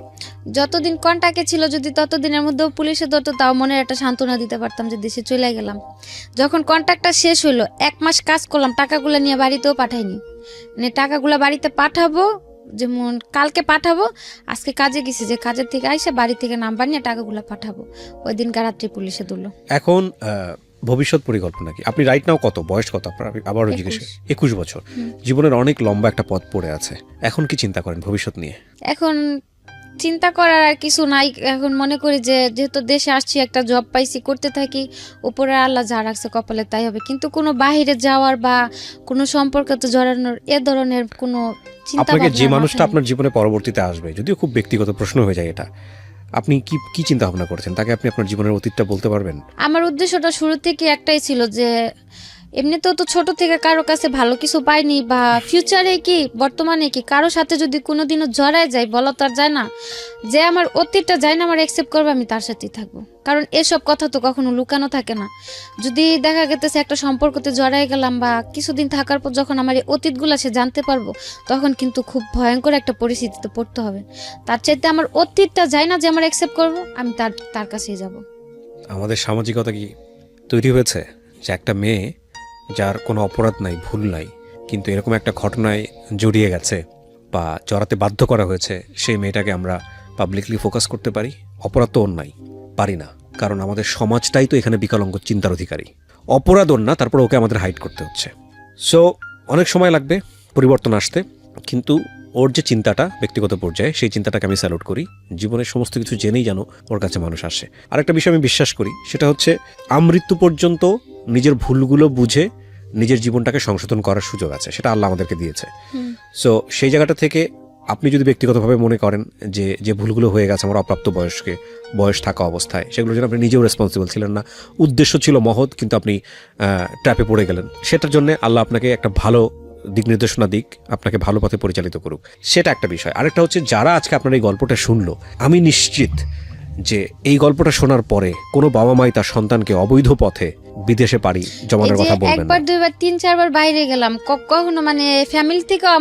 যতদিন কন্টাক্টে ছিল, যদি ততদিনের মধ্যেও পুলিশে ধরতো, তাও মনের একটা সান্ত্বনা দিতে পারতাম যে দেশে চলে গেলাম। যখন কন্ট্রাক্টটা শেষ হলো, 1 মাস কাজ করলাম, টাকাগুলো নিয়ে বাড়িতেও পাঠাইনি। মানে টাকাগুলো বাড়িতে পাঠাবো, যেমন কালকে পাঠাবো, আজকে কাজে গেছি, যে কাজের থেকে আইসা বাড়ি থেকে নাম্বার নিয়ে টাকাগুলো পাঠাবো, ওই দিন রাত্রি পুলিশে ধরলো। এখন ভবিষ্যৎ পরিকল্পনা কি? আপনি রাইট নাও কত বয়স, কত আপনার? আবারও জিজ্ঞেস। 21 বছর। জীবনের অনেক লম্বা একটা পথ পড়ে আছে। এখন কি চিন্তা করেন ভবিষ্যৎ নিয়ে? এখন চিন্তা করার আর কিছু নাই। এখন মনে করি যে যেহেতু দেশে আসছি, একটা জব পাইছি, করতে থাকি, উপরে আল্লাহ যা রাখছে কপালে তাই হবে। কিন্তু কোনো বাইরে যাওয়ার বা কোনো সম্পর্কতে জড়ানোর এ ধরনের কোনো চিন্তা আপনাকে যে মানুষটা আপনার জীবনে পরবর্তীতে আসবে, যদিও খুব ব্যক্তিগত প্রশ্ন হয়ে যায় এটা, আপনি কি চিন্তা ভাবনা করেছেন? তাকে আপনি আপনার জীবনের অতীতটা বলতে পারবেন? আমার উদ্দেশ্যটা শুরু থেকে একটাই ছিল যে এমনিতেও তো ছোট থেকে কারো কাছে ভালো কিছু পাইনি, বা ফিউচারে কি বর্তমানে কি কারো সাথে যদি কোনোদিনও জড়ায় যায়, বলা তো আর যায় না। যে আমার অতীতটা যায় না আমার অ্যাকসেপ্ট করবে, আমি তার সাথেই থাকবো। কারণ এসব কথা তো কখনো লুকানো থাকে না। যদি দেখা গেতেছে একটা সম্পর্কতে জড়াই গেলাম, বা কিছুদিন থাকার পর যখন আমার এই অতীতগুলো সে জানতে পারবো, তখন কিন্তু খুব ভয়ঙ্কর একটা পরিস্থিতিতে পড়তে হবে। তার চাইতে আমার অতীতটা যায় না যে আমার অ্যাকসেপ্ট করবো, আমি তার কাছেই যাব। আমাদের সামাজিকতা কি তৈরি হয়েছে যে একটা মেয়ে যার কোনো অপরাধ নাই, ভুল নাই, কিন্তু এরকম একটা ঘটনায় জড়িয়ে গেছে বা জড়াতে বাধ্য করা হয়েছে, সেই মেয়েটাকে আমরা পাবলিকলি ফোকাস করতে পারি? অপরাধ তো ওর নাই, পারি না, কারণ আমাদের সমাজটাই তো এখানে বিকলাঙ্গ চিন্তার অধিকারী। অপরাধ ওর না, তারপর ওকে আমাদের হাইড করতে হচ্ছে। সো অনেক সময় লাগবে পরিবর্তন আসতে, কিন্তু ওর যে চিন্তাটা ব্যক্তিগত পর্যায়ে, সেই চিন্তাটাকে আমি স্যালুট করি। জীবনের সমস্ত কিছু জেনেই যেন ওর কাছে মানুষ আসে। আরেকটা বিষয় আমি বিশ্বাস করি, সেটা হচ্ছে আমৃত্যু পর্যন্ত নিজের ভুলগুলো বুঝে নিজের জীবনটাকে সংশোধন করার সুযোগ আছে, সেটা আল্লাহ আমাদেরকে দিয়েছে। সো সেই জায়গাটা থেকে আপনি যদি ব্যক্তিগতভাবে মনে করেন যে যে ভুলগুলো হয়ে গেছে আমার অপ্রাপ্ত বয়স থাকা অবস্থায়, সেগুলোর জন্য আপনি নিজেও রেসপন্সিবল ছিলেন না, উদ্দেশ্য ছিল মহৎ কিন্তু আপনি ট্র্যাপে পড়ে গেলেন, সেটার জন্য আল্লাহ আপনাকে একটা ভালো দিক নির্দেশনা দিক, আপনাকে ভালো পথে পরিচালিত করুক, সেটা একটা বিষয়। আরেকটা হচ্ছে যারা আজকে আপনার এই গল্পটা শুনলো, আমি নিশ্চিত যে এই গল্পটা শোনার পরে কোনো বাবা মাই তার সন্তানকে অবৈধ পথে বিদেশে পাড়ি জমানোর কথা বলবেন না। একবার দুইবার 3-4 বার বাইরে গেলাম, কখনো মানে ফ্যামিলি থেকেও আমার